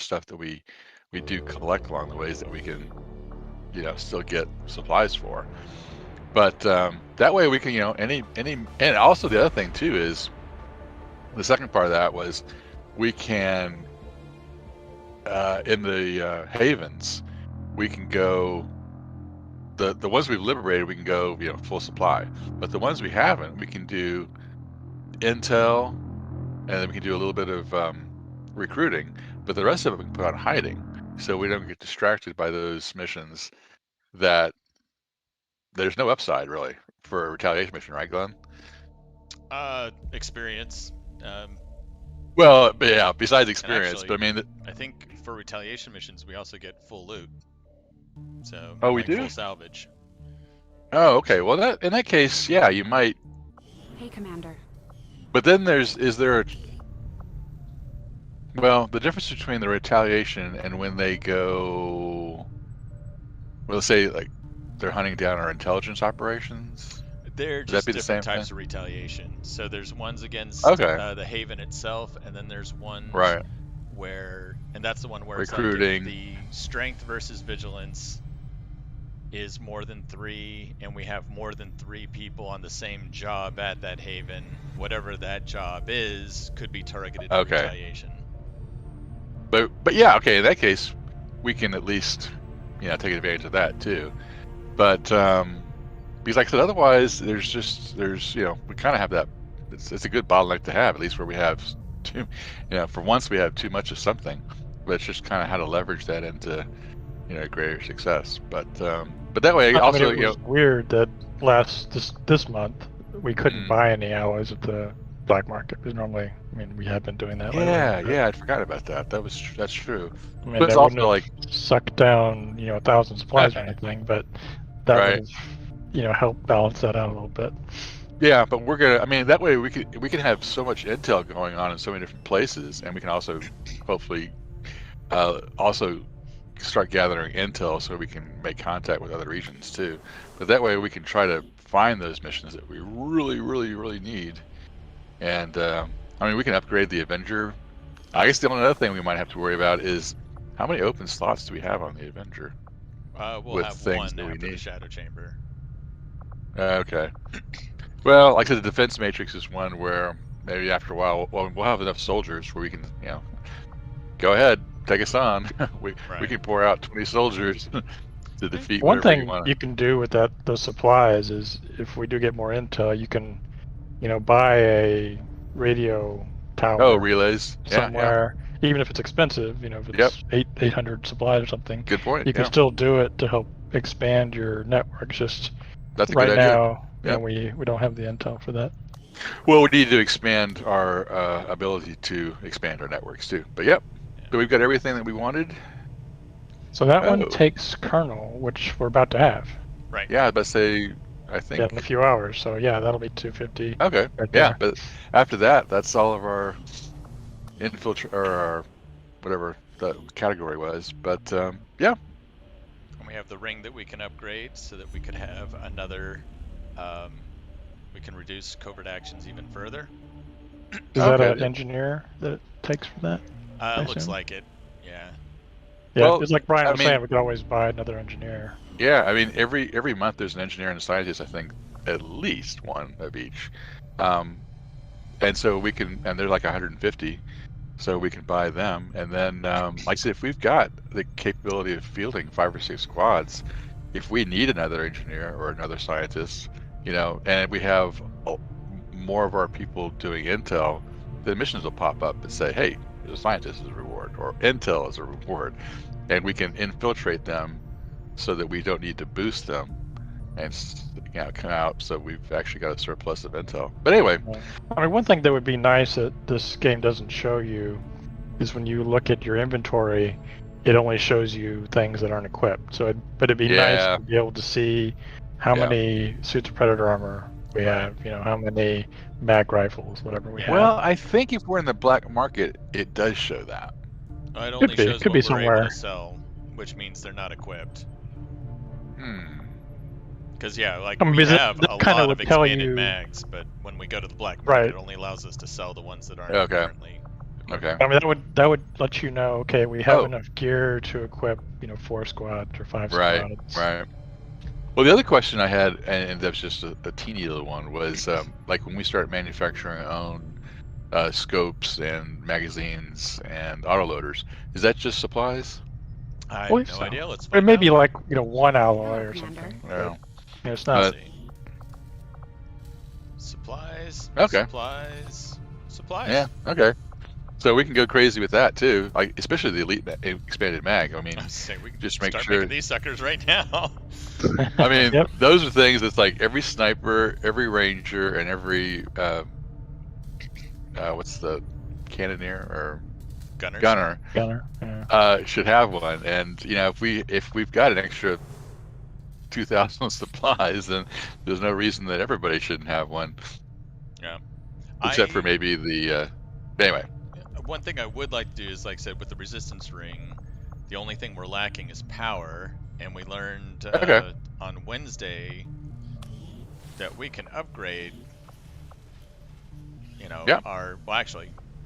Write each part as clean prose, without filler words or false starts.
stuff that we do collect along the ways that we can, still get supplies for. But that way we can, and also the other thing too is the second part of that was we can in the havens we can go. The ones we've liberated, we can go, full supply. But the ones we haven't, we can do intel, and then we can do a little bit of recruiting. But the rest of it we can put on hiding, so we don't get distracted by those missions that there's no upside really for a retaliation mission, right, Glenn? Experience. Well, yeah. Besides experience, actually, but I mean, I think for retaliation missions we also get full loot. So oh, we like do? full salvage. Oh, okay. Well, that in that case, yeah, you might. Hey, Commander. But then is there a, well, the difference between the retaliation and when they go, well, let's say like they're hunting down our intelligence operations. They're Would that just be the same different types thing? of retaliation. So there's ones against Okay. the Haven itself, and then there's ones Right. where, and that's the one where Recruiting. it's like if the strength versus vigilance is more than 3, and we have more than 3 people on the same job at that Haven, whatever that job is could be targeted for Okay. retaliation. But yeah, okay. In that case, we can at least, take advantage of that too. But because like I said, otherwise there's we kind of have that. It's a good bottleneck to have, at least where we have too, for once we have too much of something, but it's just kind of how to leverage that into, greater success. But that way also, it was weird that this month we couldn't buy any alloys at the black market, because normally, we have been doing that. Yeah, I forgot about that. That's true. But it's that also wouldn't have sucked down 1,000 supplies or anything, but that right. would have helped balance that out a little bit. Yeah, but we're gonna. That way we can have so much intel going on in so many different places, and we can also hopefully also start gathering intel so we can make contact with other regions too. But that way we can try to find those missions that we really, really, really need. And we can upgrade the Avenger. I guess the only other thing we might have to worry about is how many open slots do we have on the Avenger? We'll have one after the Shadow Chamber. Okay. Well, like I said, the defense matrix is one where maybe after a while we'll have enough soldiers where we can, go ahead, take us on. we can pour out 20 soldiers to defeat. One thing you can do with those supplies is, if we do get more intel, you can, buy a radio tower. Oh, relays somewhere, even if it's expensive. If it's 800 supplies or something. Good point. You can still do it to help expand your network. Just that's a right good now. Yep. We don't have the intel for that. Well, we need to expand our ability to expand our networks too. But so we've got everything that we wanted. So that one takes kernel, which we're about to have. Right. Yeah, but say I think in a few hours. So that'll be 250. Okay. Right but after that, that's all of our infiltrate or our whatever the category was. But And we have the ring that we can upgrade so that we could have another. We can reduce covert actions even further. Is that an engineer that it takes for that? Looks like it. Yeah. Yeah, well, it's like Brian was saying, we could always buy another engineer. Yeah, every month there's an engineer and a scientist. I think at least one of each, and so we can, and they're like 150, so we can buy them. And then, like I said, if we've got the capability of fielding 5 or 6 squads, if we need another engineer or another scientist, and we have more of our people doing intel, the missions will pop up and say, hey, there's a scientist as a reward, or intel as a reward, and we can infiltrate them so that we don't need to boost them and come out, so we've actually got a surplus of intel. But anyway, one thing that would be nice that this game doesn't show you is when you look at your inventory, it only shows you things that aren't equipped. So but it'd be nice to be able to see how many suits of predator armor we have, how many mag rifles, whatever we have. Well, I think if we're in the black market, it does show that. It only shows what we're able to sell, which means they're not equipped. Because we have a lot of expanded mags, but when we go to the black market, it only allows us to sell the ones that aren't currently Okay. I mean, that would let you know. Okay, we have Oh. enough gear to equip, 4 squads or 5 Right. squads. Right. Well, the other question I had, and that's just a teeny little one, was like when we start manufacturing our own scopes and magazines and autoloaders, is that just supplies? I Believe have no so. idea. Let's It find may out. be like one alloy Hello, or Commander. something. Yeah. But it's Let's not. see. Supplies. Okay. Supplies. Supplies. Yeah. Okay. So we can go crazy with that too, like especially the elite expanded mag. I mean, I say we can just make start sure. making these suckers right now. I mean, Yep. those are things that's like every sniper, every ranger, and every what's the cannoneer or Gunners. gunner Gunner. Yeah. should have one. And if we've got an extra 2,000 supplies, then there's no reason that everybody shouldn't have one. Yeah. Except for maybe the anyway. One thing I would like to do is, like I said, with the resistance ring, the only thing we're lacking is power, and we learned Okay. on Wednesday that we can upgrade.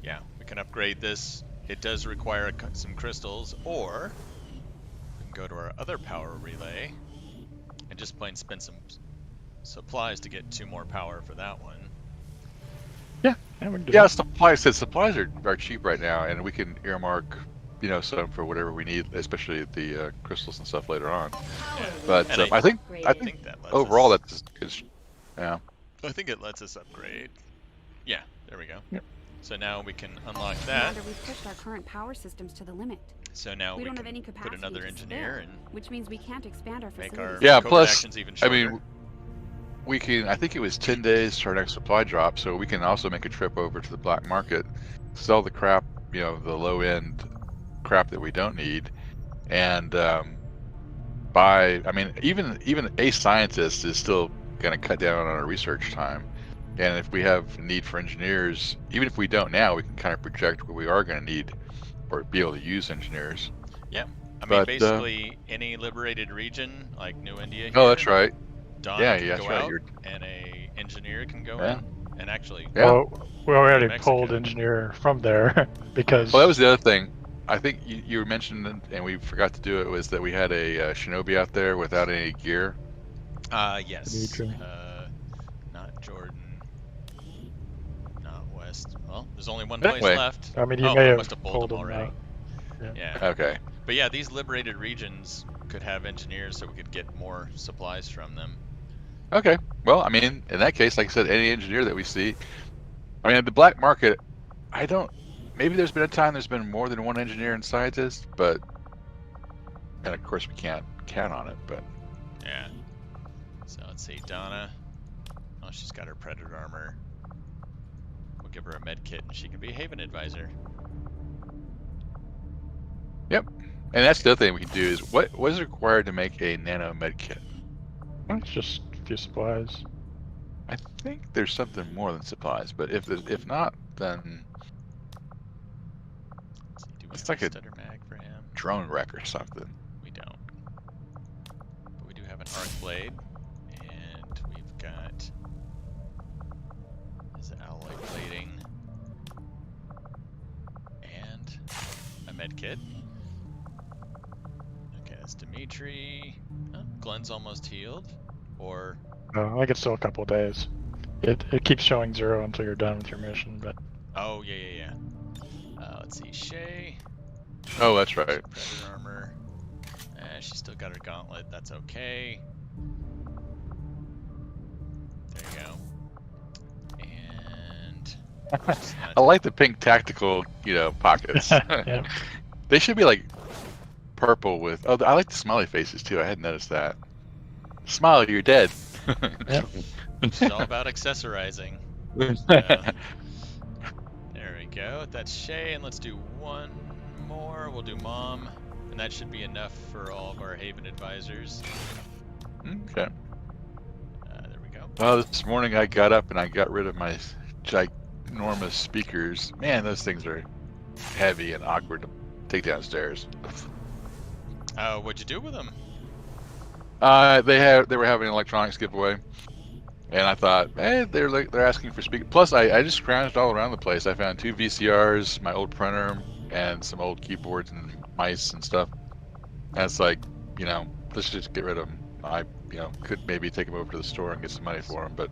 Yeah. We can upgrade this. It does require some crystals, or we can go to our other power relay and just plain spend some supplies to get 2 more power for that one. Yeah, we can do Yeah, that. supplies are cheap right now, and we can earmark, some for whatever we need, especially the crystals and stuff later on. But And I think I think that lets overall us, that's yeah. I think it lets us upgrade. Yeah, there we go. Yep. So now we can unlock that. Commander, we've pushed our current power systems to the limit. So now we we don't can have any put capacity another to engineer spare, and which means we can't expand our make facilities. our Yeah, covert plus, actions even I shorter. mean, we can. I think it was 10 days to our next supply drop, so we can also make a trip over to the black market, sell the crap, the low end crap that we don't need, and buy. I mean, even a scientist is still going to cut down on our research time. And if we have need for engineers, even if we don't now, we can kind of project what we are going to need or be able to use engineers. I mean, but, basically any liberated region like New India here. Oh, that's right. Donna Yeah, can that's go right. out, and a engineer can go Yeah. in, and actually, Yeah. Well, we already Mexico. pulled engineer from there because. Well, that was the other thing. I think you mentioned, and we forgot to do it, was that we had a shinobi out there without any gear. Yes. Dimitri. Not Jordan. Not West. Well, there's only one Anyway. place left. I mean, you Oh, may we have must have pulled them him already. out. Yeah. Okay. But yeah, these liberated regions could have engineers, so we could get more supplies from them. Okay. Well, I mean, in that case, like I said, any engineer that we see. I mean, at the black market, maybe there's been a time there's been more than one engineer and scientist, and of course we can't count on it, but. Yeah. So let's see, Donna. Oh, she's got her predator armor. We'll give her a med kit, and she can be a Haven advisor. Yep. And that's the other thing we can do is what is required to make a nano med kit? It's just a few supplies. I think there's something more than supplies, but if not, then Let's see, do we It's have like a a stutter mag for him? drone wreck or something. We don't. But we do have an arc blade, and we've got his alloy plating and a med kit. Okay, that's Dimitri. Oh, Glenn's almost healed. Or I think it's still a couple of days. It keeps showing 0 until you're done with your mission, but oh yeah. Let's see, Shay. Oh, that's right. Predator armor. She's still got her gauntlet. That's okay. There you go. And just I like the pink tactical, pockets. yeah. They should be like purple with. Oh, I like the smiley faces too. I hadn't noticed that. Smile, you're dead. Yep. it's all about accessorizing. There we go. That's Shay, and let's do one more. We'll do Mom, and that should be enough for all of our Haven advisors. Okay. There we go. Well, this morning I got up and I got rid of my ginormous speakers. Man, those things are heavy and awkward to take downstairs. What'd you do with them? They were having an electronics giveaway, And I thought, hey, they're asking for speaker. Plus, I just scrounged all around the place. I found 2 VCRs, my old printer, and some old keyboards and mice and stuff. And it's like, let's just get rid of them. I, could maybe take them over to the store and get some money for them, but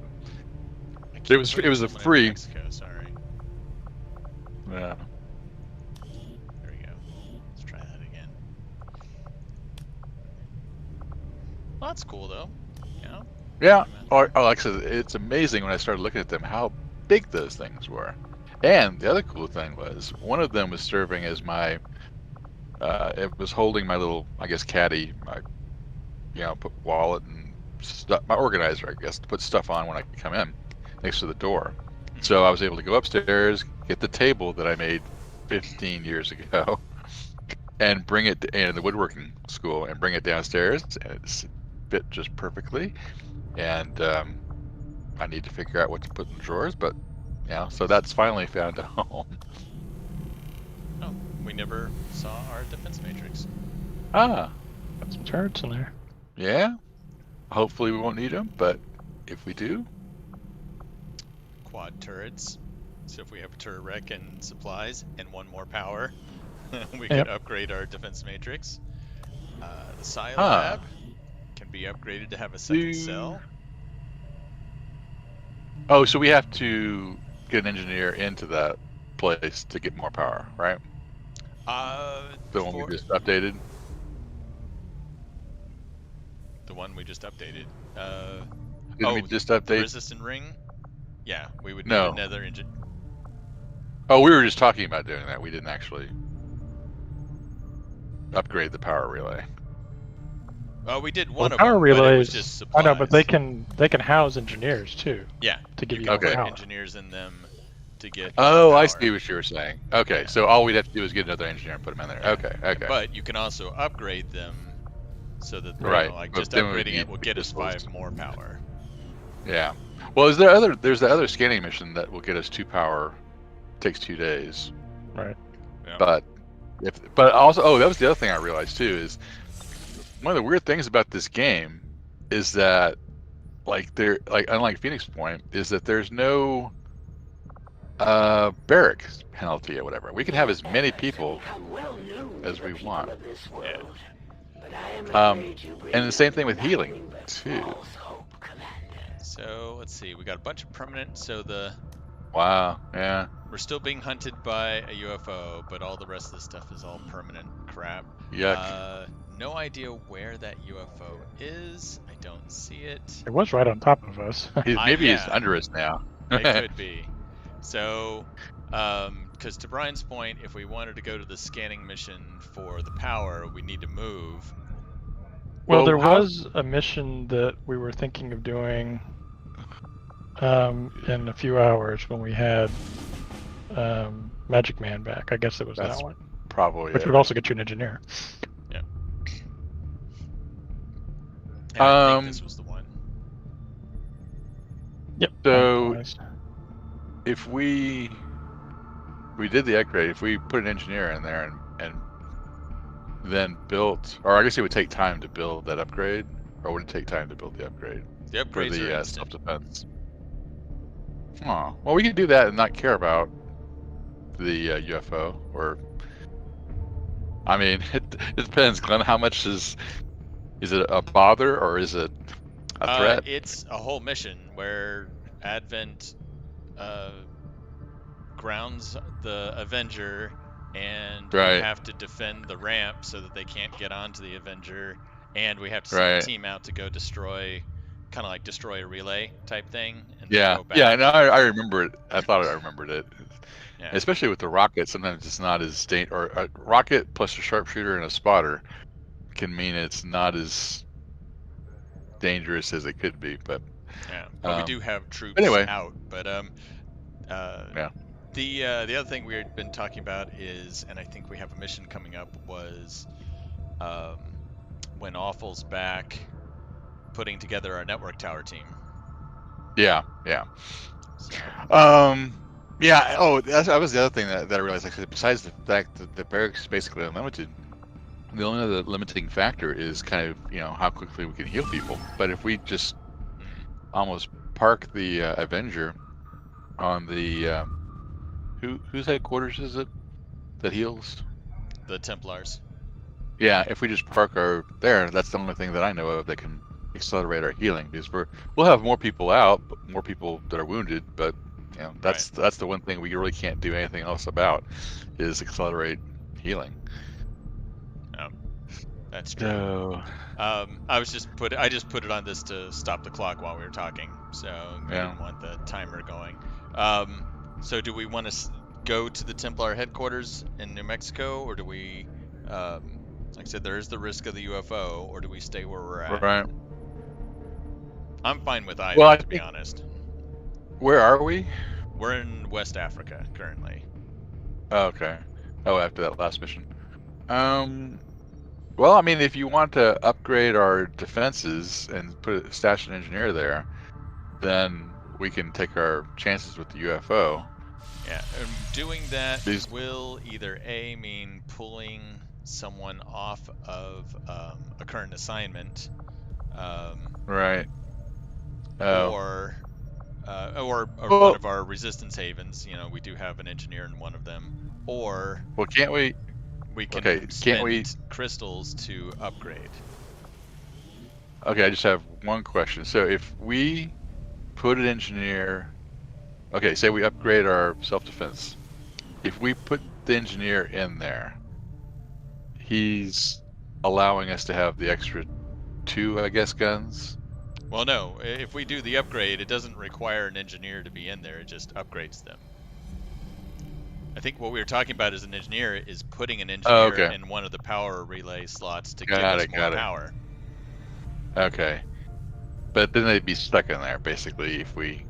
it was a Someone in free. Mexico, sorry. Yeah. There we go. Let's try that again. Well, that's cool though. Yeah. Or like I said, it's amazing when I started looking at them how big those things were. And the other cool thing was one of them was serving as my. It was holding my little, I guess, caddy, my, put wallet and stuff, my organizer, I guess, to put stuff on when I come in, next to the door. So I was able to go upstairs, get the table that I made 15 years ago, and bring it in the woodworking school, and bring it downstairs, and it fit just perfectly. And I need to figure out what to put in the drawers, but so that's finally found a home. Oh, we never saw our defense matrix. Ah, Got some turrets in there. yeah. Hopefully we won't need them, but if we do, Quad turrets. So if we have a turret wreck and supplies and 1 more power, we Yep. could upgrade our defense matrix. The Psi Huh. Lab can be upgraded to have a second Do- cell. oh, so we have to get an engineer into that place to get more power, right? The one we just updated. The one we just updated. Didn't we just the update? resistant ring? Yeah, we would need No. another engine. Oh, we were just talking about doing that. We didn't actually upgrade the power relay. Oh, we did Well, one of power them, but it was relays. just I supplies. know, but they can house engineers too Yeah, to give you can more Okay. put power. engineers in them to get. Oh, more I power. see what you were saying. Okay, Yeah. so all we'd have to do is get another engineer and put him in there. Yeah. Okay, okay. But you can also upgrade them so that Right, like but just then we upgrading need it will get us missiles. 5 more power. Yeah. Well, there's the other scanning mission that will get us 2 power. Takes 2 days. Right. Yeah. But also, that was the other thing I realized too, is one of the weird things about this game is that unlike Phoenix Point, is that there's no barracks penalty or whatever. We can have as many people as we want. Yeah. And the same thing with healing too. So let's see. We got a bunch of permanent. So Wow. Yeah. we're still being hunted by a UFO, but all the rest of the stuff is all permanent crap. Yuck. No idea where that UFO is. I don't see it. It was right on top of us. Maybe he's yeah. under us now. It could be. So, because to Brian's point, if we wanted to go to the scanning mission for the power, we need to move. Well, there how- was a mission that we were thinking of doing in a few hours when we had Magic Man back. I guess it was That's that one. Probably. Which it. would also get you an engineer. And I Um, think this was the one. Yep. So- Nice. If we did the upgrade, if we put an engineer in there and then built, or I guess it would take time to build that upgrade, or would it take time to build the upgrade The for upgrades are the instant. self-defense? Oh, well, we could do that and not care about the UFO, or I mean, it depends, Glenn. How much is it a bother or is it a threat? It's a whole mission where Advent grounds the Avenger, and Right. we have to defend the ramp so that they can't get onto the Avenger, and we have to send Right. a team out to go destroy a relay type thing. And then Yeah, go back. yeah. No, I remember it. I thought I remembered it. Yeah. Especially with the rocket, sometimes it's not as or a rocket plus a sharpshooter and a spotter can mean it's not as dangerous as it could be. But Yeah, but we do have troops anyway. out. But Yeah. The other thing we had been talking about is, and I think we have a mission coming up, was when Awful's back, putting together our network tower team. yeah. So, Yeah. Oh, that was the other thing that I realized. Actually, besides the fact that the barracks is basically unlimited, the only other limiting factor is kind of how quickly we can heal people. But if we just almost park the Avenger on the whose headquarters is it that heals? The Templars. Yeah, if we just park our there, that's the only thing that I know of that can accelerate our healing, because we'll have more people out, but more people that are wounded, but you know, that's the one thing we really can't do anything else about is accelerate healing. That's true. So, I just put it on this to stop the clock while we were talking, so I Yeah. didn't want the timer going. So do we want to go to the Templar headquarters in New Mexico, or do we, like I said, there is the risk of the UFO, or do we stay where we're at? right. I'm fine with either, Well, I to be think, honest. where are we? We're in West Africa currently. Oh, okay. Oh, after that last mission. Well, I mean, if you want to upgrade our defenses and stash an engineer there, then we can take our chances with the UFO. Yeah, and doing that These- will either A, mean pulling someone off of a current assignment, Right. Oh. or Well- one of our resistance havens. You know, we do have an engineer in one of them. Or Well, can't we? we can Okay, can't spend we- crystals to upgrade. Okay, I just have one question. So if we put an engineer, okay, say we upgrade our self-defense. If we put the engineer in there, he's allowing us to have the extra 2, I guess, guns. Well, no, if we do the upgrade, it doesn't require an engineer to be in there. It just upgrades them. I think what we were talking about as an engineer is putting an engineer okay. in one of the power relay slots to Got give us it, more got it. power. Okay. But then they'd be stuck in there, basically, if we...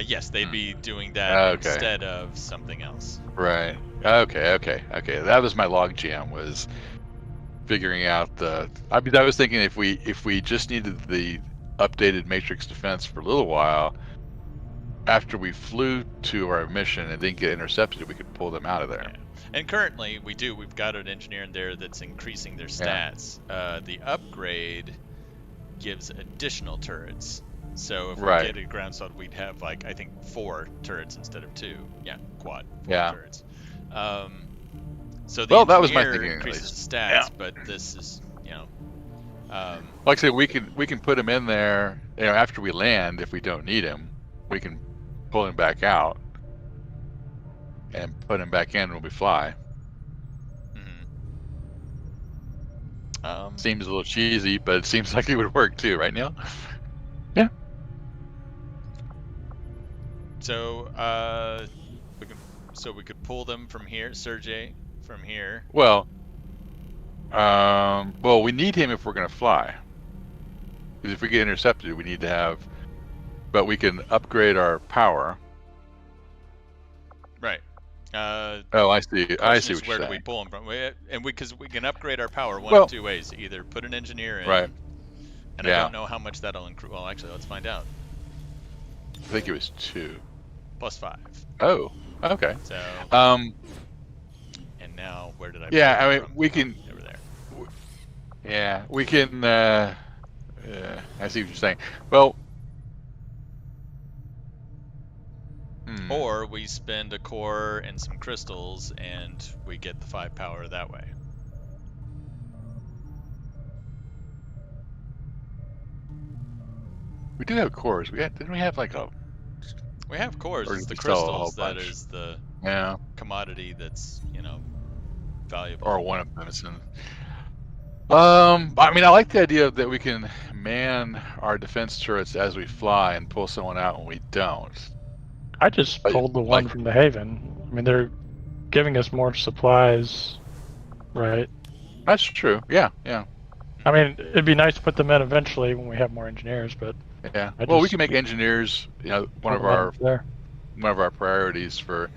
Yes, they'd be doing that Okay. instead of something else. Right. Okay. That was my log jam, was figuring out the... I was thinking if we just needed the updated matrix defense for a little while, after we flew to our mission and didn't get intercepted, we could pull them out of there. Yeah. And currently, we've got an engineer in there that's increasing their stats. The upgrade gives additional turrets. So if we Right. get a ground assault, we'd have, like, I think 4 turrets instead of 2. Yeah, quad. 4 Yeah. turrets. So the Well, that was my engineer thinking, at increases least. stats, Yeah. but this is, Like I said, we can put him in there, you know, after we land. If we don't need him, we can pull him back out and put him back in when we fly. Seems a little cheesy, but it seems like it would work too, right, Neil? Yeah. So we could pull them from here, Sergey, from here. Well, we need him if we're gonna fly. Because if we get intercepted, we need to have. But we can upgrade our power. Right. Oh, I see. I see what Where you're do we saying. pull them from? Because we can upgrade our power one Well- of 2 ways. Either put an engineer in, Right. and I Yeah. don't know how much that'll increase. Well, actually, let's find out. I think it was 2. +5. Oh, okay. So, Um, and now where did I? Yeah, pull I it mean, from? we can- Over there. yeah, we can. I see what you're saying. Well. Or we spend a core and some crystals, and we get the 5 power that way. We do have cores. Didn't we have like a? We have cores. Or It's the we sell a whole crystals that bunch. is the Yeah. commodity that's valuable. Or one of them is in. I mean, I like the idea that we can man our defense turrets as we fly and pull someone out when we don't. I just pulled the one from the Haven. I mean, they're giving us more supplies, right? That's true. Yeah. I mean, it'd be nice to put them in eventually when we have more engineers, but Yeah. I Well, we just- can make engineers. One of pull our them there. priorities for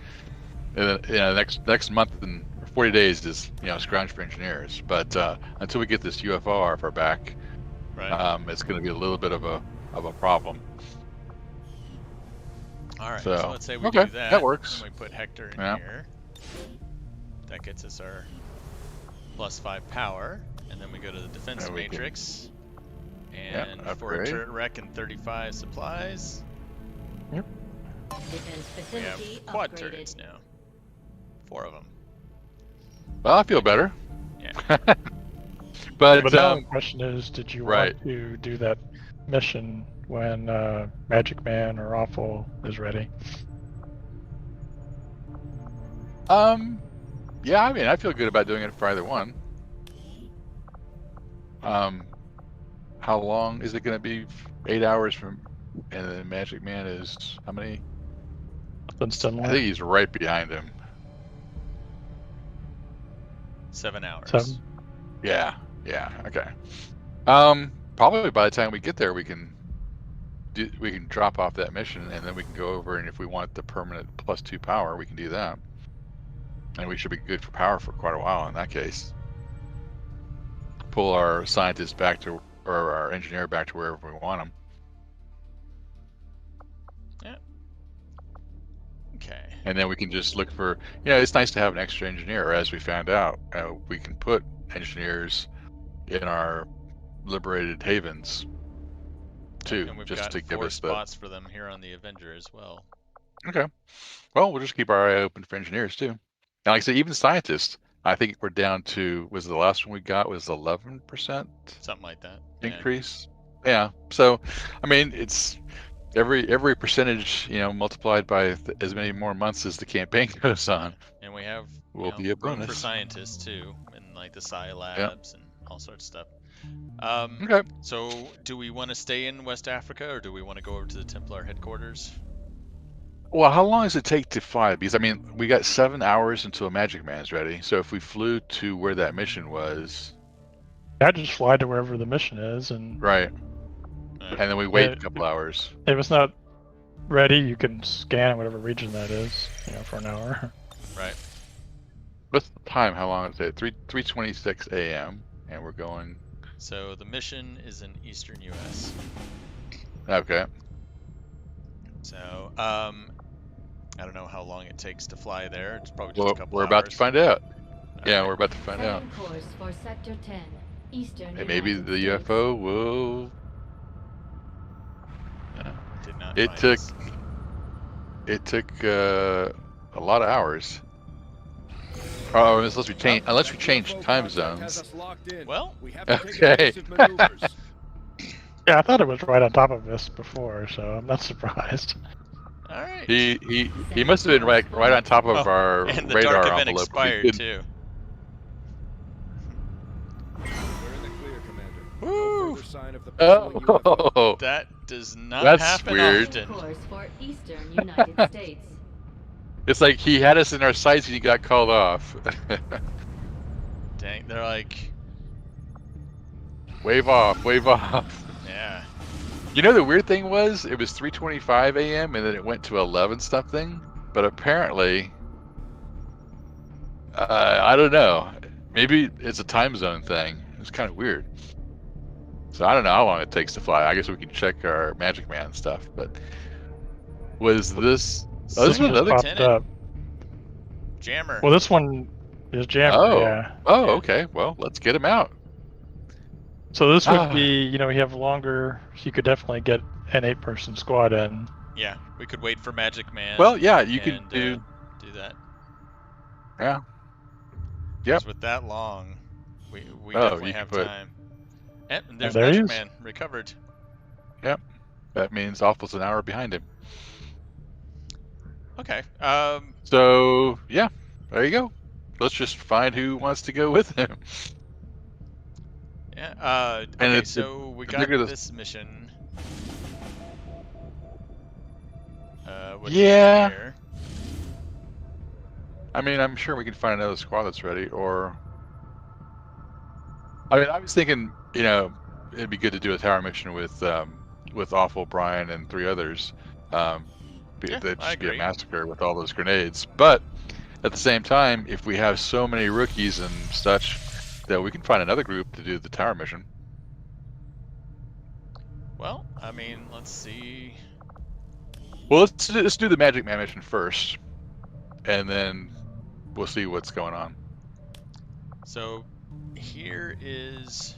next month and 40 days is scrounge for engineers. But until we get this UFO off our back, Right. it's going to be a little bit of a problem. All right. so, So let's say we okay, do that. that works. And we put Hector in Yeah. here. That gets us our +5 power, and then we go to the defense And we can- matrix. And for a upgrade. turret wreck and 35 supplies, Defense we have facility quad upgraded. turrets now. 4 of them. Well, I feel better. Yeah. But But now the question is, did you right. want to do that mission when Magic Man or Awful is ready? Yeah, I mean, I feel good about doing it for either one. How long is it going to be? 8 hours from, and then Magic Man is how many? Something similar. I think he's right behind him. 7 hours. 7? Yeah, okay. Probably by the time we get there, we can drop off that mission, and then we can go over, and if we want the permanent +2 power, we can do that. And we should be good for power for quite a while in that case. Pull our scientist back to, or our engineer back to wherever we want him. Yeah. Okay. And then we can just look for, it's nice to have an extra engineer, as we found out. We can put engineers in our liberated havens too, And we've just got to give 4 us the. spots for them here on the Avenger as well. Okay. Well, we'll just keep our eye open for engineers too. And like I said, even scientists, I think we're down to, was the last one we got was 11% Something like that. increase. Yeah. So, I mean, it's every percentage, multiplied by as many more months as the campaign goes on. And we have will be a room bonus for scientists too, and like the Sci Labs and all sorts of stuff. Okay. So, do we want to stay in West Africa, or do we want to go over to the Templar headquarters? Well, how long does it take to fly? Because I mean, we got 7 hours until Magic Man's ready. So if we flew to where that mission was, I just fly to wherever the mission is, and right, and then we wait a couple hours. if it's not ready, you can scan whatever region that is, for an hour. Right. What's the time? How long is it? 3:26 a.m. and we're going. So the mission is in Eastern U.S. Okay. So, I don't know how long it takes to fly there. It's probably just Well, a couple we're hours. about to find out. Okay. Yeah, we're about to find out. Setting course for Sector 10, Eastern And maybe United the States. UFO will. Did not It find took. us. It took a lot of hours. Oh, unless we change time zones. Well, Okay. Yeah, I thought it was right on top of us before, so I'm not surprised. all right. He must have been right on top of our And the radar dark event envelope. expired too. We're in the clear, Commander. Woo! No further sign of the pursuing UFO. Oh, That does not That's happen weird. Setting often. course for Eastern United States. it's like he had us in our sights and he got called off. Dang, they're like, Wave off, wave off. yeah. You know, the weird thing was, it was 3:25 a.m. and then it went to 11 something. But apparently, I don't know. Maybe it's a time zone thing. It's kind of weird. So I don't know how long it takes to fly. I guess we can check our Magic Man stuff. But was this? Oh, this Something was just another. popped Lieutenant. up. Jammer. Well, this one is Jammer, Oh. yeah. Oh, okay. Well, let's get him out. So this would Ah. be, you have longer, you could definitely get an 8-person squad in. Yeah, we could wait for Magic Man. Well, yeah, you could and, do. do that. Yeah. 'Cause with that long, we Oh, definitely you have could put- time. And there's there he Magic is. Man recovered. That means Awful's an hour behind him. Okay. So yeah, there you go. Let's just find who wants to go with him. Yeah. And Okay, it's so we the got bigger the- this mission. Which Yeah. is here. I mean, I'm sure we can find another squad that's ready. Or, I mean, I was thinking, it'd be good to do a tower mission with Awful, Brian, and 3 others. Yeah, That'd I just be a agree. massacre with all those grenades. But at the same time, if we have so many rookies and such, that we can find another group to do the tower mission. Well, I mean, let's see. Well, let's do the Magic Man mission first, and then we'll see what's going on. So here is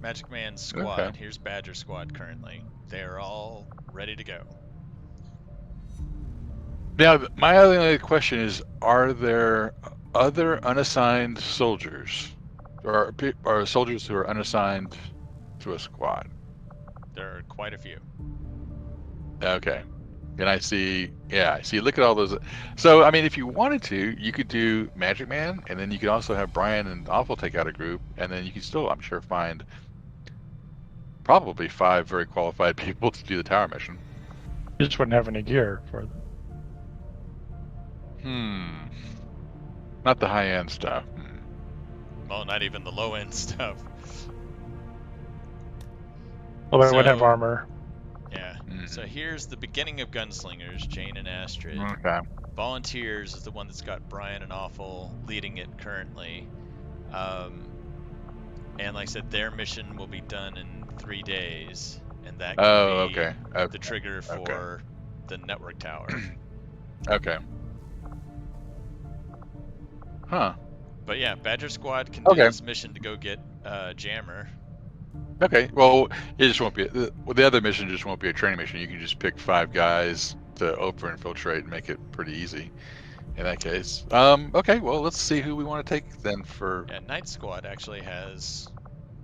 Magic Man squad. Okay. Here's Badger squad currently. They're all ready to go. Now, my other question is: are there other unassigned soldiers, or soldiers who are unassigned to a squad? There are quite a few. Okay. And I see, yeah, see, look at all those. So, I mean, if you wanted to, you could do Magic Man, and then you could also have Brian and Awful take out a group, and then you could still, I'm sure, find probably 5 very qualified people to do the tower mission. You just wouldn't have any gear for them. Not the high-end stuff. Well, not even the low end stuff. Well, they would have So- armor. Yeah. So here's the beginning of Gunslingers, Jane and Astrid. Okay. Volunteers is the one that's got Brian and Awful leading it currently. And like I said, their mission will be done in 3 days, and that can be Okay. the trigger for the network tower. Okay. Huh. But yeah, Badger Squad can do Okay. this mission to go get Jammer. Okay. Well, it just won't be the other mission. Just won't be a training mission. You can just pick 5 guys to over infiltrate and make it pretty easy. In that case. Okay. Well, let's see who we want to take then for. Yeah, Night Squad actually has,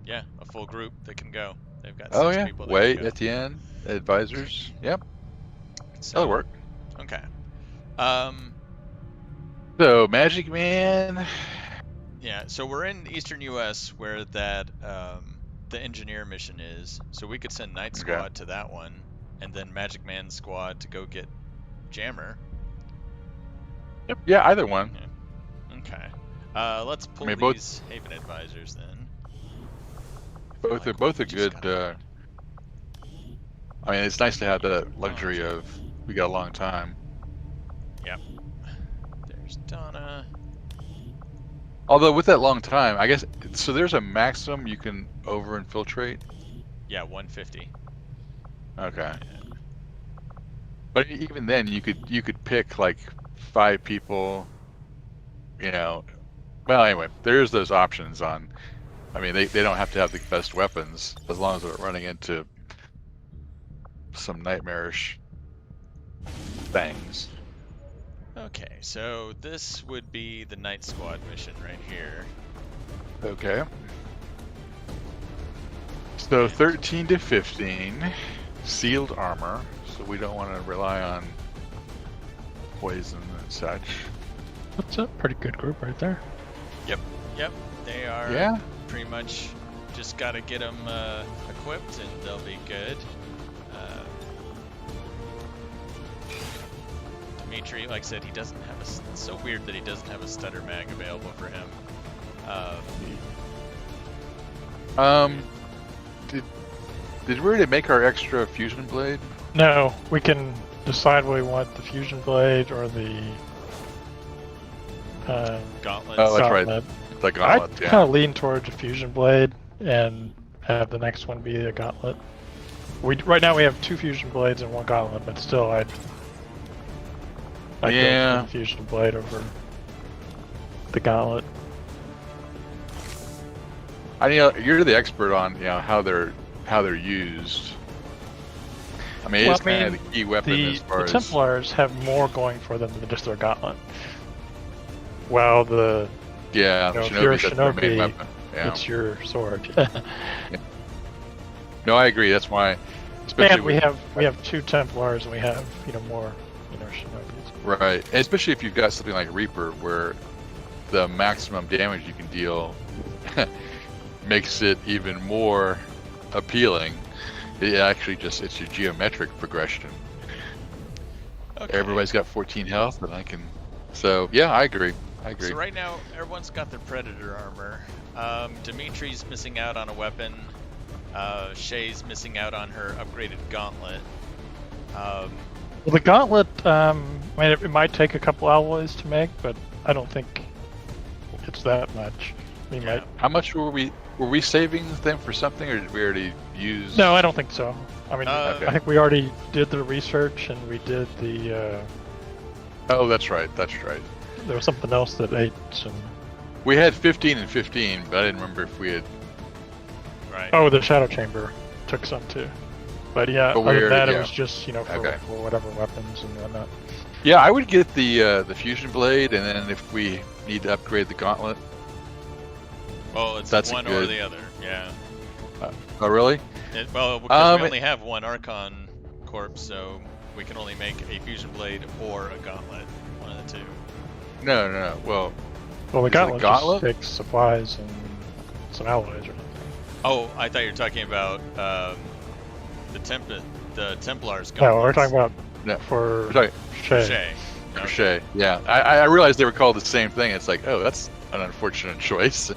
a full group that can go. They've got 6 Oh yeah. people that Wait, can go. Etienne, advisors. Yep. So, That'll work. Okay. So Magic Man. Yeah, so we're in Eastern U.S. where that the engineer mission is. So we could send Night Okay. Squad to that one, and then Magic Man Squad to go get Jammer. Yep. Yeah, either one. Okay. Let's pull mean, both- these Haven advisors then. Both are good. I mean, it's nice to have the luxury of we got a long time. There's Donna. Although with that long time, I guess so. There's a maximum you can over infiltrate. Yeah, 150. Okay. But even then, you could pick like 5 people. You know. Well, anyway, there's those options on. I mean, they don't have to have the best weapons as long as they're running into some nightmarish things. Okay, so this would be the Night Squad mission right here. Okay. So 13 to 15, sealed armor. So we don't want to rely on poison and such. That's a pretty good group right there. Yep, they are Yeah. pretty much just got to get them equipped and they'll be good. Dimitri, like I said, he doesn't have it's so weird that he doesn't have a stutter mag available for him. Did we already make our extra fusion blade? No, we can decide whether we want the fusion blade or the Gauntlets. Oh, that's right. gauntlet. The I'd gauntlet, yeah. kind of lean towards a fusion blade and have the next one be a gauntlet. Right now we have 2 fusion blades and 1 gauntlet, but still I'd go Yeah. for the fusion blade over the gauntlet. I mean, you're the expert on how they're used. I mean, it's kind of the key weapon The as far as. Templars have more going for them than just their gauntlet. While the Yeah, if you're a Shinobi's that's their main shinobi, weapon. Yeah. it's your sword. No, I agree. That's why. Especially and we with- have 2 Templars and we have more shinobis. Right, and especially if you've got something like Reaper, where the maximum damage you can deal makes it even more appealing. It actually it's your geometric progression. Okay. Everybody's got 14 health, and I can. So yeah, I agree. So right now, everyone's got their Predator armor. Dimitri's missing out on a weapon. Shay's missing out on her upgraded gauntlet. Well, the gauntlet, I mean, it might take a couple alloys to make, but I don't think it's that much. We Yeah. might. How much were we saving them for something, or did we already use? No, I don't think so. I mean, Okay. I think we already did the research and we did the. Oh, that's right. That's right. There was something else that ate some. We had 15 and 15, but I didn't remember if we had Right. Oh, the Shadow Chamber took some too. But yeah, But other than that, yeah. it was just, for, Okay. for whatever weapons and whatnot. Yeah, I would get the fusion blade, and then if we need to upgrade the gauntlet. Well, it's That's a one or good- the other. Yeah. Oh, really? Well, because we it- only have one Archon corpse, so we can only make a fusion blade or a gauntlet. One of the two. No. Well, Well, the Is it a gauntlet, gauntlet? just takes supplies and some alloys or something. Oh, I thought you were talking about the Templar's gauntlets. No, we're talking about No, for we're talking Shay. Shay. Okay. crochet. Yeah, I realized they were called the same thing. It's like, oh, that's an unfortunate choice.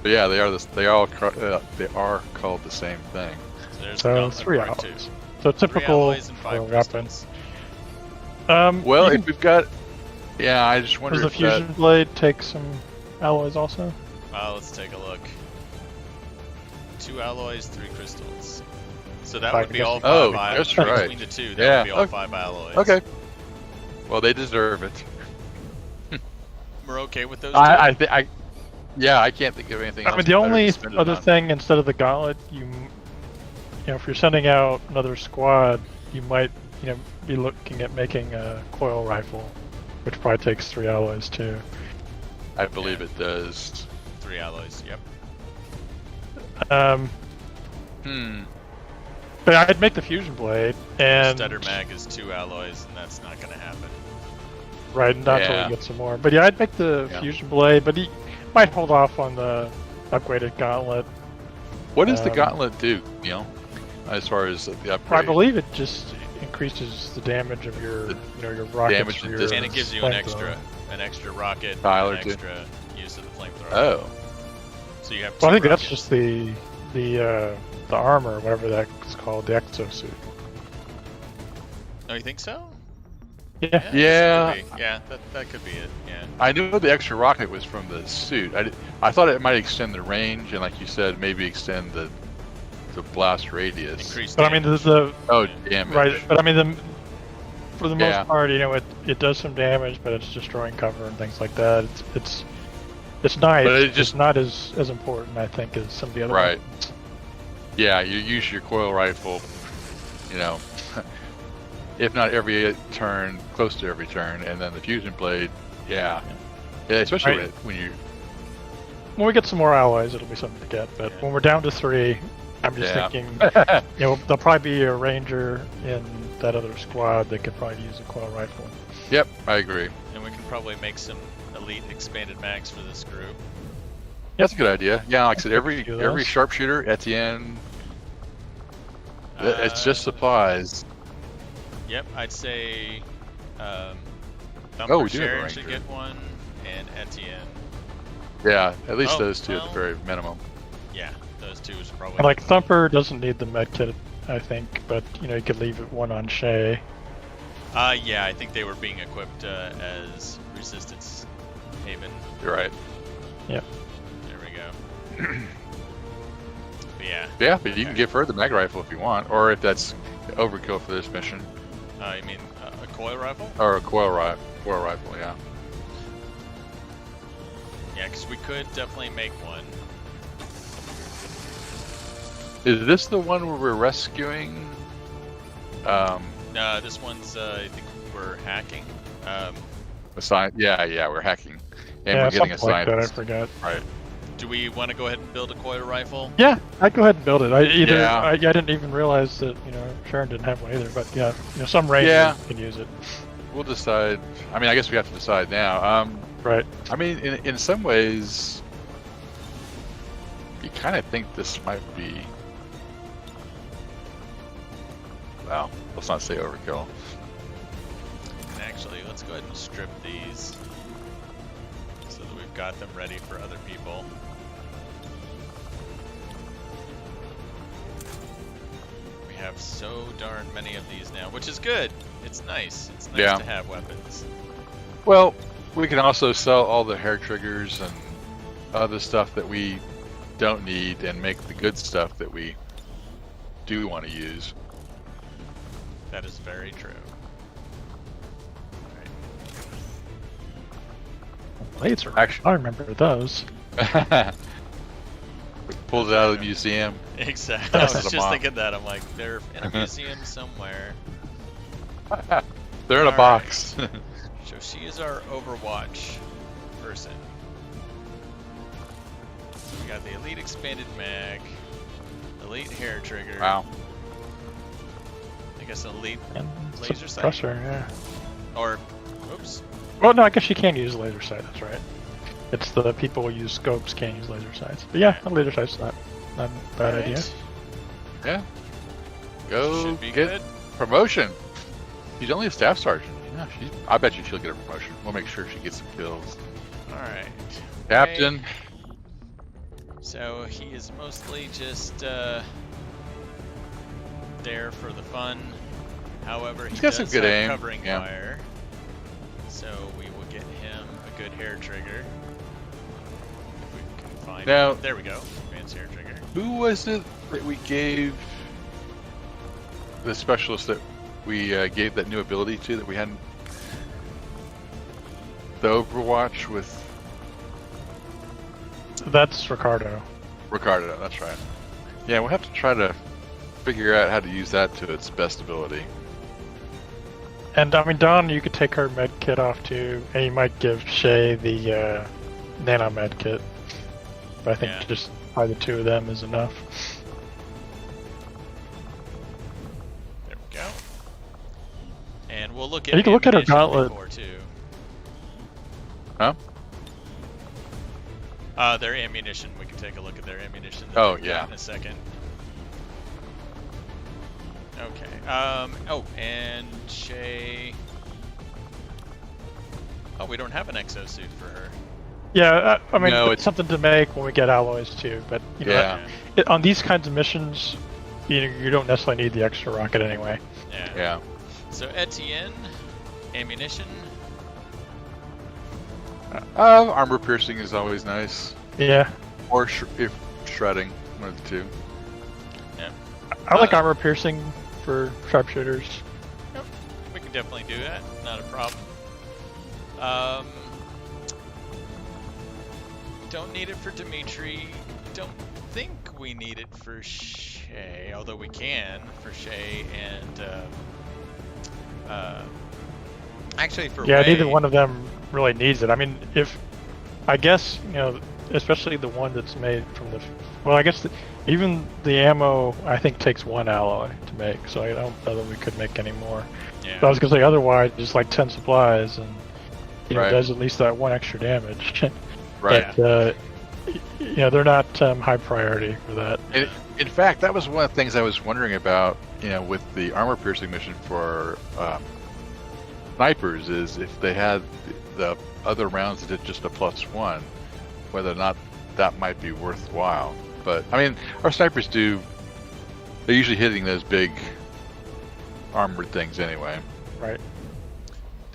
But yeah, they are this. They are called the same thing. So there's the So gauntlet 3 part two. alloys. So 3 typical alloys and for 5 a weapon. crystals. Well, you if we've got, yeah, I just wonder does the if fusion blade take some alloys also? Let's take a look. 2 alloys, 3 crystals. So that 5 would be all 5 Oh, alloys. that's right. Between the two, that Yeah, would be all okay. 5 alloys. Okay. Well, they deserve it. We're okay with those Yeah, I can't think of anything. I else mean, the better only to spend it other on. thing instead of the gauntlet, if you're sending out another squad, you might, be looking at making a coil rifle, which probably takes 3 alloys too. I believe it does. 3 alloys, yep. But I'd make the fusion blade, and Stutter mag is 2 alloys, and that's not going to happen. right, and not until Yeah. we get some more. But yeah, I'd make the Yeah. fusion blade, but he might hold off on the upgraded gauntlet. What does the Um, gauntlet do? As far as the upgrade. I believe it just increases the damage of your, your rockets. damage for and your distance. And it gives you an flamethrower. extra rocket, Tile and or an two. extra use of the flamethrower. Oh, So you have 2 Well, I think that's rockets. just the armor, whatever that's called, the exosuit. Oh, you think so? Yeah. I guess it Yeah. could be. Yeah, that could be it. Yeah. I knew the extra rocket was from the suit. I thought it might extend the range, and like you said, maybe extend the blast radius. Increase But I mean, the Oh, damage. right. But I mean, for the most Yeah. part, it does some damage, but it's destroying cover and things like that. It's nice. But it it's just- not as important, I think, as some of the other Right. weapons. Yeah, you use your coil rifle, if not every turn, close to every turn, and then the fusion blade, yeah especially Right. when you, When we get some more alloys, it'll be something to get. But Yeah. when we're down to 3, I'm just Yeah. thinking, there'll probably be a ranger in that other squad that could probably use a coil rifle. Yep, I agree. And we can probably make some elite expanded mags for this group. That's a good idea. Yeah, like I said, every Do those. sharpshooter at the end, it's just supplies. Yep, I'd say Oh, Thumper we do have a Sharon should ranger. get one, and Etienne. Yeah, at least Oh, those two at well. the very minimum. Yeah, those two is probably. And like Thumper doesn't need the med kit, I think, but you could leave it one on Shay. Yeah, I think they were being equipped as resistance haven. You're right. There we go. But yeah. Yeah, but you can give her the mag rifle if you want, or if that's overkill for this mission, You mean a coil rifle? or a coil rifle. Yeah. Yeah, because we could definitely make one. Is this the one where we're rescuing? No, this one's I think we're hacking. Yeah, we're hacking, and Yeah, we're getting a something like that, I scientist. forgot. Right. Do we want to go ahead and build a coil rifle? Yeah, I'd go ahead and build it. I Yeah. didn't even realize that Sharon didn't have one either. But yeah, some rangers Yeah. can use it. We'll decide. I mean, I guess we have to decide now. Right. I mean, in some ways, you kind of think this might be. Well, let's not say overkill. And actually, let's go ahead and strip these so that we've got them ready for other people. We have so darn many of these now, which is good. It's nice. It's nice Yeah. to have weapons. Well, we can also sell all the hair triggers and other stuff that we don't need and make the good stuff that we do want to use. That is very true. Blades are. Actually- I remember those. Pulled it out of the museum. Exactly. I was Passes them just off. thinking that. I'm like, they're in a museum somewhere. They're in a All box. So she is our Overwatch person. We got the Elite Expanded Mag, Elite Hair Trigger. Wow. I guess Elite And Laser sight. suppressor, yeah. Or, oops. Well, no, I guess you can use laser sight. That's right. It's the people who use scopes can't use laser sights. But yeah, a laser sight's not a bad Alright. idea. Yeah. Go Should be get good. promotion. She's only a staff sergeant. Yeah, I bet you she'll get a promotion. We'll make sure she gets some kills. Alright. Captain. Okay. So he is mostly just there for the fun. However, He's he got does some good have aim, covering yeah. fire. So we will get him a good hair trigger. If we can find Now- it. There we go. Advanced hair trigger. Who was it that we gave the specialist that we gave that new ability to that we hadn't? The Overwatch with That's Ricardo. Ricardo, that's right. Yeah, we'll have to try to figure out how to use that to its best ability. And I mean, Dawn, you could take her med kit off too, and you might give Shay the nano med kit. But I think Yeah. just probably the two of them is enough. There we go. And we'll look at And you can look at her ammunition gauntlet. before, too. Huh? Their ammunition. We can take a look at their ammunition. that Oh, they've yeah. got in a second. Okay. Oh, and Shay. Oh, we don't have an exosuit for her. Yeah, I mean, No, it's it's- something to make when we get alloys too. But you know, Yeah. on these kinds of missions, you don't necessarily need the extra rocket anyway. Yeah. Yeah. So Etienne, ammunition. Armor piercing is always nice. Yeah, Or if shredding, one of the two. I like Uh, armor piercing for sharpshooters. We can definitely do that. Not a problem. Don't need it for Dimitri. Don't think we need it for Shay, although we can for Shay and actually for Yeah, Wei, neither one of them really needs it. I mean, I guess, especially the one that's made from the, well, I guess even the ammo I think takes one alloy to make, so I don't know that we could make any more. Yeah. But I was gonna say otherwise, just like 10 supplies and Right. does at least that one extra damage. Right. But they're not high priority for that. In fact, that was one of the things I was wondering about, with the armor piercing mission for snipers, is if they had the other rounds that did just a +1, whether or not that might be worthwhile. But I mean, our snipers they're usually hitting those big armored things anyway. Right.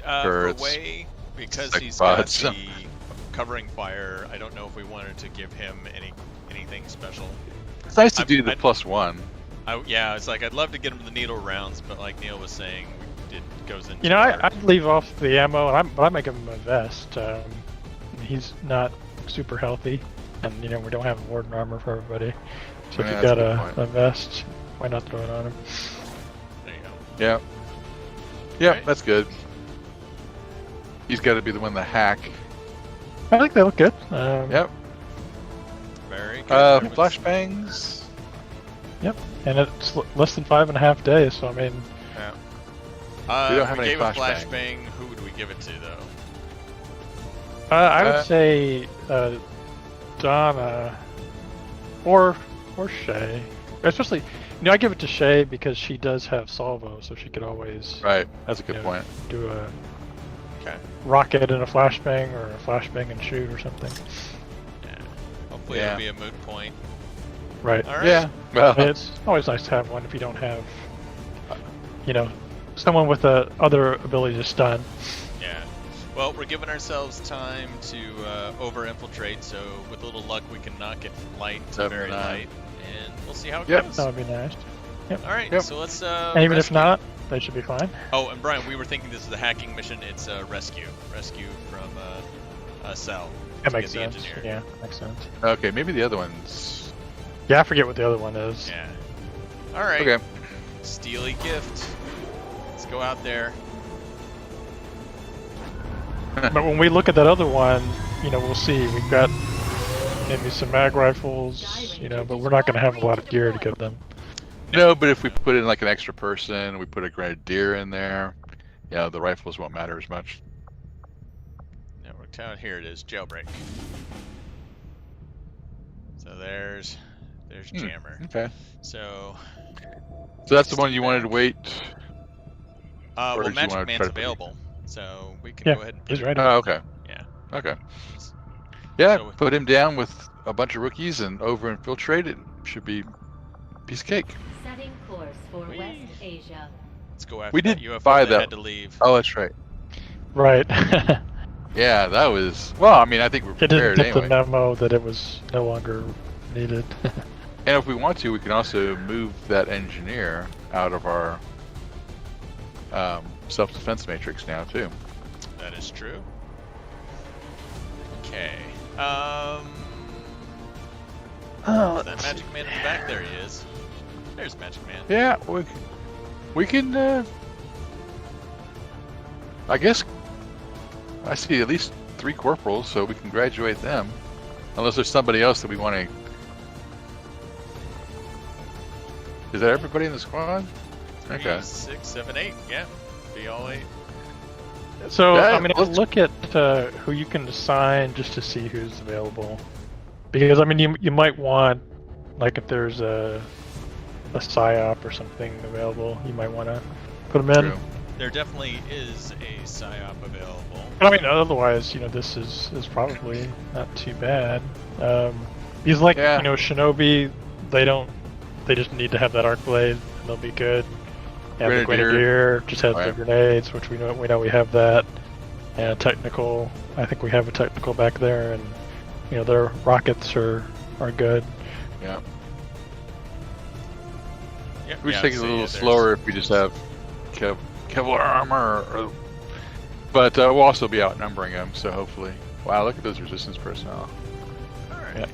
For Birds. Wei, because Like he's got buds. the covering fire, I don't know if we wanted to give him anything special. It's nice to I- do the I- +1. Yeah, it's like I'd love to get him the needle rounds, but like Neil was saying, it goes into. I'd leave off the ammo, but I make him a vest. He's not super healthy, and we don't have warden armor for everybody. So Yeah, if you that's got a good point. a vest, why not throw it on him? There you go. Yeah. Yeah, Right. that's good. He's got to be the one to hack. I think they look good. Yep. Very good. Flashbangs. And it's less than 5.5 days, so I mean, We don't have we any gave a flashbang. flashbang. Who do we give it to though? I would say Donna or Shay, especially. I give it to Shay because she does have salvo, so she could always Right. That's a good Yeah. point. do a Okay. rocket and a flashbang, or a flashbang and shoot, or something. Yeah. Hopefully Yeah. it'll be a moot point. Right. All right. Yeah. Well, I mean, it's always nice to have one if you don't have, someone with other ability to stun. Yeah. Well, we're giving ourselves time to over-infiltrate, so with a little luck we can knock it from light to 7 very to 9. light, and we'll see how it Yep. goes. That would be nice. All right, Yep. so let's. And even if rescue. not, they should be fine. Oh, and Brian, we were thinking this is a hacking mission. It's a rescue from Cell. That to makes get the sense. engineer. Yeah, makes sense. okay, maybe the other ones. Yeah, I forget what the other one is. Yeah. All right. Okay. Steely gift. Let's go out there. But when we look at that other one, we'll see. We've got maybe some mag rifles, but we're not going to have a lot of gear to give them. No, but if we put in like an extra person, we put a grenadier in there, the rifles won't matter as much. Network town. Here it is. Jailbreak. So there's Jammer. Okay. So that's the one you wanted to wait. well, did you Magic wanna Man's try to put- available, so we can Yeah, go ahead and he's put ready. Oh, okay. Yeah. Okay. Yeah, So- put him down with a bunch of rookies and over infiltrate it. Should be piece of cake. Setting course for Whee! West Asia. Let's go after We that did UFO buy that that- had to leave. Oh, that's right. Right. Yeah, that was. Well, I mean, I think we're It didn't prepared get anyway. the memo that it was no longer needed. And if we want to, we can also move that engineer out of our self-defense matrix now too. That is true. Okay. Is that Magic Man in the back? There he is. There's Magic Man. Yeah, we can. I guess I see at least 3 corporals, so we can graduate them. Unless there's somebody else that we want to. Is that everybody in the squad? Okay. 3, 6, 7, 8. Yeah. Be all 8. So, Yeah, I mean, let's- look at who you can assign just to see who's available. Because, I mean, you might want, like, if there's a PSYOP or something available, you might want to put them in. True. There definitely is a PSYOP available. But, I mean, otherwise, this is probably not too bad. Because, like, Yeah. Shinobi, they just need to have that arc blade, and they'll be good. And the Grenadier. Grenadier just has the Right. grenades, which we know we have that. And technical, I think we have a technical back there, and their rockets are good. Yeah. Yep, We yeah, should take it a so, little yeah, there's- slower if we just have Kevlar armor. But we'll also be outnumbering them, so hopefully. Wow, look at those resistance personnel. Alright. Yeah.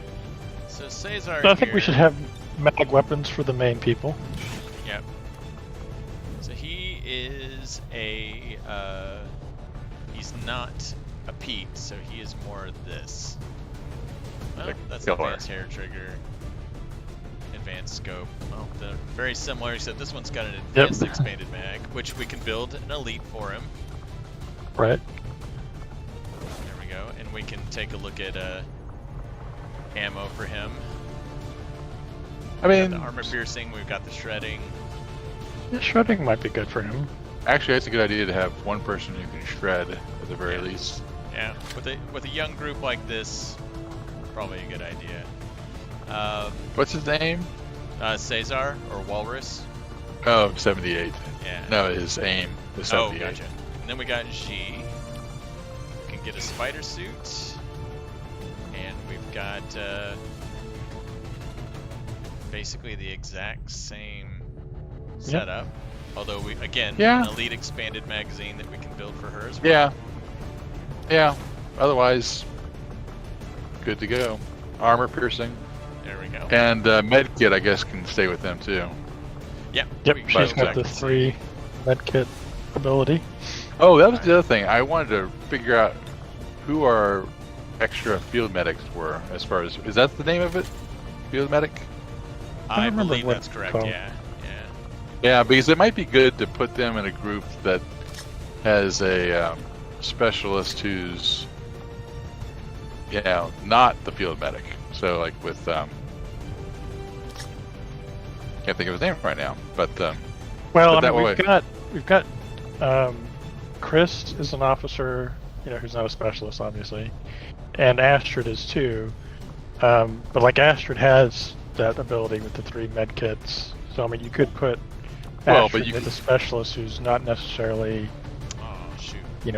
So Cesar So I think we here- should have mag weapons for the main people. Yep. So he is he's not a Pete, so he is more this. Well, Like that's killer. advanced hair trigger, advanced scope. Well, they're very similar, except this one's got an advanced expanded mag, which we can build an elite for him. Right. There we go, and we can take a look at ammo for him. I We've got mean, the armor piercing, we've got the shredding. Yeah, shredding might be good for him. actually, it's a good idea to have one person who can shred at the very least. Yeah, with a young group like this, probably a good idea. What's his name? Cesar or Walrus. Oh, 78. Yeah. No, his aim is Oh, 78. gotcha. And then we got G. We can get a spider suit, and we've got basically the exact same setup. Although we an elite expanded magazine that we can build for her as well. Yeah. Yeah. Otherwise, good to go. Armor piercing. There we go. And medkit, I guess, can stay with them too. Yep. Yep, we- she's got the exactly. 3 medkit ability. Oh, that was the other thing. I wanted to figure out who our extra field medics were. As far as is that the name of it? Field medic. I remember believe what that's it's correct. called. Yeah. Yeah, because it might be good to put them in a group that has a specialist who's, not the field medic. So, like with, can't think of his name right now, but Well, Put I that mean, way. we've got Chris is an officer, who's not a specialist, obviously, and Astrid is too. But like Astrid has that ability with the 3 medkits, so I mean, you could put Well, Astrid but you with a specialist who's not necessarily, Oh shoot.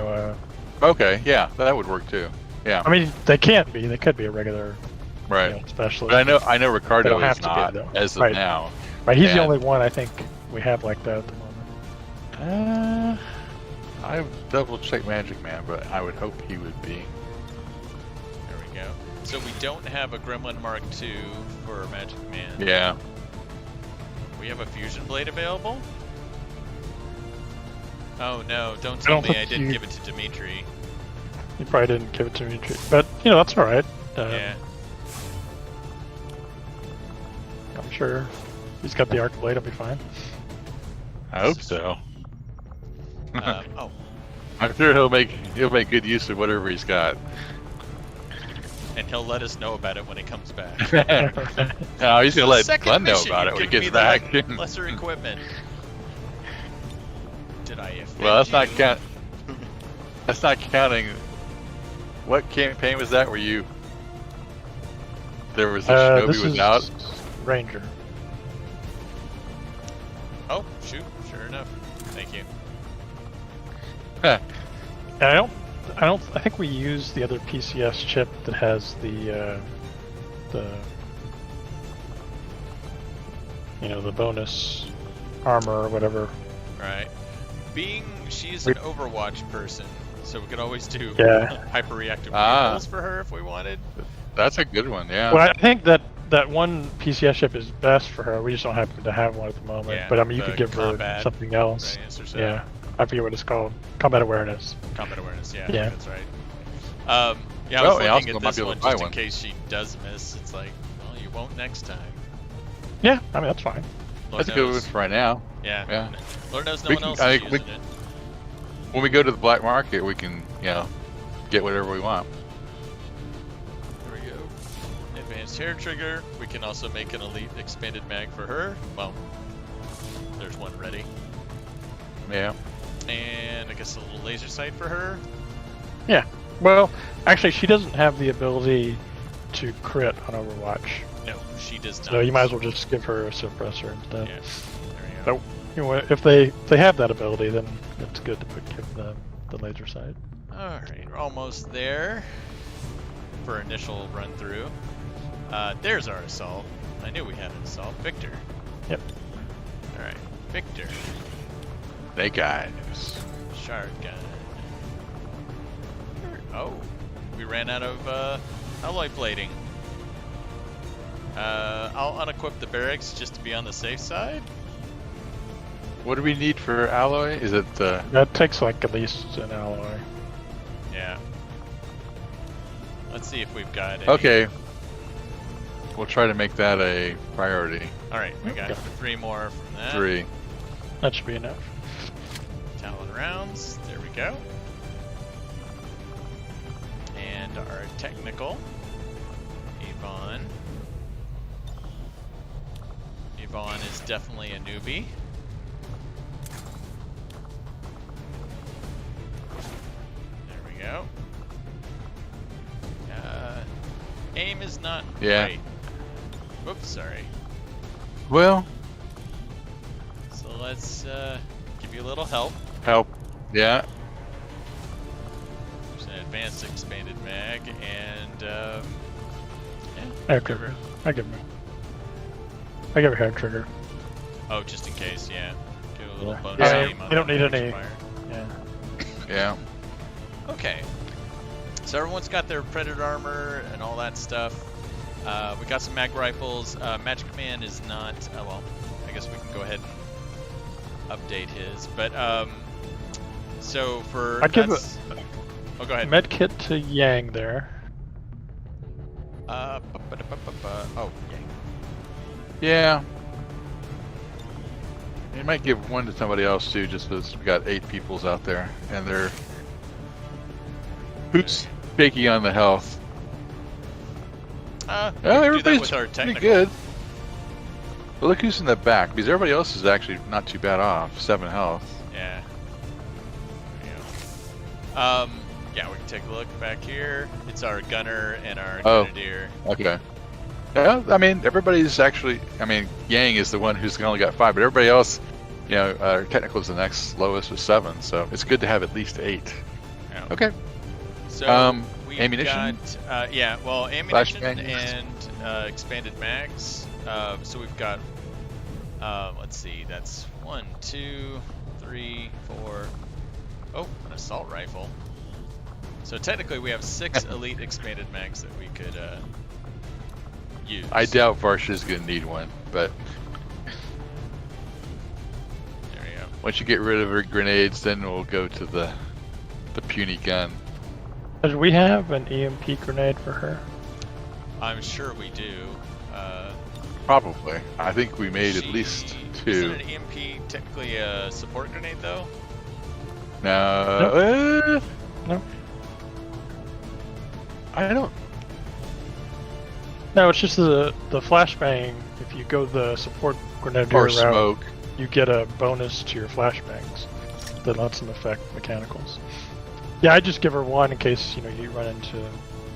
okay, yeah, that would work too. Yeah, I mean, they can't be. They could be a regular right. specialist. But I know They Ricardo don't have is to be, not though. as of Right. now. Right, he's the and- only one I think we have like that at the moment. I double check Magic Man, but I would hope he would be. There we go. So we don't have a Gremlin Mark II for Magic Man. Yeah. We have a Fusion Blade available? Oh no, don't I tell don't me I think didn't you- give it to Dimitri. You probably didn't give it to me, but that's all right. Yeah. I'm sure he's got the arc blade. I'll be fine. I hope so. Oh, I'm sure he'll make good use of whatever he's got. and he'll let us know about it when he comes back. No, he's gonna let Second Glenn know mission, about you it when he give gets me back. the lesser equipment. Did I offend Well, that's not you? count. That's not counting. What campaign was that? Where you? There was a shinobi This without. is Ranger. Oh, shoot! Sure enough. Thank you. Huh. And I think we use the other PCS chip that has the the bonus armor or whatever. Right. Being she's an Overwatch person, so we could always do Yeah. hyper-reactive Ah. vehicles for her if we wanted. That's a good one. Yeah. Well, I think that one PCS chip is best for her. We just don't happen to have one at the moment. Yeah, but I mean, you the could give her combat something else. readiness or so. Yeah, I forget what it's called. Combat awareness. Combat awareness, yeah, Yeah. that's right. Well, Yeah, I was we looking also at might this be able one to buy just in one. case she does miss. It's like, well, you won't next time. Yeah, I mean that's fine. Lord That's a good one knows. for right now. Yeah. Yeah. Lord knows no We one can- else I is think we- using it. When we go to the black market, we can, get whatever we want. There we go. Advanced hair trigger. We can also make an elite expanded mag for her. Well, there's one ready. Yeah. And I guess a little laser sight for her. Yeah. Well, actually, she doesn't have the ability to crit on Overwatch, No, she does not. so you might as well just give her a suppressor instead. Yeah. There we go. If they have that ability, then it's good to give them the laser sight. Alright, we're almost there for initial run through. There's our assault. I knew we had an assault. Victor. Yep. Alright, Victor. Snake eyes. Shard gun. Oh, we ran out of alloy plating. I'll unequip the barracks just to be on the safe side. What do we need for alloy? Is it That takes like at least an alloy. Yeah. Let's see if we've got any. okay? We'll try to make that a priority. Alright, we got Okay. 3 more from that. 3. That should be enough. Talon rounds. There we go. And our technical. Yvonne. Yvonne is definitely a newbie. There we go. Aim is not Yeah. great. Oops, sorry. Well, So let's give you a little help. help. Yeah. There's an advanced expanded mag and I give her. I give her hair trigger. oh, just in case, yeah. Do a little Yeah. bonus Yeah, aim on you don't the need damage any- fire. Yeah. Yeah. Okay. So everyone's got their Predator armor and all that stuff. We got some mag rifles. Magic Man is not. Well, I guess we can go ahead and update his. But so for I'd give that's- oh, go ahead. Med kit to Yang there. Oh, yeah. Yeah. You might give one to somebody else too, just because we got 8 peoples out there, and they're who's shaky on the health. We Well, can do that everybody's with our pretty technical. good. Well, look who's in the back, because everybody else is actually not too bad off. 7 health. Yeah. There you go. Yeah, we can take a look back here. It's our gunner and our Oh. grenadier. Okay. Yeah, I mean, everybody's actually. I mean, Yang is the one who's only got 5, but everybody else, our technical is the next lowest with 7. So it's good to have at least 8. Yeah. Okay. So we've ammunition? got ammunition Flashbangs? and expanded mags. So we've got let's see, that's 1, 2, 3, 4. Oh, an assault rifle. So technically, we have 6 elite expanded mags that we could use. I doubt Varsha's gonna need one, but There we go. once you get rid of her grenades, then we'll go to the puny gun. Does we have an EMP grenade for her? I'm sure we do. Probably. I think we made at She- least Isn't 2. an EMP technically a support grenade though? No. No. I don't. No, it's just the flashbang. If you go the support grenadier Or route, smoke. you get a bonus to your flashbangs that lets them affect mechanicals. Yeah, I just give her one in case you run into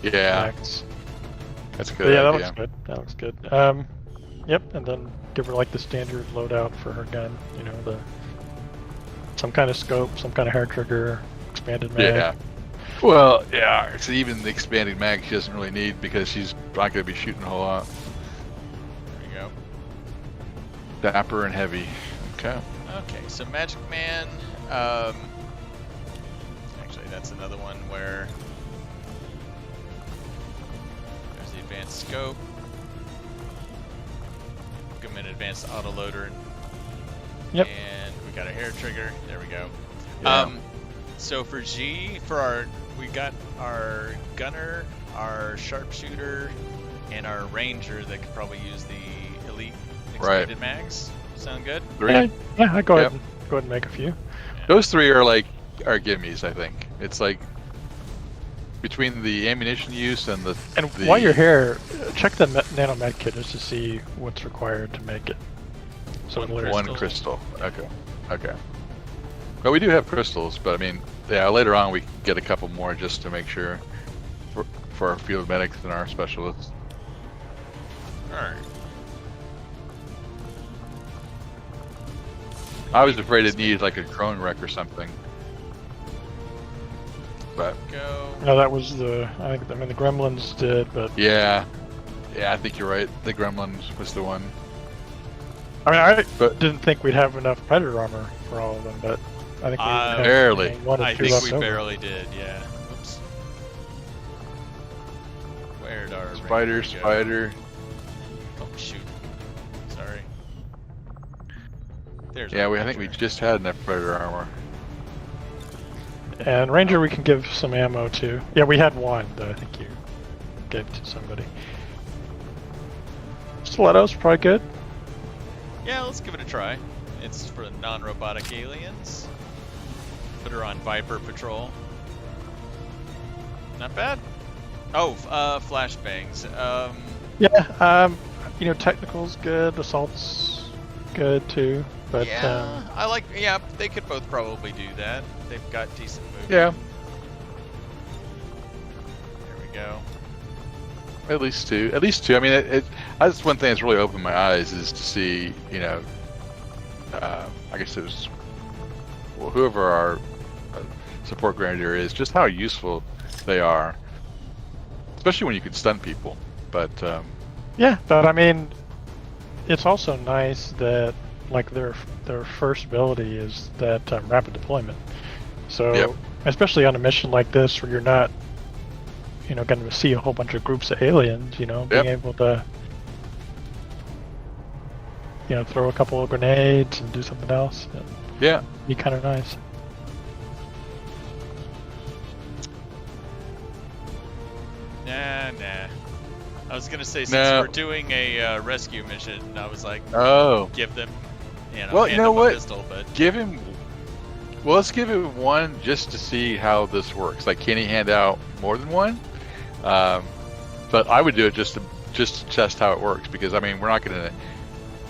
Yeah, mags. that's a But good. yeah, that idea. looks good. That looks good. Yep, and then give her like the standard loadout for her gun. Some kind of scope, some kind of hair trigger, expanded mag. Yeah. Well, yeah. So even the expanding mag she doesn't really need because she's not going to be shooting a whole lot. There we go. Dapper and heavy. Okay. Okay, so Magic Man. Actually, that's another one where there's the advanced scope. Give him an advanced autoloader. Yep. And we got a hair trigger. There we go. Yeah. So for G, we got our gunner, our sharpshooter, and our ranger that could probably use the elite expanded mags. Sound good? 3. Yeah, I go Yep. ahead and make a few. Those 3 are gimmies. I think it's like between the ammunition use and the. And the, while you're here, check the nano med kit just to see what's required to make it. So One later- One crystal. Okay. Okay. But we do have crystals, but I mean, yeah, later on we can get a couple more just to make sure for our field medics and our specialists. Alright. I was afraid it needed like a drone wreck or something. But Go. No, that was the Gremlins did, but yeah, I think you're right. The Gremlins was the one. I mean, I But- didn't think we'd have enough Predator armor for all of them, but I think we have, Barely. one or I two think left we over. barely did, yeah. Oops. Where'd our Spider, ranger go? spider. Oh shoot. Sorry. There's Yeah, our I think we ranger. just had enough predator armor. And Ranger we can give some ammo to. Yeah, we had one that I think you gave to somebody. Stiletto's probably good. Yeah, let's give it a try. It's for non-robotic aliens. Put her on Viper Patrol. Not bad. Oh, flashbangs. Yeah, technical's good, assault's good too, but yeah, yeah, they could both probably do that. They've got decent movement. Yeah, There we go. at least 2. At least 2. I mean, that's one thing that's really opened my eyes is to see, I guess it was whoever our support grenadier is, just how useful they are, especially when you can stun people. But yeah, but I mean, it's also nice that like their first ability is that rapid deployment. So Yep. especially on a mission like this where you're not, going to see a whole bunch of groups of aliens, being Yep. able to, throw a couple of grenades and do something else, it'd yeah, be kind of nice. Nah. I was gonna say since No. we're doing a rescue mission, I was like, oh, give them, Well, hand you know them what? a pistol, but give him. Well, let's give him one just to see how this works. Like, can he hand out more than one? But I would do it just to test how it works, because I mean, we're not gonna,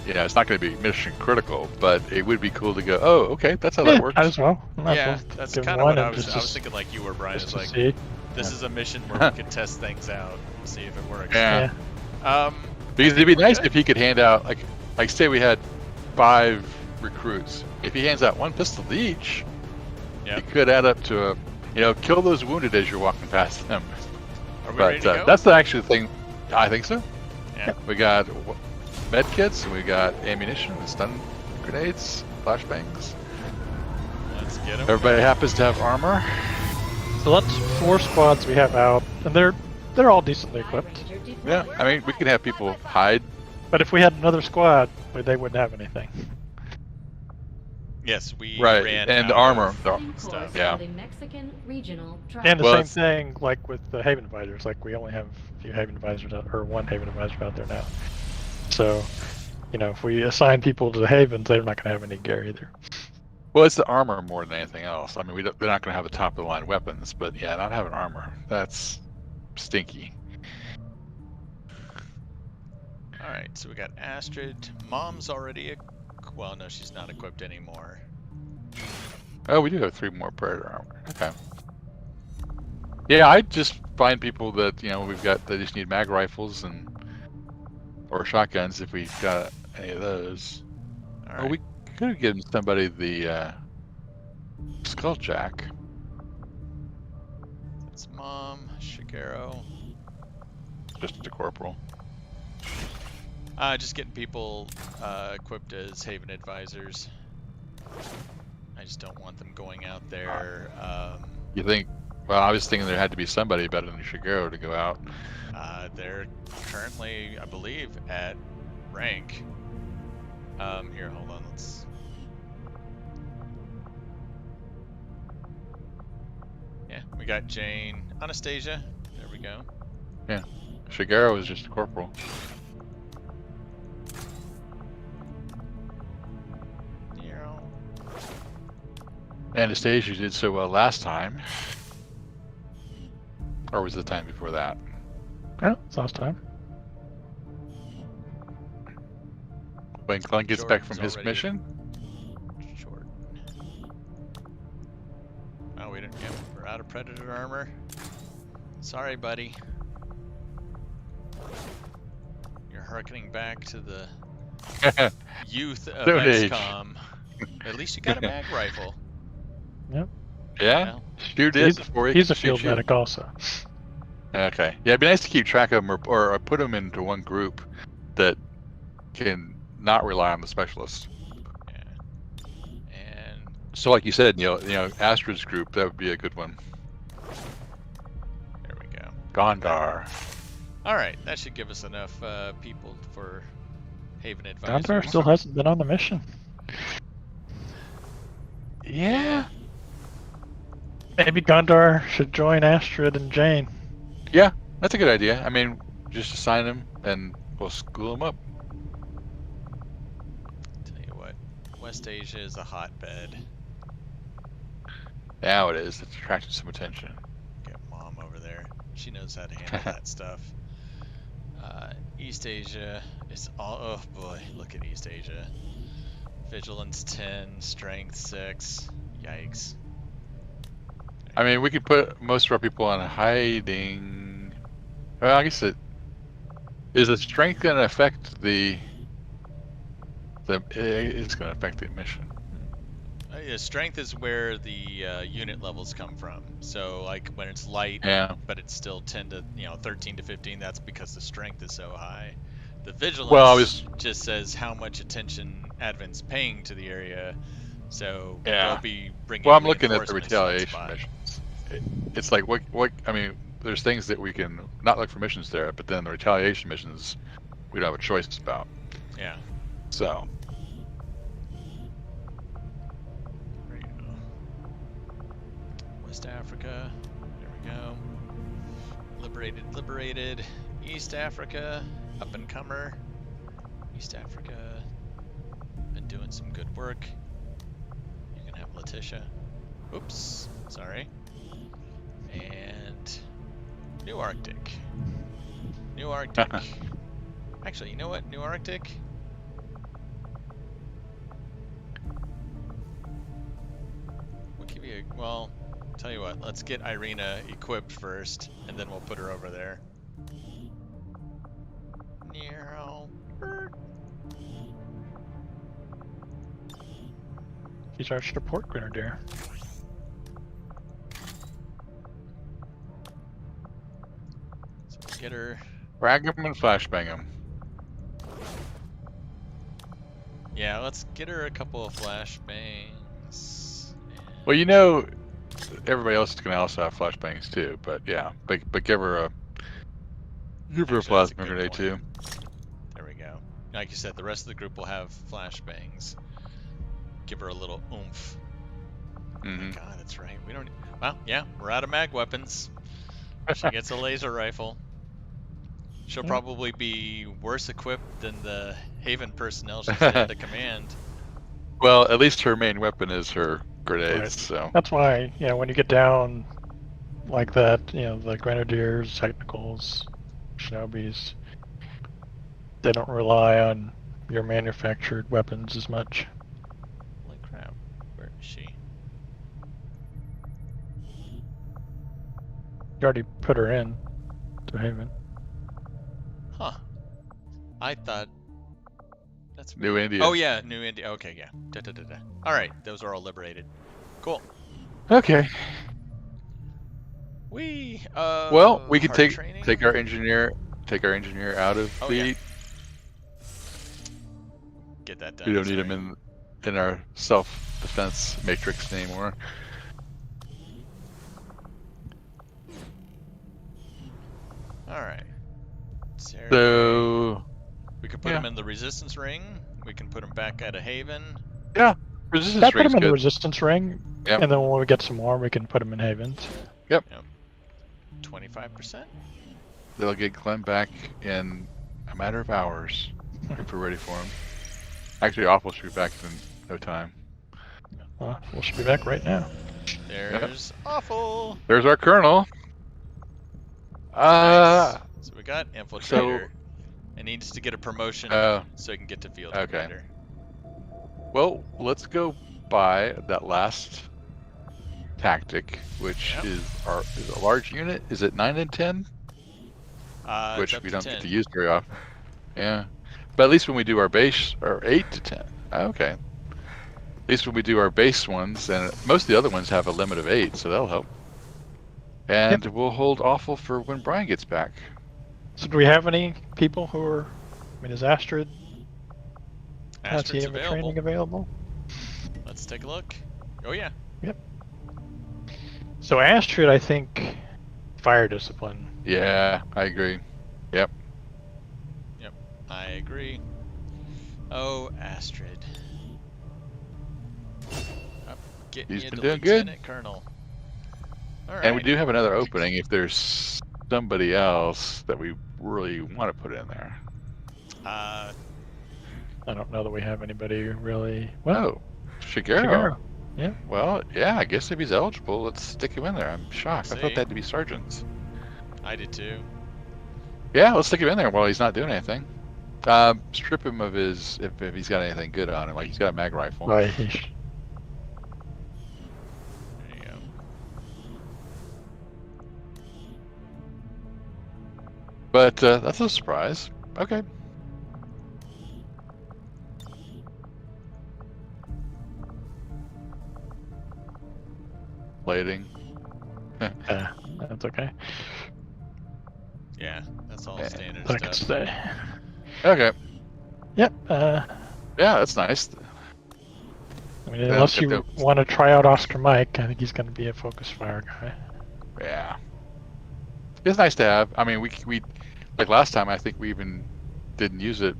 it's not gonna be mission critical, but it would be cool to go, oh, okay, that's how that works. Might as well. Might as yeah, well that's give kind of one what I and was. just I was thinking like you were, Brian. just It's to like see. this is a mission where we can test things out, see if it works. Yeah. Yeah. Because it'd be we're nice good. if he could hand out, like say we had 5 recruits. If he hands out one pistol to each, Yep. it could add up to kill those wounded as you're walking past them. Are we ready But to go? that's the actual thing. I think so. Yeah. We got med kits, and we got ammunition, and stun grenades, flashbangs. Let's get him. Everybody happens to have armor. So that's 4 squads we have out, and they're all decently equipped. Yeah, I mean, we could have people hide. But if we had another squad, they wouldn't have anything. Yes, we Right, ran and out armor, of though. stuff. Yeah. The Mexican regional And the Well, same it's- thing like with the Haven Advisors. Like we only have a few Haven Advisors or one Haven Advisor out there now. So, if we assign people to the Havens, they're not going to have any gear either. Well, it's the armor more than anything else. I mean, they're not going to have the top of the line weapons, but yeah, not having armor, that's stinky. All right, so we got Astrid. Mom's already. Well, no, she's not equipped anymore. Oh, we do have 3 more Predator armor. Okay. Yeah, I just find people that they just need mag rifles or shotguns if we've got any of those. All Oh, right. we could have given somebody the Skulljack. That's Mom, Shigeru. Just a corporal. Just getting people equipped as Haven Advisors. I just don't want them going out there. You think? Well, I was thinking there had to be somebody better than Shigeru to go out. They're currently, I believe, at rank. Here, hold on. Let's. Yeah, we got Jane, Anastasia. There we go. Shigeru is just a corporal. Anastasia did so well last time. Or was it the time before that? Yeah, it's last time. When Clunk gets back from Jordan's his already- mission? Short. Oh, we didn't. Yep, we're out of Predator armor. Sorry, buddy. You're harkening back to the youth of Stone Age. XCOM. At least you got a mag rifle. Yeah? Well, Shoot it before he He's can a field shoot you. medic also. Okay. Yeah, it'd be nice to keep track of them or put them into one group that can not rely on the specialists. yeah. And So like you said, Astrid's group, that would be a good one. there we go. Gondar. All right, that should give us enough people for Haven Advisors. Gondar still hasn't been on the mission. Yeah. Maybe Gondar should join Astrid and Jane. Yeah, that's a good idea. I mean, just assign them and we'll school them up. Tell you what, West Asia is a hotbed. Now it is. It's attracting some attention. Get Mom over there. She knows how to handle that stuff. East Asia is all. Oh boy, look at East Asia. Vigilance 10, Strength 6. Yikes. I mean, we could put most of our people on hiding. Well, I guess is the strength going to affect the it's going to affect the mission. Yeah, strength is where the unit levels come from. So like when it's light, Yeah. but it's still 10 to 13 to 15. That's because the strength is so high. The vigilance Well, I was- just says how much attention Advent's paying to the area. So Yeah. they'll be bringing. Well, I'm looking at the reinforcements to that retaliation spot. missions. It's like what I mean. There's things that we can not look for missions there, but then the retaliation missions we don't have a choice about. Yeah. So There you go. West Africa. There we go. Liberated. East Africa. Up and comer. East Africa. Been doing some good work. You can have Letitia. Oops. Sorry. And New Arctic. New Arctic. Actually, you know what? New Arctic. We'll give you a, well, tell you what, let's get Irina equipped first, and then we'll put her over there. Nero. He's our support grenadier. So we'll get her. frag them and flashbang them. Yeah, let's get her a couple of flashbangs. Well, everybody else can also have flashbangs too. But yeah, but give her a Actually, that's a plasma good grenade point. too. There we go. Like you said, the rest of the group will have flashbangs. Give her a little oomph. Oh my Hmm. god, that's right. We don't. Well, yeah, we're out of mag weapons. She gets a laser rifle. She'll Yeah. probably be worse equipped than the Haven personnel she's there to command. Well, at least her main weapon is her grenades. Right. So That's why, when you get down like that, the Grenadiers, Technicals, Shinobis, they don't rely on your manufactured weapons as much. Holy crap. Where is she? You already put her in to Haven. Huh. I thought. That's New India. Oh, yeah, New India. Okay, yeah. Alright, those are all liberated. Cool. Okay. Well, we can hard take training? our engineer out of Oh, the. yeah. Get that done. We don't that's need right. him in our self-defense matrix anymore. Alright. Sergey. So We can put yeah. him in the resistance ring. We can put him back at a Haven. resistance I put ring's them in the good. resistance ring, Yep. and then when we get some more, we can put them in Havens. 25%? They'll get Glenn back in a matter of hours if we're ready for him. Actually, Awful should be back in no time. Well, we should be back right now. There's Awful. There's our colonel. Nice. So we got Infiltrator. It needs to get a promotion so he can get to Field okay. Commander. Well, let's go by that last tactic, which is a large unit. Is it 9 and 10? Which it's up we to don't 10. get to use very often. Yeah, but at least when we do our base, or 8 to 10. Okay. At least when we do our base ones, and most of the other ones have a limit of 8, so that'll help. And we'll hold Awful for when Brian gets back. So do we have any people who are... is Astrid... Has he Astrid's have a available. training available? Let's take a look. Oh, yeah. So Astrid, I think, fire discipline. Yeah, I agree. Yep. I agree. Oh, Astrid. Getting He's you been to doing good. Lieutenant Colonel. All right. And we do have another opening if there's somebody else that we really want to put in there. Uh, I don't know that we have anybody really... Well, Shigeru. Shigeru. Yeah. Well, yeah, I guess if he's eligible, let's stick him in there. I'm shocked. I thought See? they had to be sergeants. I did too. Yeah, let's stick him in there while he's not doing anything. Strip him of his, if he's got anything good on him, like he's got a mag rifle. Right. There you go. But that's a surprise. Okay. Plating. That's okay. Yeah, that's all Yeah, standard I can stuff. stay. Okay. Yep. Yeah, that's nice. Unless look you at want to try out Oscar Mike, I think he's going to be a focus fire guy. Yeah. It's nice to have. I mean, we like last time. I think we even didn't use it.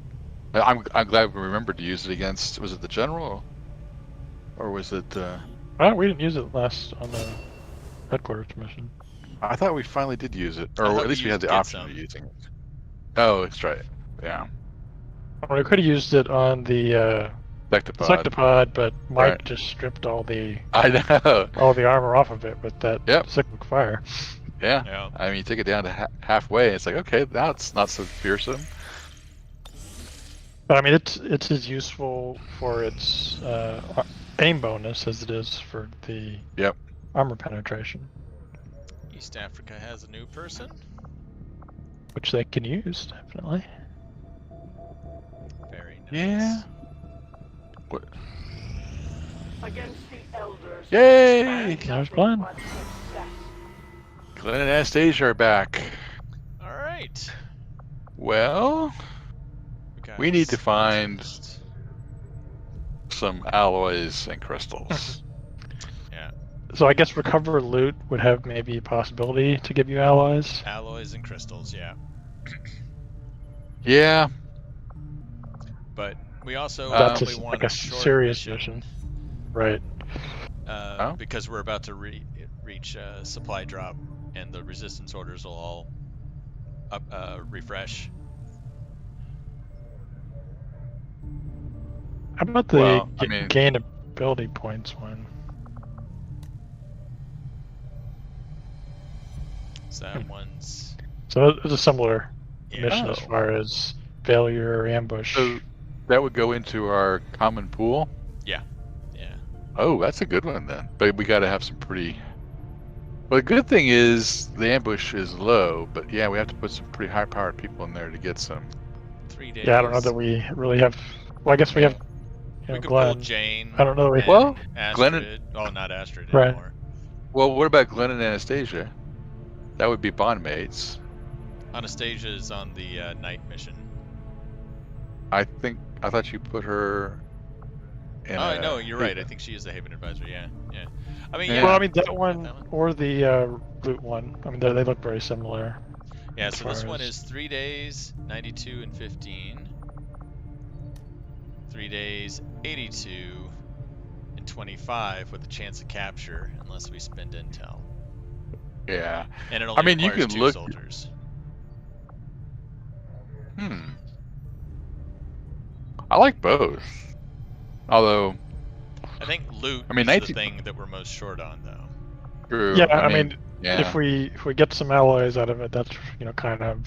I'm glad we remembered to use it against. Was it the general, or was it? Well, we didn't use it last on the headquarters mission. I thought we finally did use it, I or thought at least we had used the option Get of Some. using it. Oh, that's right. Yeah. Well, we could have used it on the Sectopod. Sectopod, but Mike Right. just stripped all the I know. armor off of it with that Yep. cyclic fire. Yeah. Yeah. I mean, you take it down to halfway. It's like, okay, now it's not so fearsome. But I mean, it's as useful for its aim bonus as it is for the Yep. armor penetration, East Africa has a new person. which they can use definitely. Very nice. Yeah. What? Against the elders. Yay! There's plan. Glenn and Anastasia are back. All right. Well, got we need to find specialist. some alloys and crystals. Yeah. So I guess recover loot would have maybe a possibility to give you alloys. Alloys and crystals, yeah. Yeah. But we also That's probably a, want like a short serious mission. Right. Oh. Because we're about to reach supply drop, and the resistance orders will all refresh. How about the Well, I mean- gain ability points one? So that one's So it's a similar yeah. mission as Oh. far as failure or ambush. So that would go into our common pool. Yeah. Oh, that's a good one then. But we got to have some pretty. Well, the good thing is the ambush is low, but yeah, we have to put some pretty high-powered people in there to get some. 3 days. Yeah, I don't know that we really have. Well, I guess we have. You We know, could Glenn. pull Jane. I don't know. and Well, Astrid. Glenn and- Oh, not Astrid Right. anymore. Well, what about Glenn and Anastasia? That would be bond mates. Anastasia is on the night mission. I thought you put her. In Oh, a- no, you're right. I think she is the Haven Advisor. Yeah. I mean, Yeah. yeah. Well, I mean that we one got that or the loot one. I mean they look very similar. Yeah, as so this far one as- is 3 days, 92 and 15. 3 days, 82 and 25 with a chance of capture unless we spend intel. Yeah. And it only mean, you requires can 2 look- soldiers. I like both. Although, I think loot I mean, is 19 the thing that we're most short on, though. true. Yeah, I mean, yeah. if we get some alloys out of it, that's kind of.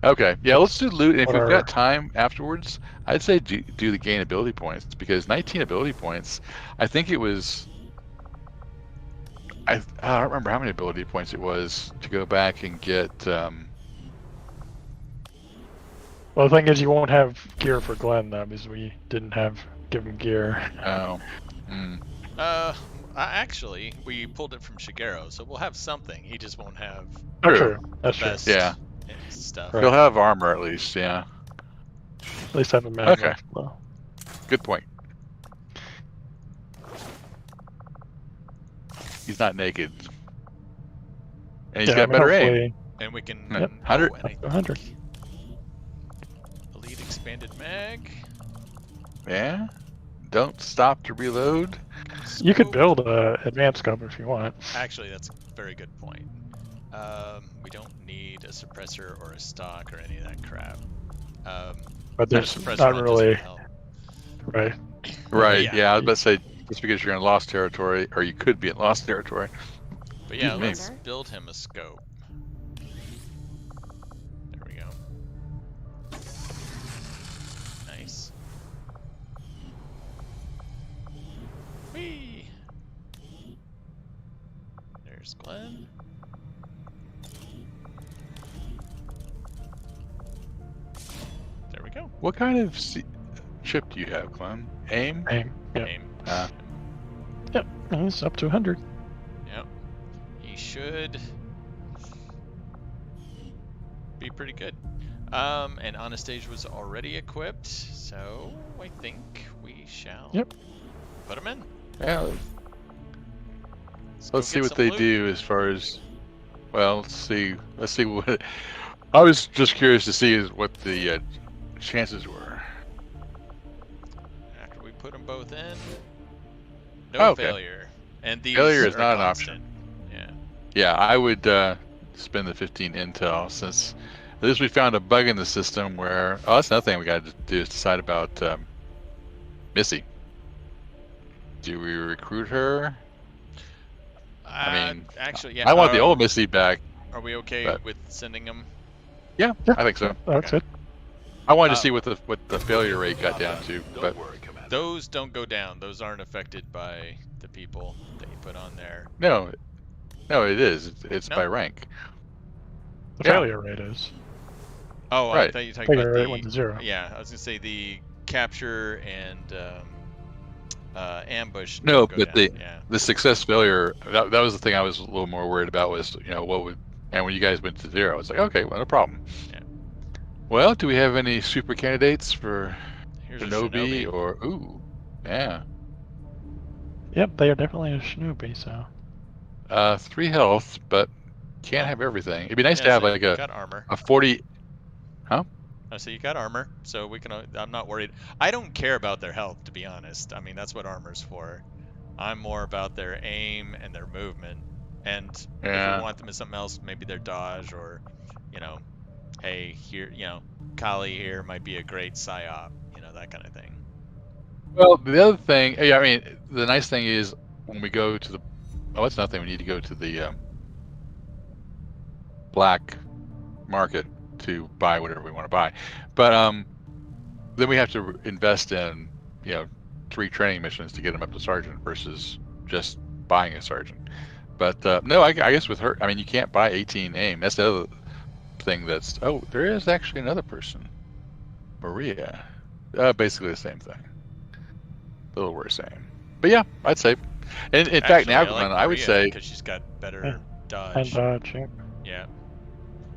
Okay, yeah, let's do loot. And if we've Whatever. got time afterwards, I'd say do the gain ability points because 19 ability points. I think it was. I don't remember how many ability points it was to go back and get. Well, the thing is, you won't have gear for Glenn though, because we didn't give him gear. Oh. Actually, we pulled it from Shigeru, so we'll have something. He just won't have True. That's the true. best Yeah. stuff. Right. He'll have armor at least. Yeah. At least have a mag. Okay. Well, Good point. He's not naked. And he's yeah, got I mean, better aim. hopefully- And we can. Yep. Oh, 100. and I Up to 100. think Elite expanded mag. Yeah. Don't stop to reload. You could Scope. build a advanced scope if you want. Actually, that's a very good point. We don't need a suppressor or a stock or any of that crap. But there's suppressor not one really, doesn't help. right? Right. Yeah. Yeah. I was about to say just because you're in lost territory, or you could be in lost territory. But yeah, Excuse me. let's build him a scope. There we go. Nice. Whee! There's Glenn. There we go. What kind of chip do you have, Clem? AIM? Aim. Yeah. Aim. Yep. He's up to 100. Yep. He should be pretty good. And Anastasia was already equipped, so I think we shall Yep. put him in. Yeah. go Let's see get what some they loot. do as far as. Well, let's see. Let's see what. I was just curious to see what the chances were. After we put them both in, no Oh, okay. failure. And these Failure is are not an constant. Yeah. Yeah, I would spend the 15 intel since at least we found a bug in the system where. Oh, that's another thing we got to do is decide about Missy. Do we recruit her? I mean, actually, yeah. I want the old Missy back. Are we okay but- with sending them? Yeah, Yeah. I think so. That's Okay. it. I wanted to see what the failure rate got down to, but Those don't go down. Those aren't affected by the people that you put on there. no, it is. It's No? by rank. The Yeah. failure rate is. Oh, I Right. thought you were talking Failure about rate the. went to 0. Yeah, I was gonna say the capture and ambush. No, don't go but down. the- Yeah. The success failure, that was the thing I was a little more worried about was, what would, and when you guys went to 0, it's like, okay, well, no problem. Yeah. Well, do we have any super candidates for Here's a Shinobi or, ooh, yeah. Yep, they are definitely a Shinobi, so. 3 health, but can't have everything. It'd be nice to have so like you got armor. a 40. Huh? Oh, so you got armor, so we can. I'm not worried. I don't care about their health, to be honest. I mean, that's what armor's for. I'm more about their aim and their movement. And if Yeah. we want them as something else, maybe their dodge or, you know, hey, here, you know, Kali here might be a great psyop, you know, that kind of thing. Well, the other thing, yeah, I mean, the nice thing is when we go to the, oh, that's nothing. We need to go to the black market to buy whatever we want to buy, but then we have to invest in, you know, 3 training missions to get them up to sergeant versus just buying a sergeant. But no, I guess with her, I mean, you can't buy 18 aim. That's the other thing. That's there is actually another person, Maria. Basically the same thing. A little worse aim. But yeah, I'd say. And in fact, now I would say because she's got better dodge. And dodge, yeah. Yeah.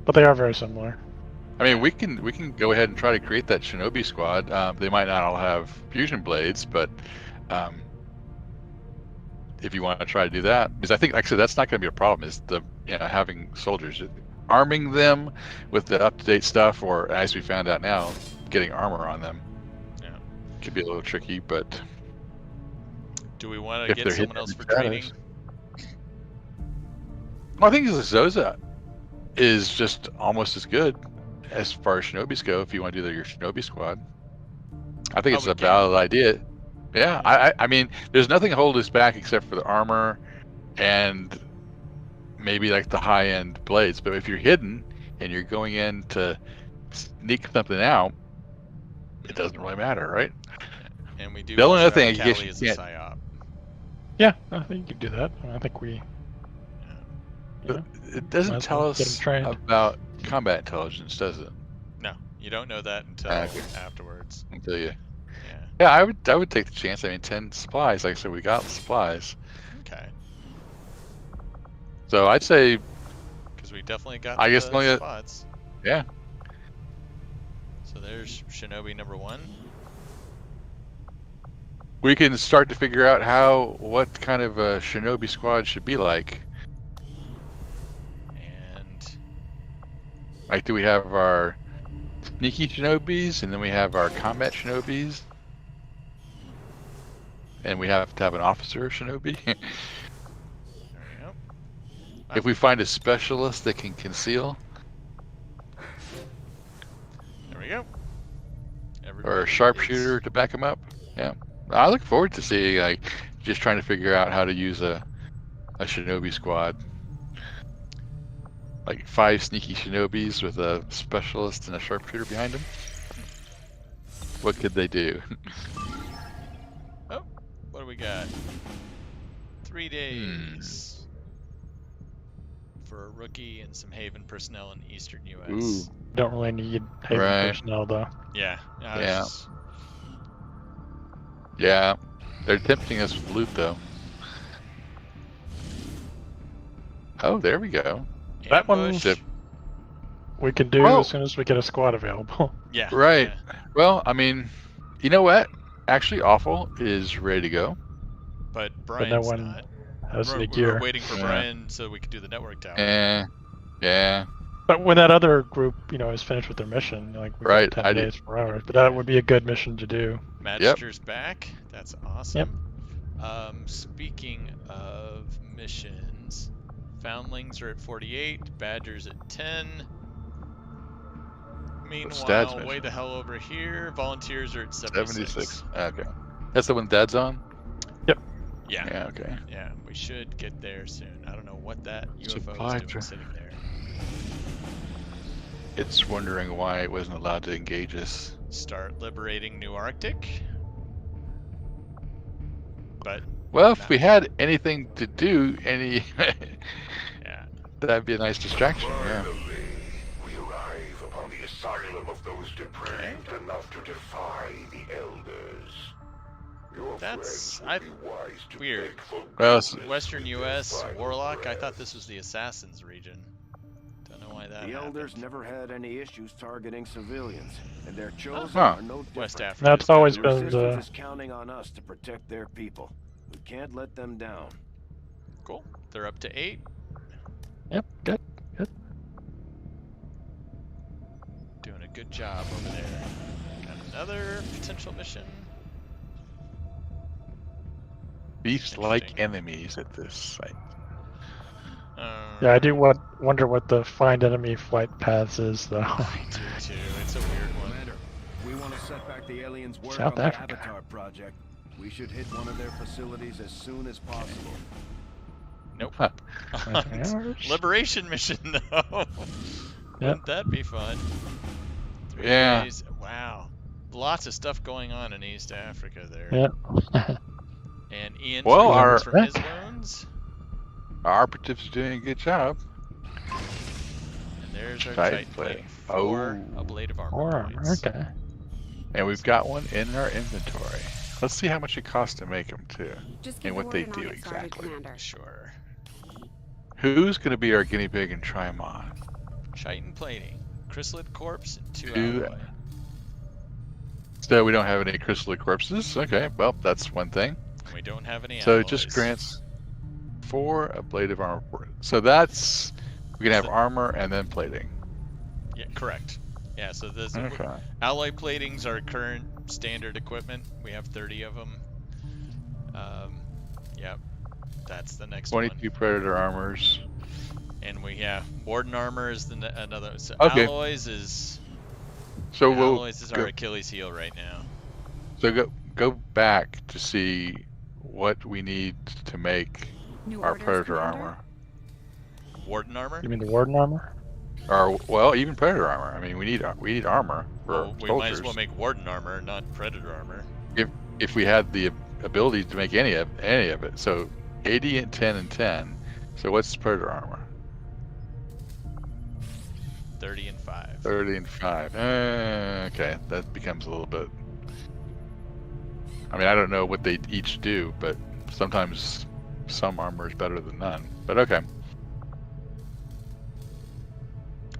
But they are very similar. I mean, we can go ahead and try to create that Shinobi squad. They might not all have fusion blades, but if you want to try to do that, because I think, like I said, that's not going to be a problem. Is the having soldiers, arming them with the up-to-date stuff, or as we found out now, getting armor on them. Yeah. Could be a little tricky, but do we want to get someone else for training? Well, I think Zoza is just almost as good as far as Shinobis go. If you want to do your Shinobi squad, I think it's a valid idea. Yeah, I mean, there's nothing holding us back except for the armor and maybe like the high-end blades. But if you're hidden and you're going in to sneak something out, it doesn't really matter, right? And we do. The only other thing, I Kali guess, is you a can't. psyop. Yeah, I think you could do that. I think we. But it doesn't tell us about combat intelligence, does it? No, you don't know that until afterwards. Until you. Yeah, I would take the chance. I mean, 10 supplies. Like I said, we got the supplies. Okay. So I'd say. Because we definitely got. I guess only spots. Yeah. So there's Shinobi number 1. We can start to figure out what kind of a Shinobi squad should be like. And like, do we have our sneaky Shinobis, and then we have our combat Shinobis, and we have to have an officer Shinobi? there we go. If we find a specialist that can conceal, there we go. or a sharpshooter to back him up. Yeah, I look forward to seeing, like, just trying to figure out how to use a Shinobi squad. Like 5 sneaky Shinobis with a specialist and a sharpshooter behind them. What could they do? Oh, what do we got? 3 days for a rookie and some Haven personnel in Eastern U.S. Ooh. Don't really need Haven personnel though. Yeah. Yeah. Yeah. They're tempting us with loot though. Oh, there we go. That one we can do as soon as we get a squad available. Yeah. Right. Yeah. Well, I mean, you know what? Actually, Awful is ready to go. But Brian's not. Has the We gear. were waiting for Brian so we could do the network tower. Yeah. But when that other group, is finished with their mission, like we right, got 10 days, 4 hours. But that would be a good mission to do. Magister's back. That's awesome. Speaking of missions, Foundlings are at 48, Badgers at 10. Meanwhile, way the hell over here, Volunteers are at 76. Okay. That's the one Dad's on? Yep. Yeah. Yeah, okay. Yeah, we should get there soon. I don't know what that UFO is doing sitting there. It's wondering why it wasn't allowed to engage us. Start liberating New Arctic. But well, if we had anything to do, yeah, that'd be a nice distraction. Yeah. We arrive upon the asylum of those depraved enough to defy the elders. That's weird. Well, Western U.S. Warlock. I thought this was the Assassins region. Don't know why that. The elders never had any issues targeting civilians, and their chosen Huh. are no different. West Africa. That's always Their been resistance the. is counting on us to protect their people. We can't let them down. Cool. They're up to 8. Yep, good. Doing a good job over there. Got another potential mission. Beast-like Interesting. enemies at this site. Yeah, I do wonder what the find enemy flight paths is, though. I do too. It's a weird one. Commander, we want to set back the aliens' work South on the Africa. Avatar project. We should hit one of their facilities as soon as possible. Nope. Huh. Liberation mission though. Wouldn't that be fun? 3 Yeah. days. Wow. Lots of stuff going on in East Africa there. Yeah. And Ian's Well, recovers our- from his wounds. Our operatives are doing a good job. And there's our Tight Titan plate. plate. 4 Oh. a blade of armor. Or, points. okay. And we've got one in our inventory. Let's see how much it costs to make them, too. Just give And the what they word and I'll do get started, exactly. Commander. Sure. Who's going to be our guinea pig and try them on? Chitin plating. Chrysalid corpse and 2 Two- alloy. So we don't have any crystalline corpses. Okay, well, that's one thing. And we don't have any So alloys. it just grants 4 a blade of armor. So that's, we can have armor and then plating. Yeah, correct. Yeah, so there's Okay. alloy platings are current standard equipment. We have 30 of them. Yep. That's the next 22 predator armors. one. And we have Warden armor is another. So Okay. alloys is So we'll alloys is our Achilles heel right now. so go back to see what we need to make New our orders, predator Commander? armor. Warden armor. You mean the Warden armor? Or well, even predator armor. I mean, we need armor for Well, we soldiers. might as well make Warden armor, not Predator armor. If we had the ability to make any of it. So 80 and 10 and 10. So what's predator armor? 30 and 5. 30 and 5. Okay, that becomes a little bit. I mean, I don't know what they each do, but sometimes some armor is better than none. But okay.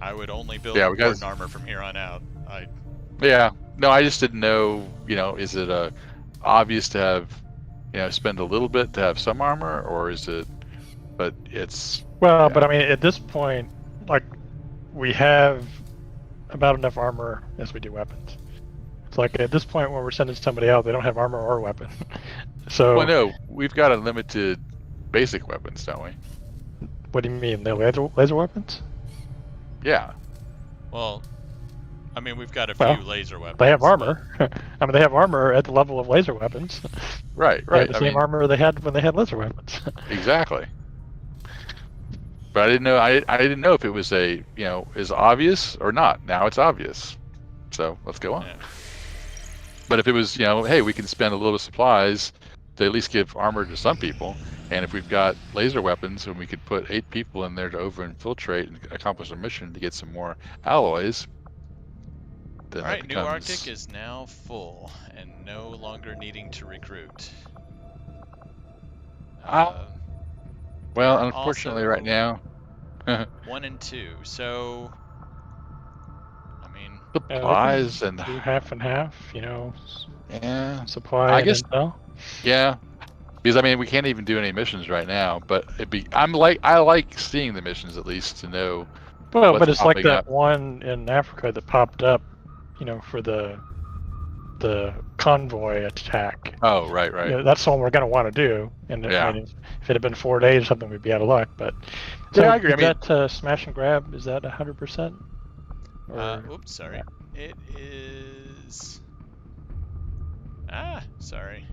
I would only build Yeah, we got- Warden armor from here on out. Yeah. No, I just didn't know. Is it obvious to have, spend a little bit to have some armor, or is it? But it's. Well, Yeah. but I mean, at this point, like, we have about enough armor as we do weapons. It's like at this point when we're sending somebody out, they don't have armor or weapon. So, Well, no, we've got unlimited basic weapons, don't we? what do you mean? They're laser weapons? Yeah. Well, I mean, we've got a Well, few laser weapons. They have but- armor. I mean, they have armor at the level of laser weapons. Right. They have Right. the I same mean, armor they had when they had laser weapons. exactly. But I didn't know. I didn't know if it was is obvious or not. Now it's obvious. So let's go on. Yeah. But if it was, hey, we can spend a little bit of supplies to at least give armor to some people, and if we've got laser weapons and we could put 8 people in there to over-infiltrate and accomplish a mission to get some more alloys, then All right, that New becomes... Arctic is now full and no longer needing to recruit. Ah. Well, We're unfortunately, also- right now, 1 and 2. So, I mean, supplies and Do half and half, yeah, supply I and guess- intel. yeah. Because I mean, we can't even do any missions right now. But I like seeing the missions at least to know. Well, what's but it's like popping that up. one in Africa that popped up, for the convoy attack. Oh, right. That's the one we're going to want to do. And Yeah. I mean, if it had been 4 days or something, we'd be out of luck. But Yeah, I agree. I is mean- that smash and grab? Is that 100%? oops, sorry. It is. Sorry.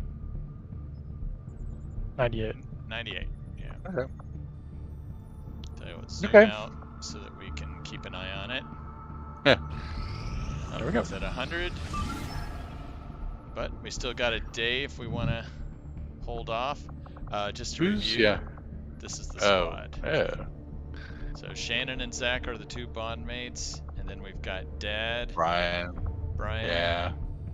98. 98. Yeah. Okay. Tell you what, zoom Okay. out so that we can keep an eye on it. Yeah. Up There we go. At 100. But we still got a day if we want to hold off. Just to Who's- review, yeah. this is the Oh, squad. yeah. So Shannon and Zach are the 2 bond mates, and then we've got Dad, Brian. Brian, Yeah.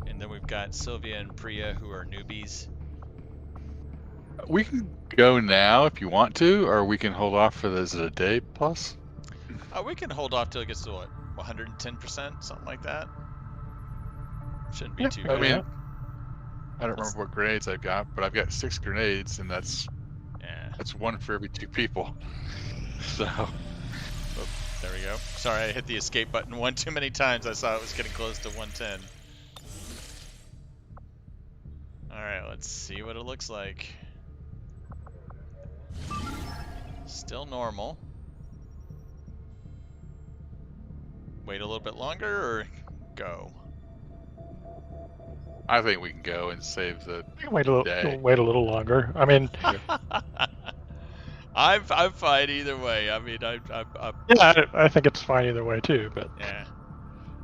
and then we've got Sylvia and Priya who are newbies. We can go now if you want to, or we can hold off for this a day plus. We can hold off till it gets to what, 110%, something like that. Shouldn't be Yeah, too I bad. mean, I don't remember what grenades I've got, but I've got 6 grenades, and that's Yeah. That's one for every 2 people. So Oh, there we go. Sorry, I hit the escape button one too many times. I saw it was getting close to 110. Alright, let's see what it looks like. Still normal. Wait a little bit longer or go? I think we can go and save the We can wait a day. little longer. I mean, I'm fine either way. I mean, I'm yeah, I think it's fine either way too. But yeah.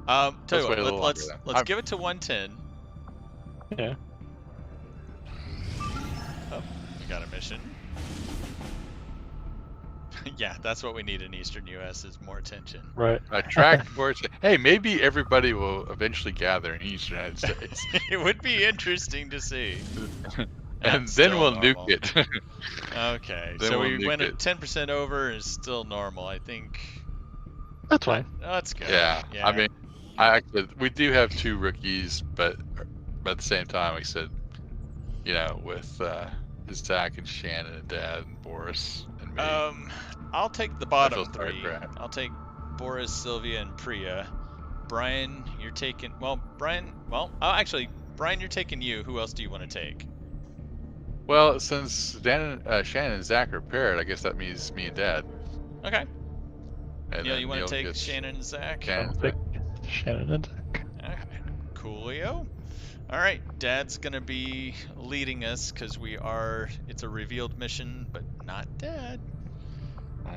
Let's Tell you wait a what, little let's longer then. give it to 110. yeah, Oh, we got a mission. Yeah, that's what we need in Eastern U.S. is more attention. right. Attract more. Hey, maybe everybody will eventually gather in the Eastern United States, It would be interesting to see. and That's then still we'll normal. nuke it. Okay, Then so we'll we nuke went it. at 10% over is still normal. I think That's fine. that's good. Yeah, Yeah. I mean, we do have 2 rookies, but at the same time, we said, with Zach and Shannon and Dad and Boris and me. I'll take the bottom That's what's 3. hard, I'll take Boris, Sylvia, and Priya. Brian, you're taking. Well, Brian. Well, actually, Brian, you're taking you. Who else do you want to take? Well, since Shannon and Zach are paired, I guess that means me and Dad. Okay. And Neil, then you want Neil to take gets Shannon and Zach? Shannon I'll and take Zach. Shannon and Zach. Okay. Coolio. All right, Dad's gonna be leading us because it's a revealed mission, but not Dad.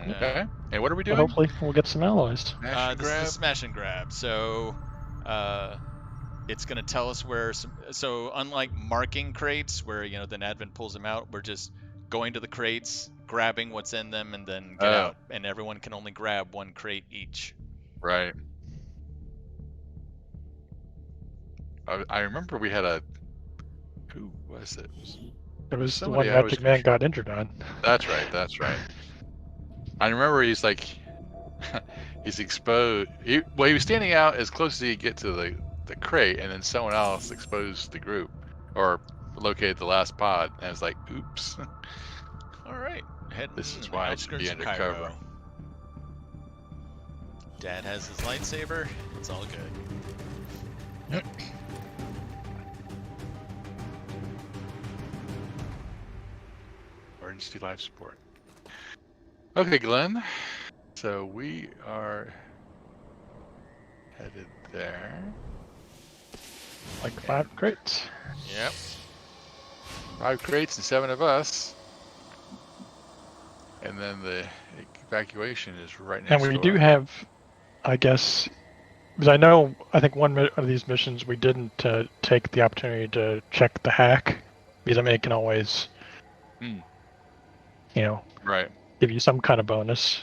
Okay. And what are we But doing? hopefully, we'll get some alloys. Smash and This is grab. a smash and grab. So, it's gonna tell us where. So unlike marking crates, where the Advent pulls them out, we're just going to the crates, grabbing what's in them, and then get out. And everyone can only grab 1 crate each. Right. I remember we had who was it? It was the Somebody one I was Magic Man got injured on. That's right. That's right. I remember he's like, he's exposed. He was standing out as close as he could get to the crate, and then someone else exposed the group or located the last pod, and it's like, oops. All right, heading This is in the why I should be outskirts of undercover. Cairo. Dad has his lightsaber. It's all good. Emergency life support. Okay, Glenn. So we are headed there. Like 5 crates. Yep. 5 crates and 7 of us. And then the evacuation is right next And door. we do have, I guess, because I think one of these missions we didn't take the opportunity to check the hack, because I mean it can always, Right. give you some kind of bonus.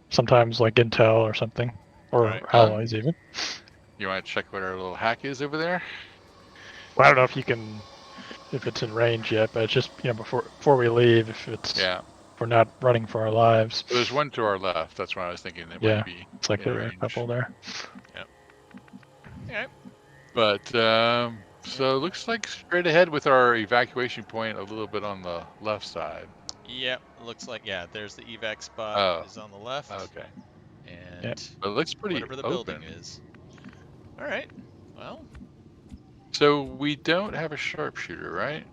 Sometimes like intel or something, or Right. alloys even. You want to check what our little hack is over there? Well, I don't know if it's in range yet, but it's just before we leave, if we're not running for our lives. There's one to our left. That's what I was thinking. That Yeah, might be it's like in there are a range. couple there. Yep. But so it looks like straight ahead with our evacuation point a little bit on the left side. Yep. Looks like there's the evac spot is on the left. Okay. And Yep. But it looks pretty whatever the open. building is. All right. Well, So we don't have a sharpshooter, right?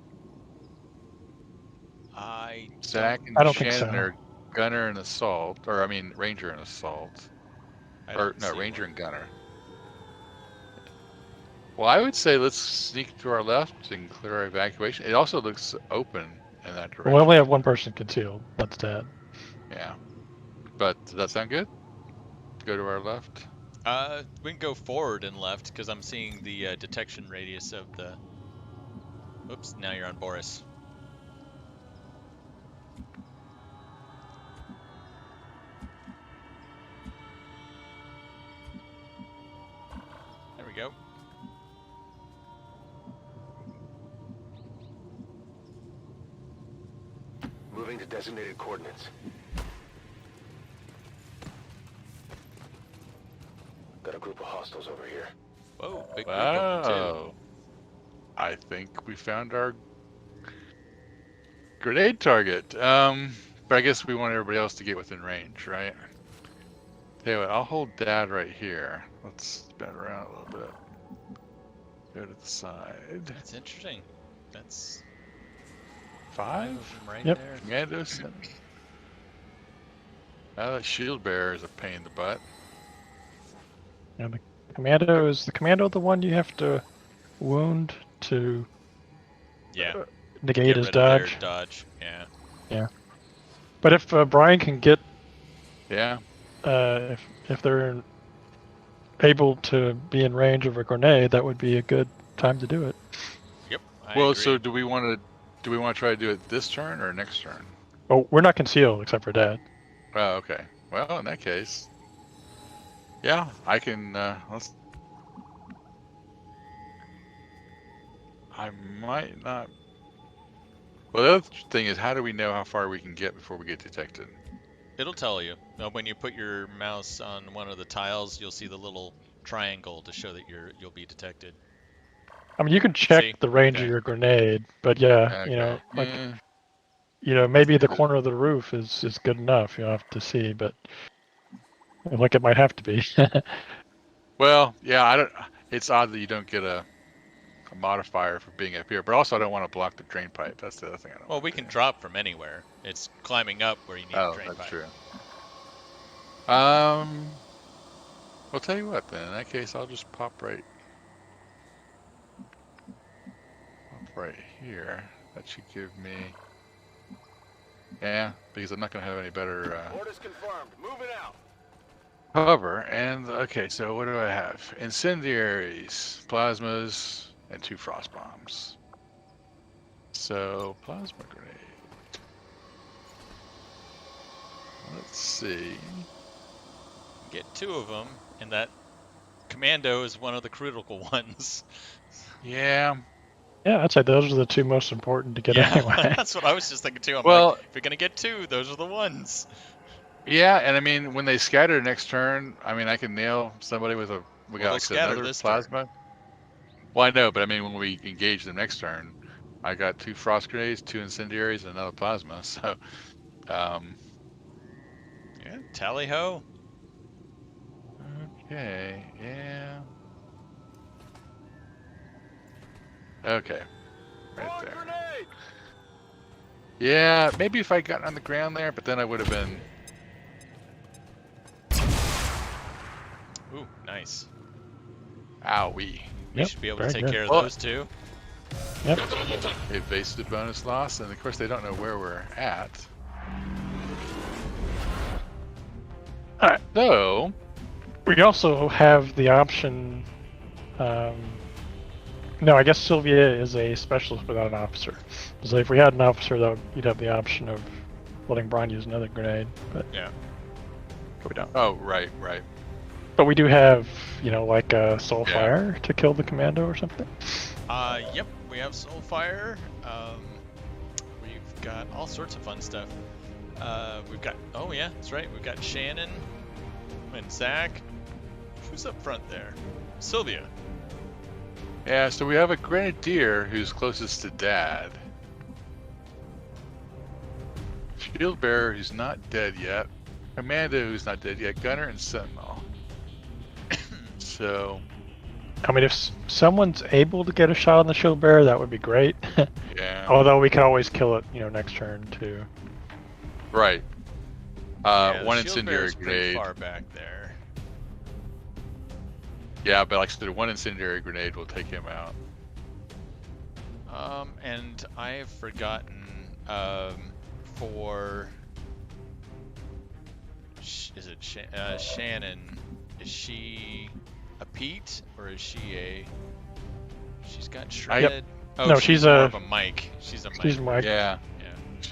Zach and I don't think Shannon so. are gunner and assault, or I mean ranger and assault, I or don't no see ranger one. and gunner. Well, I would say let's sneak to our left and clear our evacuation. It also looks open in that direction. We only have one person concealed. That's Dad. Yeah. But does that sound good? Go to our left. We can go forward and left because I'm seeing the detection radius of the. Oops! Now you're on Boris. There we go. Moving to designated coordinates. Got a group of hostiles over here. Whoa! Big group of them too. Wow. I think we found our Grenade target. But I guess we want everybody else to get within range, right? Tell you what, I'll hold Dad right here. Let's spin around a little bit. Go to the side. That's interesting. That's 5? of them right Yep. there. Commando 7. That shield bearer is a pain in the butt. And the commando is the one you have to wound to Yeah. negate Get his rid of their dodge. dodge. Yeah. But if Brian can get, Yeah. if they're able to be in range of a grenade, that would be a good time to do it. Yep. I Well, agree. so do we want to try to do it this turn or next turn? Oh, we're not concealed except for Dad. Oh, okay. Well, in that case, yeah, I can. Let's. I might not. Well, the other thing is, how do we know how far we can get before we get detected? It'll tell you. When you put your mouse on one of the tiles, you'll see the little triangle to show that you'll be detected. I mean, you can check See? the range Okay. of your grenade, but yeah, Okay. maybe the corner of the roof is good enough. You have to see, but like it might have to be. Well, yeah, I don't. It's odd that you don't get a modifier for being up here, but also I don't want to block the drain pipe. That's the other thing I don't. Well, want we to can do. drop from anywhere. It's climbing up where you need Oh, a drain that's pipe. true. Well, tell you what, then. In that case, I'll just pop right here. That should give me. Yeah, because I'm not going to have any better Orders confirmed. Moving out. cover. And okay, so what do I have? Incendiaries, plasmas, and 2 frost bombs. So plasma grenade. Let's see. Get 2 of them, and that commando is one of the critical ones. Yeah. Yeah, I'd say those are the 2 most important to get Yeah, anyway. that's what I was just thinking too. I'm Well- like, if you're gonna get 2, those are the ones. Yeah, and I mean, when they scatter next turn, I mean, I can nail somebody with a. We Well, got they'll like I said, scatter another this turn. plasma. Well, I know, but I mean, when we engage them next turn, I got 2 frost grenades, 2 incendiaries, and another plasma. So, Yeah, tally ho. okay, yeah. Okay, right More there. grenade. Yeah, maybe if I got on the ground there, but then I would have been. Ooh, nice. Owie. We Yep, should be able to very take good. care of Well- those too. Yep. Evasive bonus loss, and of course they don't know where we're at. Alright. So, We also have the option. No, I guess Sylvia is a specialist without an officer. So if we had an officer, you'd have the option of letting Brian use another grenade, but Yeah. we don't. oh, right. But we do have, like a soul Yeah. fire to kill the commando or something. Yep, we have Soulfire. We've got all sorts of fun stuff. We've got, oh yeah, that's right. We've got Shannon and Zach. Who's up front there? Sylvia. Yeah, so we have a grenadier who's closest to Dad. Shield bearer who's not dead yet. Commando who's not dead yet. Gunner and Sentinel. So, I mean, if someone's able to get a shot on the shield bearer, that would be great. yeah. Although we could always kill it, next turn too. Right. Yeah, the One shield incendiary bearer's pretty grenade. far back there. Yeah, but like I said, one incendiary grenade will take him out. And I've forgotten for is it Shannon? Is she a Pete or is she a? She's got shredded. Oh, No, she's more a- of a Mike. She's a Mike. She's Mike. Yeah.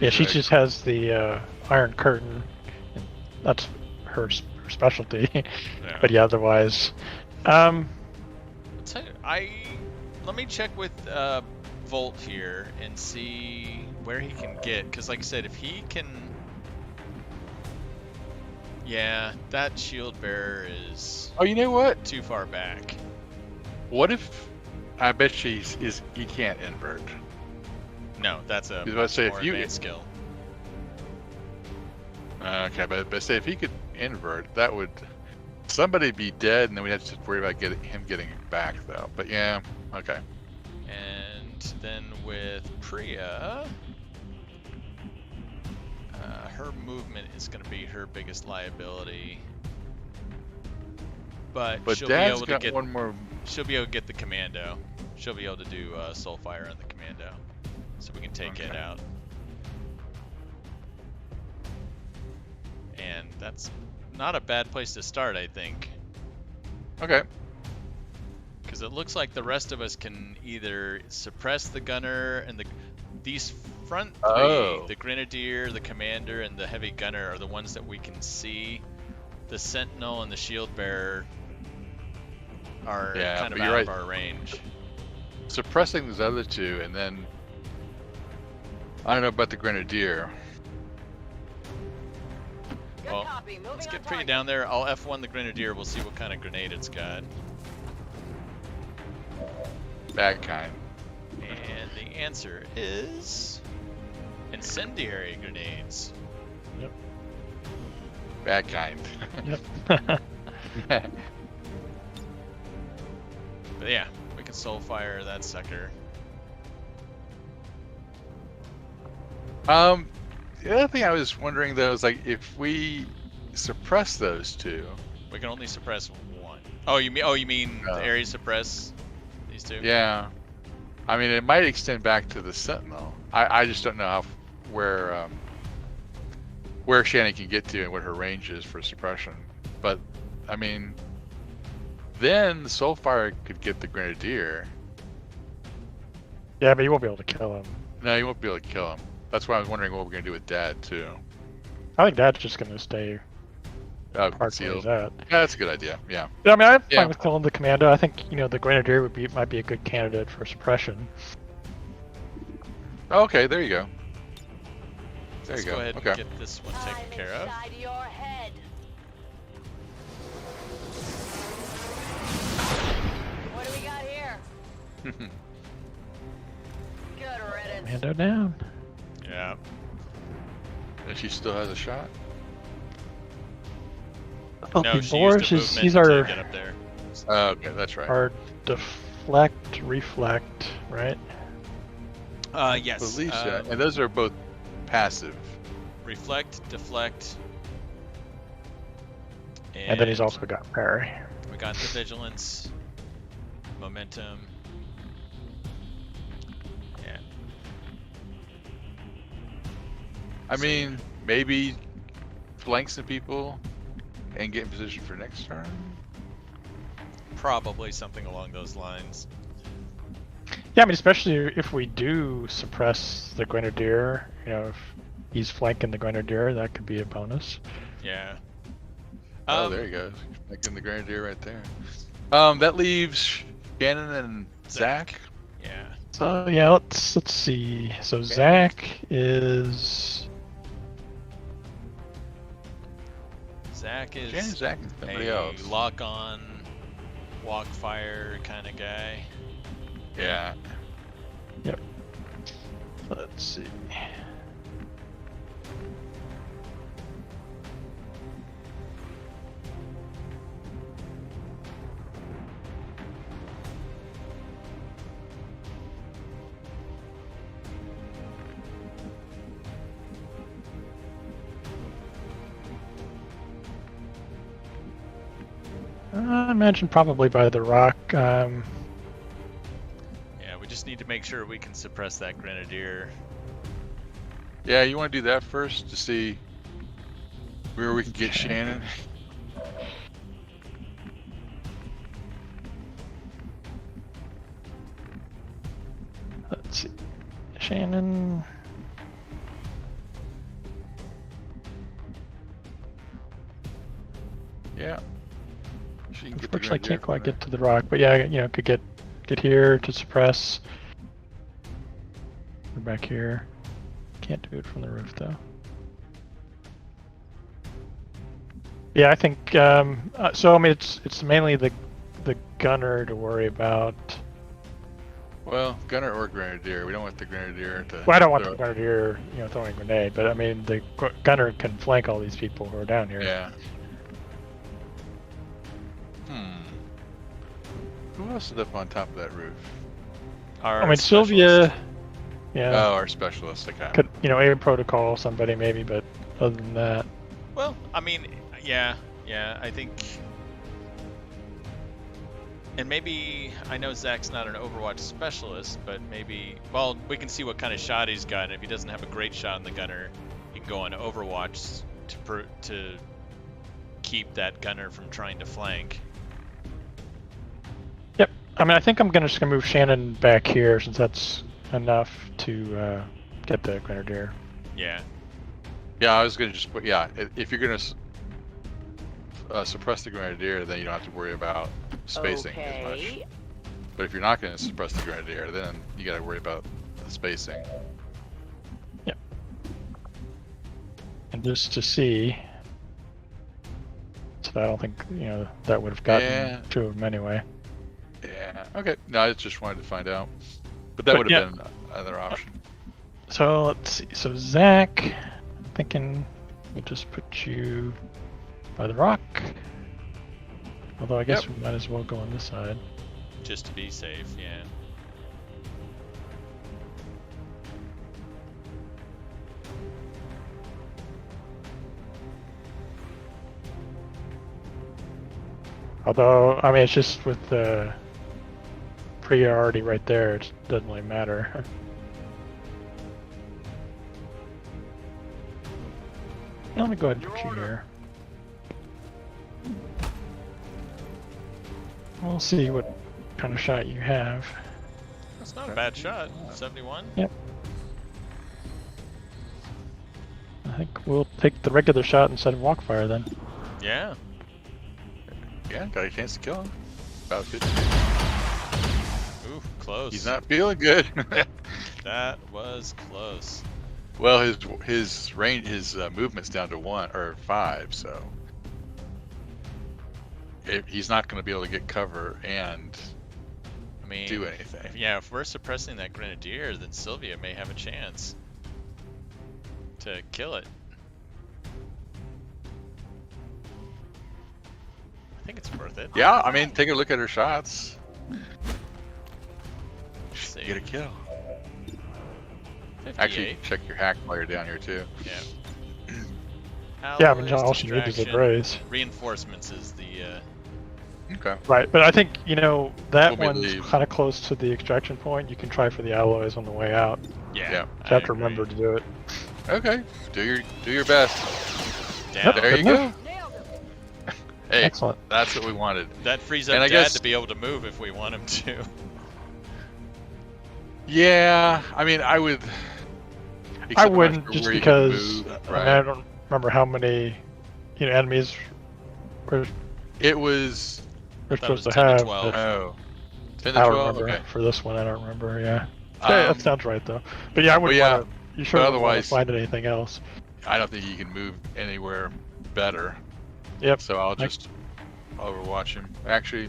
Yeah, she She's just has the Iron Curtain. That's her specialty. Yeah. But yeah, otherwise, I'll tell you, let me check with Volt here and see where he can get. Because like I said, if he can, yeah, that shield bearer is Oh, you know what? too far back. What if? I bet he can't invert. No, that's a I was about to say, more if you- advanced skill. Okay, but say if he could invert, that would somebody be dead, and then we'd have to worry about him getting back though. But yeah, okay. And then with Priya, her movement is going to be her biggest liability. But she'll be Dad's able to got get one more. She'll be able to get the commando. She'll be able to do Soulfire on the commando, so we can take it Okay. out. And that's not a bad place to start, I think, Okay. because it looks like the rest of us can either suppress the gunner and these front three, Oh. the grenadier, the commander, and the heavy gunner are the ones that we can see. The sentinel and the shield bearer are Yeah, kind of but out you're of right. our range. Suppressing those other two, and then I don't know about the grenadier. Good Well, copy. Moving let's on get Priya target. down there. I'll F1 the grenadier. We'll see what kind of grenade it's got. Bad kind. And the answer is incendiary grenades. Bad kind. Yep. But yeah, we can soul fire that sucker. The other thing I was wondering though is like if we suppress those two. We can only suppress one. Oh, you mean No. the area suppress these two? Yeah. I mean, it might extend back to the sentinel. I just don't know where Shannon can get to and what her range is for suppression. But I mean, then the Soulfire could get the grenadier. Yeah, but you won't be able to kill him. No, you won't be able to kill him. That's why I was wondering what we're gonna do with Dad too. I think Dad's just going to stay part where he's Concealed. at. Yeah, that's a good idea. Yeah. Yeah, I mean, I'm Yeah. fine with killing the commando. I think the grenadier might be a good candidate for suppression. Okay, there you go. There Let's you go. go ahead Okay. and get this one taken I'm care of. inside your head. What do we got here? Good riddance. Commando down. Yeah. And she still has a shot. Oh, No, the she Boris used the he's movement to get up there. Okay, that's right. our deflect, reflect, right? Yes. Felicia, and those are both passive. Reflect, deflect. And then he's also got parry. We got the vigilance, momentum. Yeah. I mean, maybe flank some people and get in position for next turn. Probably something along those lines. Yeah, I mean, especially if we do suppress the grenadier, if he's flanking the grenadier, that could be a bonus. Yeah. Oh, there you go. Making the grenadier right there. That leaves Shannon and Zach. Yeah. So yeah, let's see. So Zach is Shannon, Zach, and somebody a else. lock-on, walk-fire kind of guy. Yeah. let's see. I imagine probably by the rock. Yeah, we just need to make sure we can suppress that grenadier. Yeah, you want to do that first to see where we can get Shannon? Let's see. Shannon. Yeah. She can get the Unfortunately, I grenadier can't from quite there. get to the rock, but yeah, could get here to suppress. We're back here. Can't do it from the roof though. Yeah, I think so. I mean, it's mainly the gunner to worry about. Well, gunner or grenadier. We don't want the grenadier to. Well, I don't want throw the grenadier, throwing a grenade, but I mean the gunner can flank all these people who are down here. Yeah. Who else is up on top of that roof? Our I mean specialist. Sylvia. Yeah. Oh, our specialist. Okay. Could A protocol somebody maybe, but other than that, Well, I mean, yeah, I think. And maybe, I know Zach's not an Overwatch specialist, but maybe, well, we can see what kind of shot he's got. If he doesn't have a great shot in the gunner, he can go on Overwatch to keep that gunner from trying to flank. yep. I mean, I think I'm just gonna move Shannon back here since that's enough to get the grenadier. Yeah. Yeah, I was gonna just put. Yeah, if you're gonna suppress the grenadier, then you don't have to worry about spacing as much. Okay. But if you're not gonna suppress the grenadier, then you gotta worry about the spacing. Yep. And just to see. So I don't think that would have gotten Yeah. two of them anyway. Yeah. Okay. No, I just wanted to find out. But that would have been another option. So let's see. So Zach, I'm thinking we'll just put you by the rock. Although I guess we might as well go on this side. Just to be safe, yeah. Although, I mean, it's just with the priority right there, it doesn't really matter. Let me go ahead and put you here. We'll see what kind of shot you have. That's not a bad shot. 71? Yep. I think we'll take the regular shot instead of walk fire then. Yeah. Yeah, got a chance to kill him. About 50. Ooh, close. He's not feeling good. That was close. Well, his range, his movement's down to 1 or 5, so he's not going to be able to get cover and I mean, do anything. If we're suppressing that grenadier, then Sylvia may have a chance to kill it. I think it's worth it. Yeah, I mean, take a look at her shots. Let's see. Get a kill. 58. Actually, check your hack while you're down here too. Yeah. Yeah, I mean, Alloys, all she needs is a distraction, braze. Reinforcements is the. Okay. Right, but I think, that We'll one's leave. kind of close to the extraction point. You can try for the alloys on the way out. Yeah. Yeah. You I have to agree. remember to do it. Okay. Do your best. Down. There you Good go. move. Nailed him. Hey, Excellent. that's what we wanted. That frees up And I Dad guess- to be able to move if we want him to. Yeah, I mean, I would. I except I'm not wouldn't sure just where you can because move, I mean, right? I don't remember how many enemies we're It was. Thought it supposed was to 10 to have. 12. but Oh. 10 to I don't 12? remember Okay. for this one. I don't remember. Yeah, yeah, Um, that sounds right though. But yeah, I wouldn't yeah, want to. You sure but wouldn't want otherwise- to find anything else. I don't think you can move anywhere better. Yep. So I'll just overwatch him. Actually,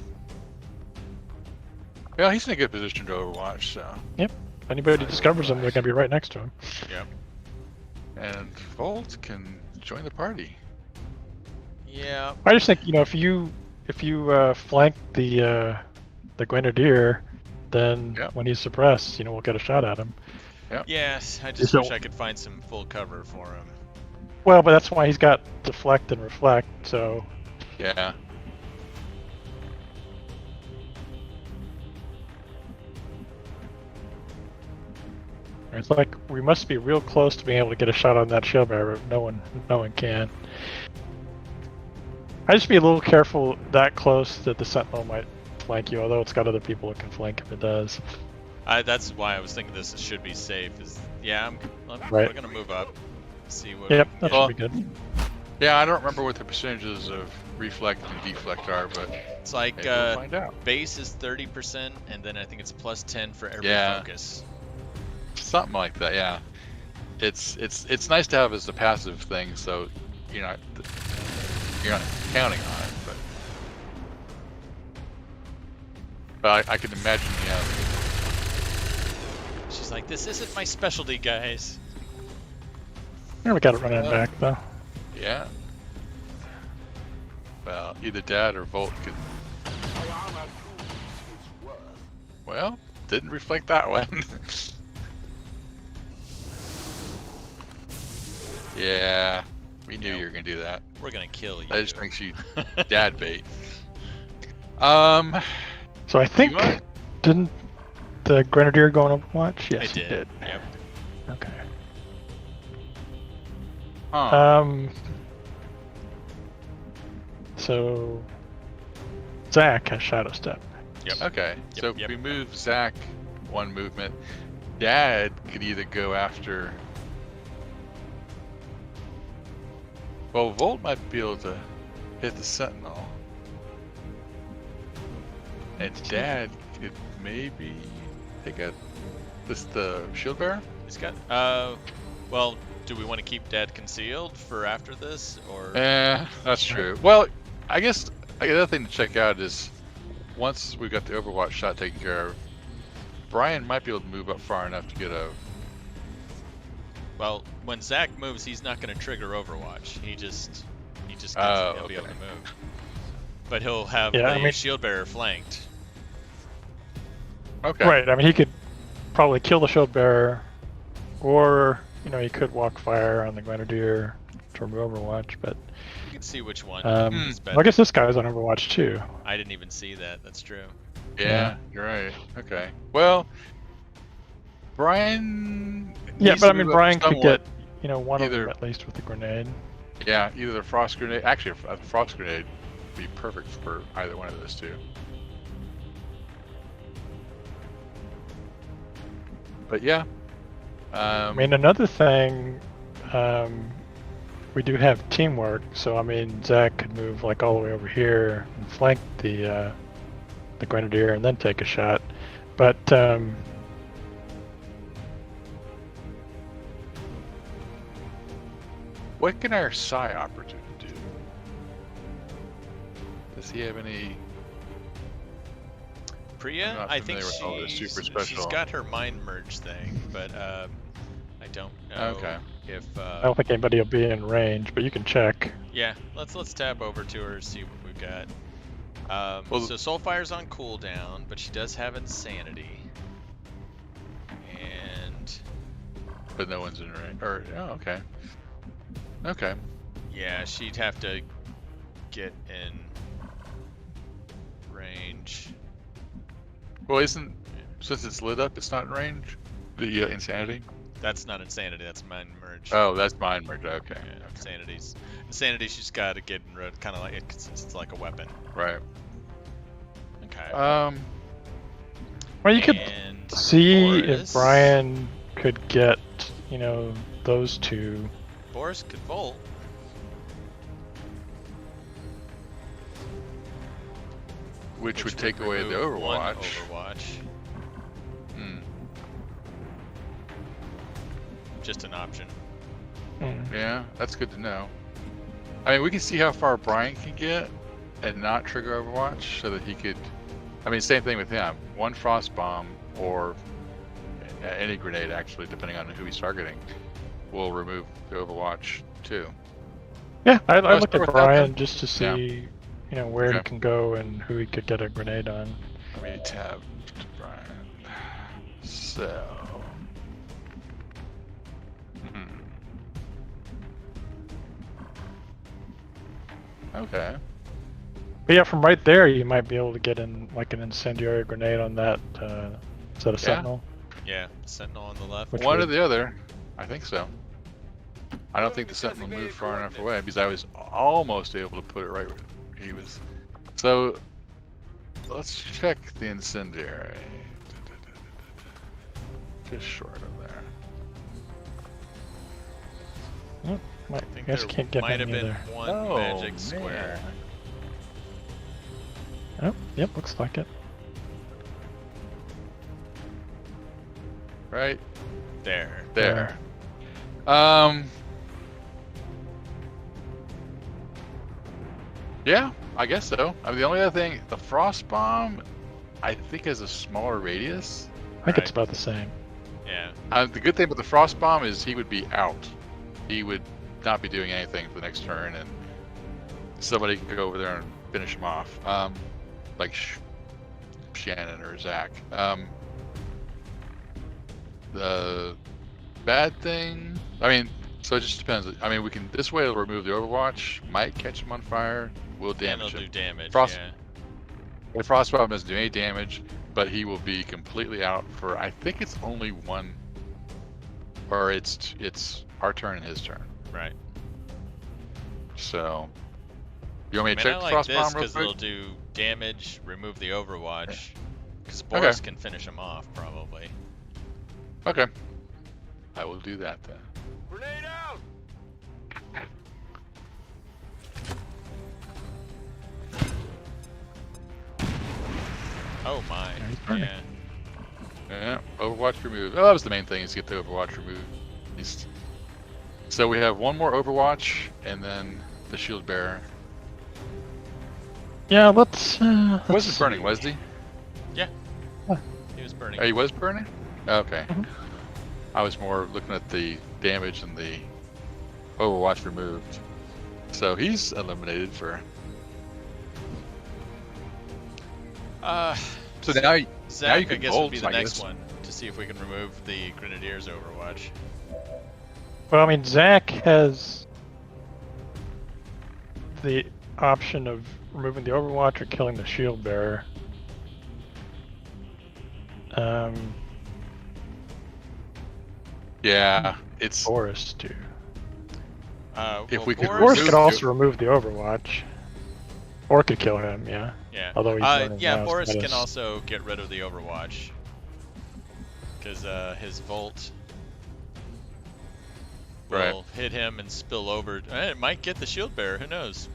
well, he's in a good position to overwatch. So, If anybody discovers them, they're gonna be right next to him. and Volt can join the party. Yeah. I just think if you flank the grenadier, then Yep. when he's suppressed, we'll get a shot at him. Yes. I just So- wish I could find some full cover for him. Well, but that's why he's got deflect and reflect. So Yeah. it's like we must be real close to being able to get a shot on that shield bearer. But no one can. I just be a little careful that close that the sentinel might flank you. Although it's got other people that can flank if it does. That's why I was thinking this should be safe. Right. We're gonna move up. See what. Yep, we that can should get. be good. Yeah, I don't remember what the percentages of reflect and deflect are, but It's like maybe we'll find out. base is 30%, and then I think it's plus 10 for every Yeah. focus. Something like that. Yeah. It's nice to have as a passive thing, so you're not counting on it, but I can imagine He's like, this isn't my specialty, guys. Yeah, we got it running back though. Yeah. Well, either Dad or Volt could. My armor proves its worth. Well, didn't reflect that one. Yeah, we knew you were gonna do that. We're gonna kill you. That just makes you dad bait. So I think want- didn't the Grenadier go on Overwatch? Yes, I he did. did. Yep. Okay. Huh. So Zach has Shadow Step. Yep. Okay, Yep, so yep. we move Zach one movement. Dad could either go after. Well, Volt might be able to hit the Sentinel. And Dad could maybe take out the shield bearer? He's got. Well, do we want to keep Dad concealed for after this, or? That's true. Well, I guess the other thing to check out is once we've got the Overwatch shot taken care of, Brian might be able to move up far enough to get a. Well, when Zach moves, he's not going to trigger Overwatch. He just gets Oh, he'll be able to okay. move. But he'll have Yeah, the I mean- shield bearer flanked. Okay. Right. I mean, he could probably kill the Shield Bearer, or he could walk fire on the Grenadier to remove Overwatch. But You can see which one is better. well, I guess this guy's on Overwatch too. I didn't even see that. That's true. Yeah, you're right. Okay. Well, Brian. Yeah, needs but to I mean, move up Brian could somewhat. get one of Either- them at least with the grenade. Yeah, either the frost grenade. Actually, a frost grenade would be perfect for either one of those two. But yeah. I mean, another thing, we do have teamwork, so I mean, Zach could move like all the way over here and flank the Grenadier and then take a shot. But what can our Psi operative do? Does he have any? I'm Priya, not I think familiar with all the super she's special. got her mind merge thing, but I don't know Okay. if. I don't think anybody will be in range, but you can check. Yeah, let's tab over to her, see what we've got. Well, so Soulfire's on cooldown, but she does have Insanity. And But no one's in range. Or okay. Okay. yeah, she'd have to get in range. Well, since it's lit up, it's not in range. The insanity. That's not Insanity, that's mind merge. Oh, that's mind merge. Okay. Yeah, Insanity, she's got to get in red, kind of like it's like a weapon. Right. Okay. Well, you could And see Boris. if Brian could get those two. Boris could volt. Which would take away the remove one Overwatch. Overwatch. Hmm. Just an option. Yeah, that's good to know. I mean, we can see how far Brian can get and not trigger Overwatch so that he could. I mean, same thing with him. One frost bomb or any grenade, actually, depending on who he's targeting, will remove the Overwatch too. Yeah, I Let's looked start at with that Brian then. just to see, where he Okay. can go and who he could get a grenade on. Let me tab to Brian. So. Okay. But yeah, from right there, you might be able to get in like an incendiary grenade on that. Is that a Sentinel? Yeah, Sentinel on the left. Which One or would- the other. I think so. I don't think the Sentinel moved far enough away because I was almost able to put it right where he was. So let's check the incendiary. Just short of there. I I think guess there you can't get might have any been either. one Oh, magic square. Oh, yep, looks like it. Right There. there. Yeah, I guess so. I mean, the only other thing, the frost bomb, I think has a smaller radius. I think it's Right. about the same. Yeah. The good thing about the frost bomb is he would be out. He would not be doing anything for the next turn, and somebody could go over there and finish him off, like Shannon or Zach. The bad thing, I mean, so it just depends. I mean, we can this way it'll remove the Overwatch, might catch him on fire, will And damage it'll do him. damage. Frost- Yeah. The frost bomb doesn't do any damage, but he will be completely out for I think it's only one, or it's our turn and his turn. Right. So, you want me to I check mean, I the like frost this bomb real because it'll quick? do damage, remove the Overwatch. Because Okay. Boris can finish him off, probably. Okay, I will do that then. Grenade out! Oh my. Yeah, he's burning. Yeah. Yeah, Overwatch removed. Oh, that was the main thing, is get the Overwatch removed. At least. So we have one more Overwatch, and then the Shield Bearer. Yeah, let's. He let's wasn't see. burning, was he? He was burning. Oh, he was burning? Okay. Mhm. I was more looking at the damage and the Overwatch removed. So he's eliminated for... So now, now Zach, you I can guess, would be bolt, the I next guess. one to see if we can remove the Grenadier's Overwatch. Well, I mean, Zach has the option of removing the Overwatch or killing the Shield Bearer. Yeah, it's... Boris too. If we could Boris remove could the- also remove the Overwatch, or could kill him. Yeah. Yeah. Although he's burning yeah, now, so Boris that can is- also get rid of the Overwatch. Because his Volt will Right. hit him and spill over. It might get the Shield Bearer, who knows?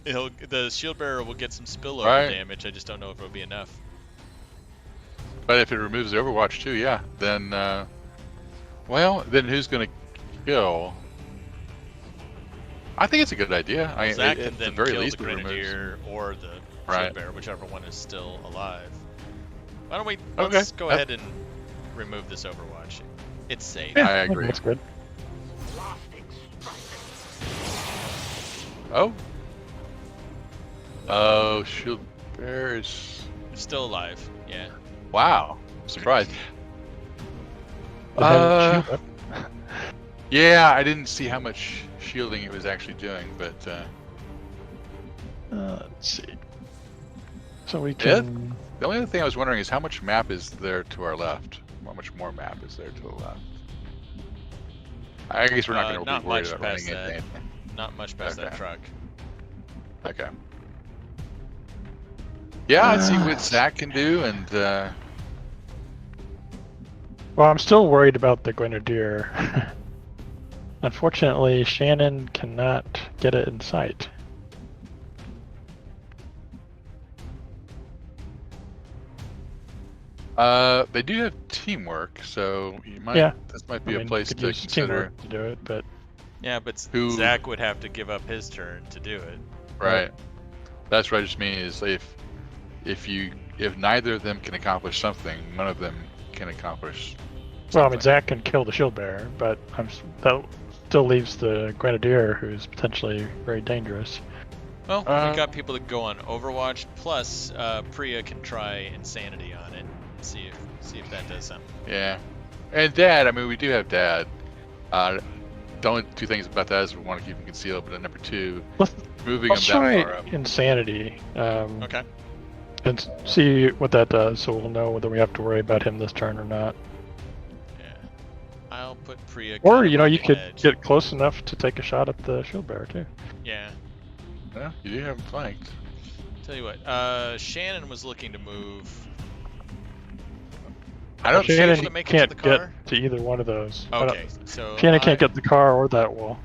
The Shield Bearer will get some spillover Right. damage, I just don't know if it'll be enough. But if it removes the Overwatch too, yeah, then... well, then who's going to kill? I think it's a good idea. I mean, Zach at can the then very kill least the it removes... Grenadier or the Right. Shield Bearer, whichever one is still alive. Why don't we Okay, let's go that- ahead and remove this Overwatch. It's safe. Yeah, I think agree. That's good. Oh. Oh, Shield Bearer is... It's still alive. Yeah. Wow. Surprised. It has a Uh, shield up. Yeah, I didn't see how much shielding it was actually doing, but Let's see. So we Yeah. can. the only other thing I was wondering is how much map is there to our left? How much more map is there to the left? I guess we're not going to not be worried much about running past into that. anything. Not much past that Okay. truck. Okay. Yeah, I'd see what Zach can do, and Well, I'm still worried about the Grenadier. Unfortunately, Shannon cannot get it in sight. they do have teamwork, so you might. Yeah. This might be I a mean, place could to use consider. teamwork to do it, but Yeah, but Who- Zach would have to give up his turn to do it. Right. That's what I just mean is if neither of them can accomplish something, none of them can accomplish. well, I mean, something. Zach can kill the Shield Bearer, but that still leaves the Grenadier, who's potentially very dangerous. Well, Uh, we got people that go on Overwatch. Plus, Priya can try Insanity on it. See if that does something. Yeah. And Dad, I mean, we do have Dad. The only two things about that is we want to keep him concealed, but at number two, Let's, moving let's him that try far up. Insanity Okay. and see what that does, so we'll know whether we have to worry about him this turn or not. Yeah. I'll put Priya. Or, kind of you know, on you the could edge. get close enough to take a shot at the Shield Bearer, too. Yeah. Yeah, you do have him flanked. Tell you what. Shannon was looking to move. I don't see Shannon able to make it to can't the get car? to either one of those. I don't- Okay. So Shannon can't get the car or that wall.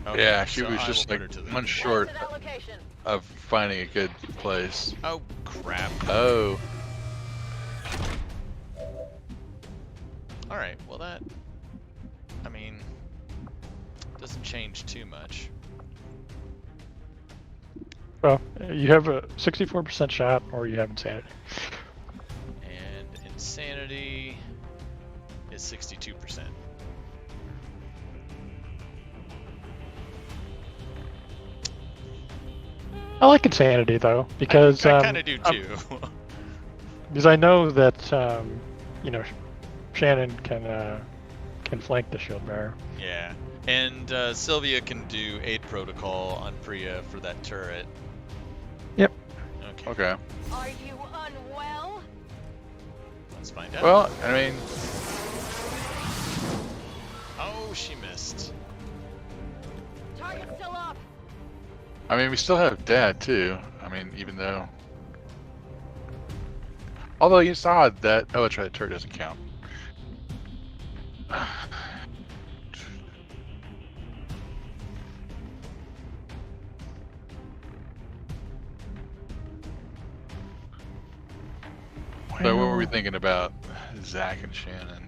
Okay, Yeah, she so was I just will like put her to the- one short To that location. of finding a good place. Oh crap. Oh, All right. Well, that. I mean, doesn't change too much. Well, you have a 64% shot, or you have Insanity. And Insanity. 62%. I like insanity though, because I kind of do too. because I know that you know, Shannon can flank the shield bearer. Yeah, and Sylvia can do aid protocol on Priya for that turret. Yep. Okay, Okay. Are you unwell? let's find out. Well, I mean, Oh, she missed. Target still up. we still have Dad too. I mean, even though, although you saw that. Oh, that's right. The turret doesn't count. So what were we thinking about Zach and Shannon?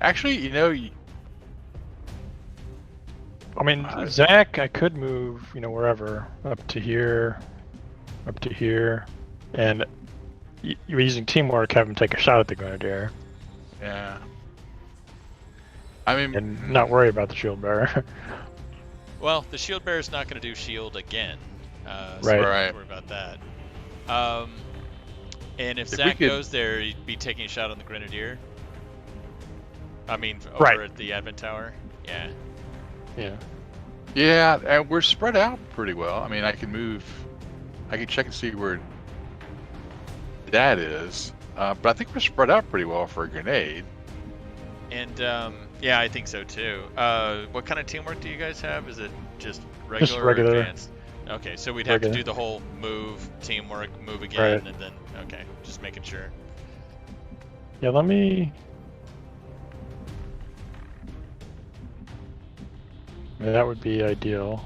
Actually, you know, I mean, Zach, I could move, you know, wherever, up to here, and you're using teamwork, have him take a shot at the Grenadier, yeah. I mean, and not worry about the shield bearer. Well, the shield bearer's not going to do shield again. So Right. don't Right. worry about that. And if we Zach could- goes there, he'd be taking a shot on the Grenadier. I mean, over Right. at the Advent Tower. Yeah. Yeah. yeah, and we're spread out pretty well. I mean, I can move. I can check and see where Dad is, but I think we're spread out pretty well for a grenade. And yeah, I think so too. What kind of teamwork do you guys have? Is it just regular, regular. or advanced? Okay, so we'd have to Regular. do the whole move, teamwork, move again, Right. and then okay, just making sure. Yeah, let me. Yeah, that would be ideal.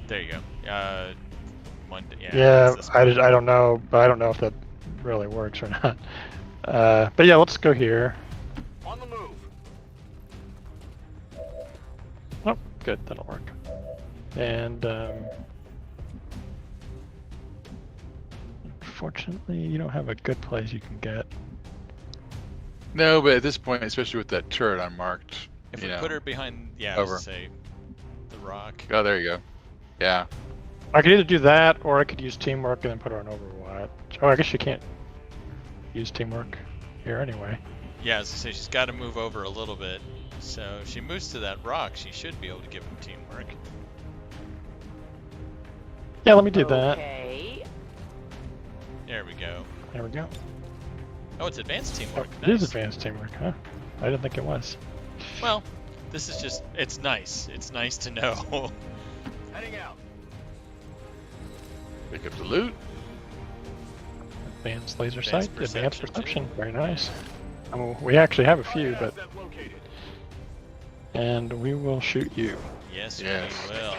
There you go. Yeah. Yeah, it's this I one. don't know, but I don't know if that really works or not. But yeah, let's go here. On the move. Oh, good, that'll work. And unfortunately, you don't have a good place you can get. No, but at this point, especially with that turret unmarked, If you we know. put her behind, yeah, over. say the rock. Oh, there you go. Yeah. I could either do that, or I could use teamwork and then put her on Overwatch. Oh, I guess you can't use teamwork here anyway. Yeah, as I say, she's got to move over a little bit. So if she moves to that rock, she should be able to give him teamwork. Yeah, let me do that. Okay. There we go. There we go. Oh, it's advanced Oh, teamwork. it is Nice. advanced teamwork, huh? I didn't think it was. Well, this is just, it's nice. It's nice to know. Heading out. Pick up the loot. Advanced laser Advanced sight, advanced perception, too. perception. Very nice. We actually have a few, but Asset located. and we will shoot you. Yes, Yes. we will.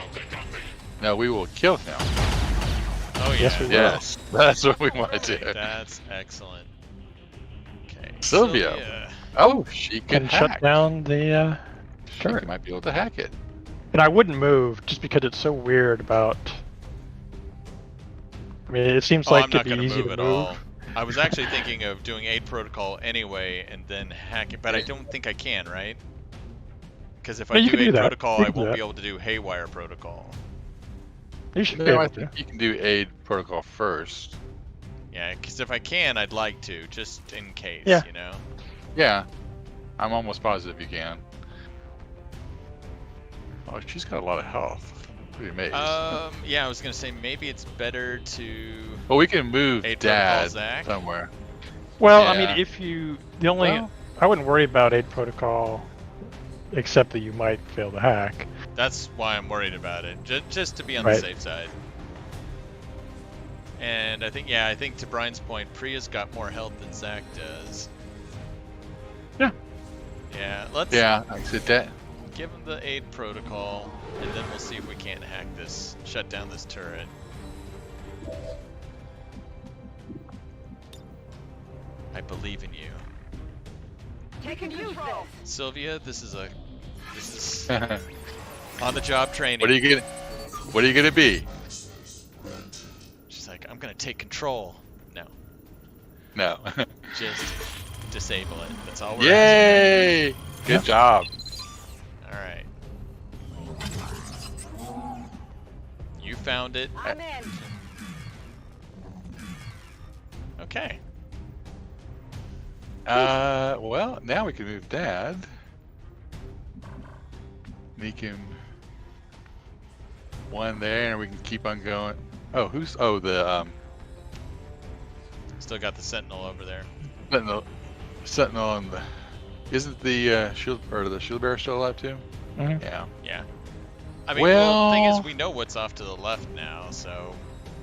No, we will kill him. Oh, yeah. Yes, we will. Yes, that's what we want to do. That's excellent. Okay. Sylvia. Oh, she can And hack. shut down the She turret. might be able to hack it. And I wouldn't move just because it's so weird about. I mean, it seems Oh, like I'm not it'd going be to easy move to at move. all. I was actually thinking of doing aid protocol anyway and then hack it, but I don't think I can, right? Because if No, I you do can do aid that. protocol, You I can do won't that. be able to do haywire protocol. You should be No, I able to. think you can do aid protocol first. Yeah, because if I can, I'd like to, just in case, Yeah. you know? Yeah, I'm almost positive you can. Oh, she's got a lot of health. Pretty amazed. Yeah, I was going to say maybe it's better to Well, we can move aid protocol Dad Zach. somewhere. Well, I Yeah. mean, if you the only Well- I wouldn't worry about aid protocol, except that you might fail to hack. That's why I'm worried about it, just to be on the Right. safe side. And I think to Brian's point, Priya's got more health than Zach does. Yeah. Yeah, let's Yeah, like I said, Dad. give him the aid protocol, and then we'll see if we can't hack this, shut down this turret. I believe in you. Taking control. Sylvia, this is on the job training. What are you gonna be? She's like, I'm gonna take control. No. No. Just disable it. That's all we're Yay! Good job. asking. All right. You found it. I'm in. Okay. Well, now we can move Dad. Sneak him one there, and we can keep on going. Oh, the Still got the sentinel over there. sentinel and the. Isn't the shield or the shield bearer still alive too? Mhm. Yeah. Yeah. I mean, well, the thing is, Well- we know what's off to the left now, so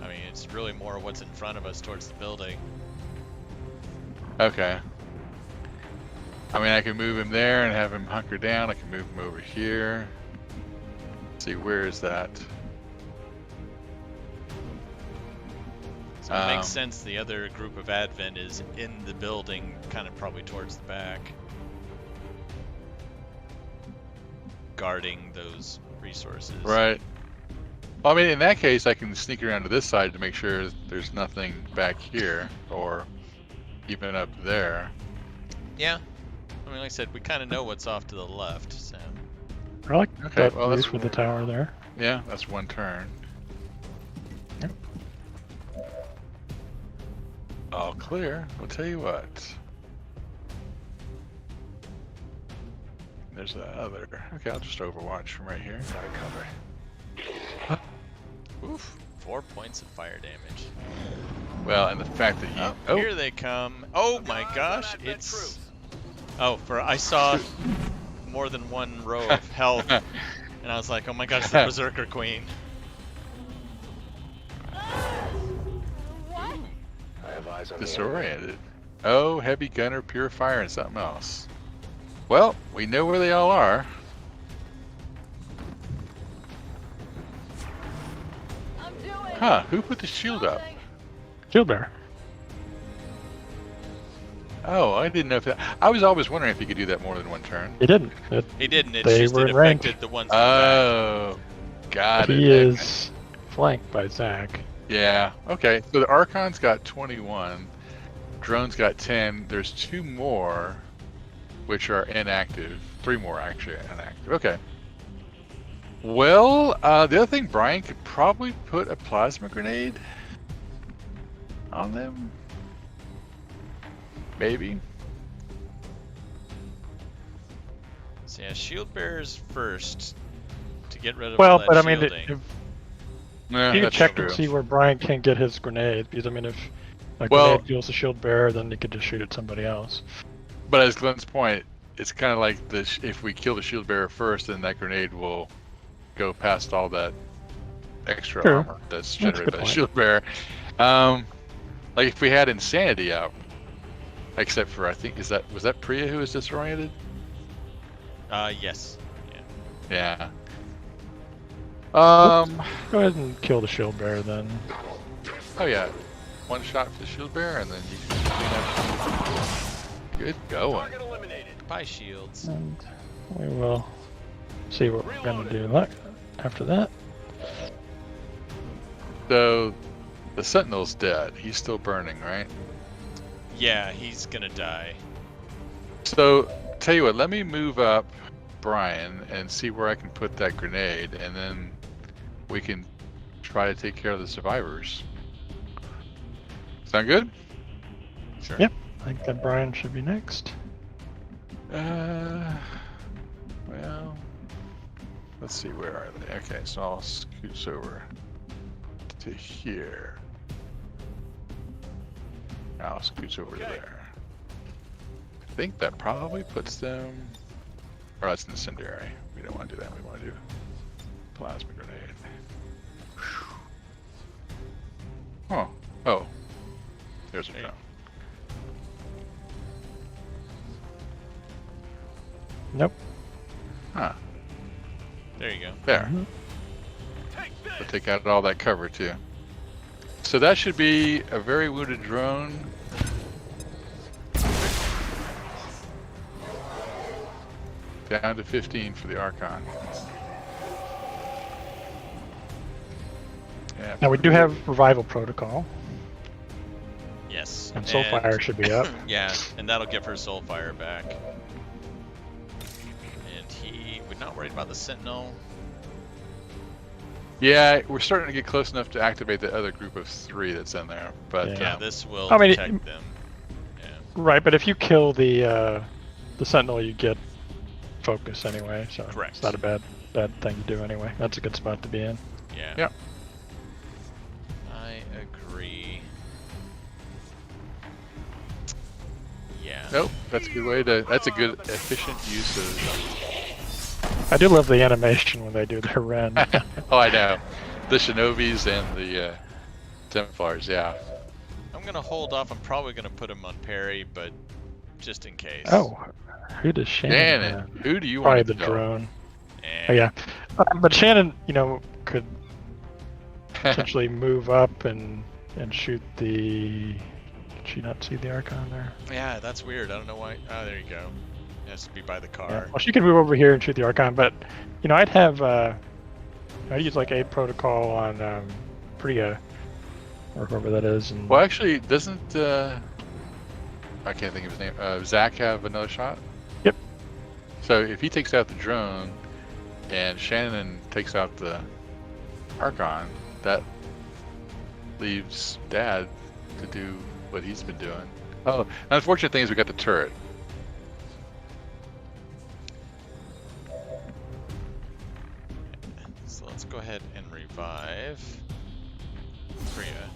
I mean, it's really more what's in front of us towards the building. Okay. I mean, I can move him there and have him hunker down. I can move him over here. Let's see, where is that? So it makes sense the other group of Advent is in the building, kind of probably towards the back, guarding those resources. Right. Well, I mean, in that case, I can sneak around to this side to make sure there's nothing back here or even up there. Yeah. I mean, like I said, we kind of know what's off to the left, so. I like Okay, that well, view that's for the tower there. Yeah, that's one turn. Yep. All clear. I'll tell you what. There's the other. Okay, I'll just overwatch from right here. Got cover. Oof. 4 points of fire damage. Well, and the fact that you. Oh, here they come. Oh my gosh, it's. Oh, I saw more than one row of health, and I was like, oh my gosh, the Berserker Queen. What? I have eyes on the disoriented. Oh, heavy gunner, purifier, and something else. Well, we know where they all are. I'm doing. Huh? Who put the shield up? something. Shield bearer. Oh, I didn't know if that. I was always wondering if you could do that more than one turn. He didn't. He didn't. It's They just were it in range. affected the ones. in the back. Oh, got it. He is flanked by Zach. Yeah. Okay. So the Archon's got 21. Drone's got 10. There's 2 more, which are inactive. 3 more actually inactive. Okay. Well, the other thing, Brian could probably put a plasma grenade on them. Maybe. So yeah, shield bearers first to get rid of all Well, that but I mean, shielding. if Yeah, you that's check true. to see where Brian can get his grenade, because I mean, if a Well- grenade kills the shield bearer, then you could just shoot at somebody else. But as Glenn's point, it's kind of like this: if we kill the shield bearer first, then that grenade will go past all that extra True. armor that's That's a generated good by the point. shield bearer. Like if we had insanity out, except for I think was that Priya who was disoriented? Yes. Yeah. Yeah. Go ahead and kill the shield bearer then. Oh yeah. One shot for the shield bearer, and then you can clean up. Good going. Target eliminated. Buy shields. And we will see what we're going to do after that. So the Sentinel's dead. He's still burning, right? Yeah, he's gonna die. So, tell you what, let me move up Brian and see where I can put that grenade, and then we can try to take care of the survivors. Sound good? Sure. Yep. I think that Brian should be next. Well, let's see, where are they? Okay, so I'll scooch over to here. I'll scooch over to there. I think that probably puts them. Or that's incendiary. We don't want to do that. We want to do plasma grenade. Oh, oh. There's a Hey. drone. Nope. Huh. There you go. There. Take this. We'll take out all that cover too. So that should be a very wounded drone. Down to 15 for the Archon. Yeah, Now we do have revival protocol. Yes. And Soulfire should be up. Yeah, and that'll give her Soulfire back. And we're not worried about the Sentinel. Yeah, we're starting to get close enough to activate the other group of 3 that's in there. But Yeah, this will I mean, detect them. Yeah. Right, but if you kill the Sentinel, you get focus anyway, so Correct. it's not a bad thing to do anyway. That's a good spot to be in. Yeah. Yep. I agree. Yeah. nope, that's a good way to. That's a good efficient use of. I do love the animation when they do their Ren. Oh, I know. The Shinobis and the Templars, yeah. I'm gonna hold off. I'm probably gonna put him on parry, but just in case. Oh, who does Shannon? Shannon, have? who do you Probably want the to kill? drone. Eh. Oh yeah, but Shannon, could potentially move up and shoot the. Did she not see the Archon there? Yeah, that's weird. I don't know why. Oh, there you go. It has to be by the car. Yeah. Well, she could move over here and shoot the Archon, but I'd have I'd use like a protocol on Priya or whoever that is. And Well, actually, doesn't I can't think of his name. Zach have another shot? Yep. So if he takes out the drone and Shannon takes out the Archon, that leaves Dad to do what he's been doing. Oh, the unfortunate thing is we got the turret. So let's go ahead and revive Priya.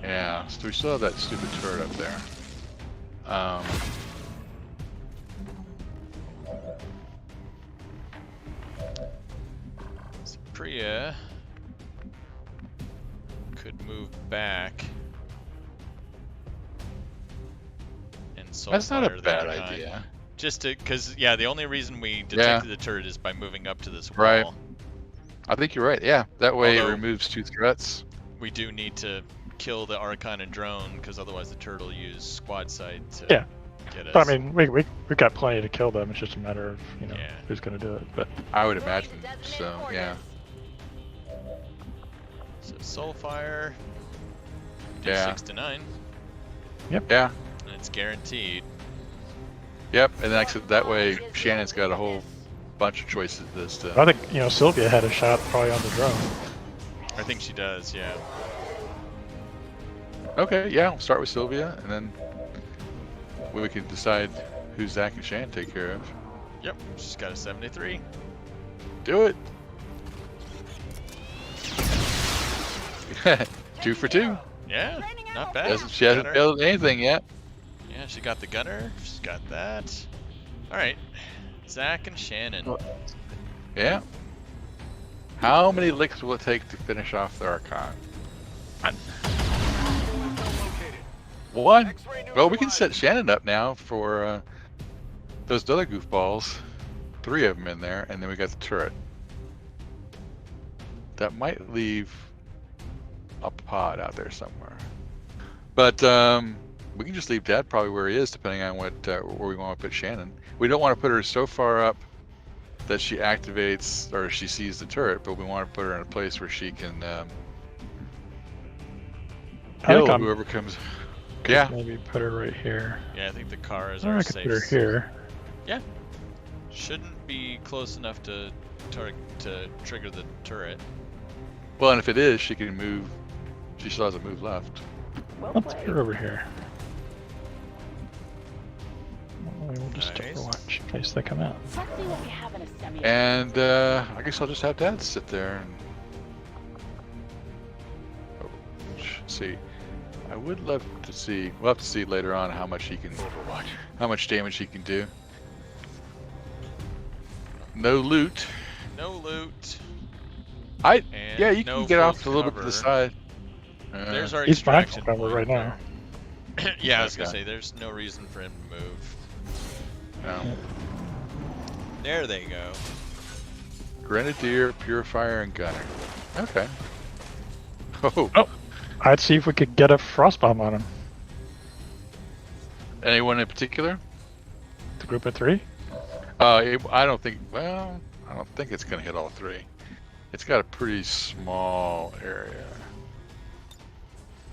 Yeah, so we still have that stupid turret up there. So Priya could move back and That's not a Soulfire the bad Archon. idea. Just to, because yeah, the only reason we detected the turret is by moving up to this wall. Right. I think you're right. Yeah, that way Although- it removes 2 threats. We do need to kill the Archon and drone because otherwise the turret will use squad sight to Yeah. get us. But, I mean, we've got plenty to kill them. It's just a matter of Yeah. who's going to do it. But I would imagine. So yeah. So Soulfire. Yeah. 6 to 9, Yeah. and it's guaranteed. Yep. And then actually that way Shannon's got a whole bunch of choices as to. I think Sylvia had a shot probably on the drone. I think she does, yeah. Okay, yeah, we'll start with Sylvia, and then we can decide who Zach and Shannon take care of. Yep, she's got a 73. Do it! 2 for 2. Yeah, not bad. She hasn't Gunner. failed anything yet. Yeah, she got the gunner. She's got that. All right, Zach and Shannon. Yeah. How many licks will it take to finish off the Archon? One. Well, we can set Shannon up now for those other goofballs. 3 of them in there, and then we got the turret. That might leave a pod out there somewhere. But we can just leave Dad probably where he is, depending on what where we want to put Shannon. We don't want to put her so far up that she activates or she sees the turret, but we want to put her in a place where she can kill whoever comes. Yeah. Maybe put her right here. Yeah, I think the car is Or our I could safe. put her here. Yeah, shouldn't be close enough to trigger the turret. Well, and if it is, she can move. She still has a move left. Let's put her over here. We'll just Nice. watch in case they come out. Let's see what we have in a semi. And I guess I'll just have Dad sit there and see. I would love to see. We'll have to see later on how much he can, how much damage he can do. No loot. No loot. And And you no can get off a full little bit to the cover. side. There's our He's fine extraction for cover point right now. there. Yeah, I was gonna Okay. say there's no reason for him to move. No. There they go. Grenadier, Purifier, and Gunner. Okay. Oh, I'd see if we could get a frost bomb on him. anyone in particular? The group of 3. I don't think. Well, I don't think it's gonna hit all 3. It's got a pretty small area.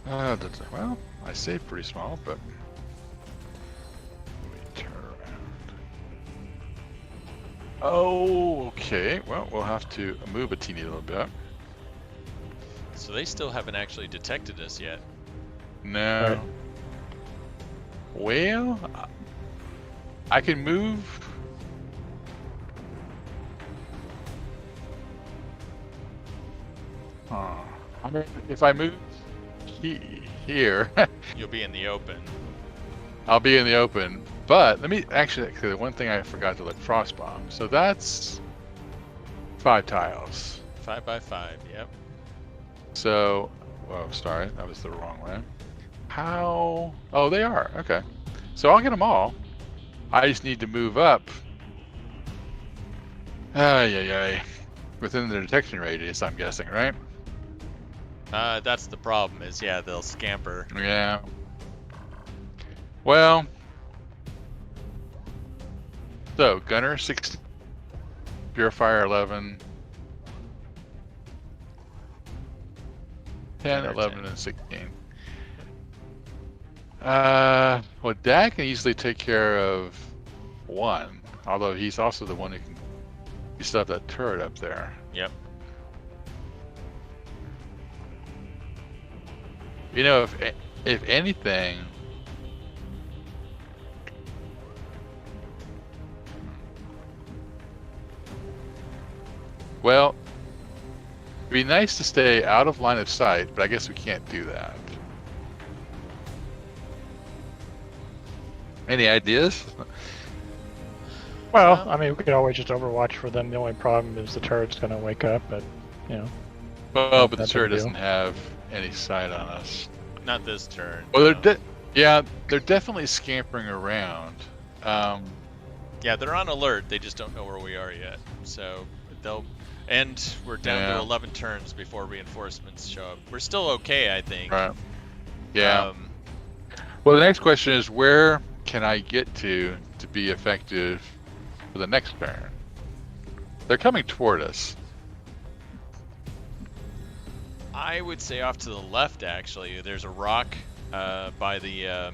Well, I say pretty small, but let me turn around. Oh, okay. Well, we'll have to move a teeny little bit. So they still haven't actually detected us yet. No. Right. Well, I can move. I mean, if I move here, You'll be in the open. I'll be in the open. But let me actually, the one thing I forgot to look, frost bomb. So that's 5 tiles. 5 by 5. Yep. So, oh, sorry, that was the wrong way. How? Oh, they are. Okay. So I'll get them all. I just need to move up. Ay. Within the detection radius, I'm guessing, right? That's the problem. Is yeah, they'll scamper. Yeah. Well. So gunner 60, purifier 11, 10, 11, and 16. Well, Dad can easily take care of 1, although he's also the one who can. You still have that turret up there. Yep. You know, if anything. Well, it'd be nice to stay out of line of sight, but I guess we can't do that. Any ideas? Well, I mean, we could always just overwatch for them. The only problem is the turret's going to wake up, but, you know. Well, but the That's a turret deal. doesn't have any sight on us. Not this turn. Well, no. they're definitely scampering around. Yeah, they're on alert. They just don't know where we are yet. So they'll. And we're down to 11 turns before reinforcements show up. We're still okay, I think. Right. Yeah. Well, the next question is, where can I get to be effective for the next turn? They're coming toward us. I would say off to the left, actually. There's a rock by the,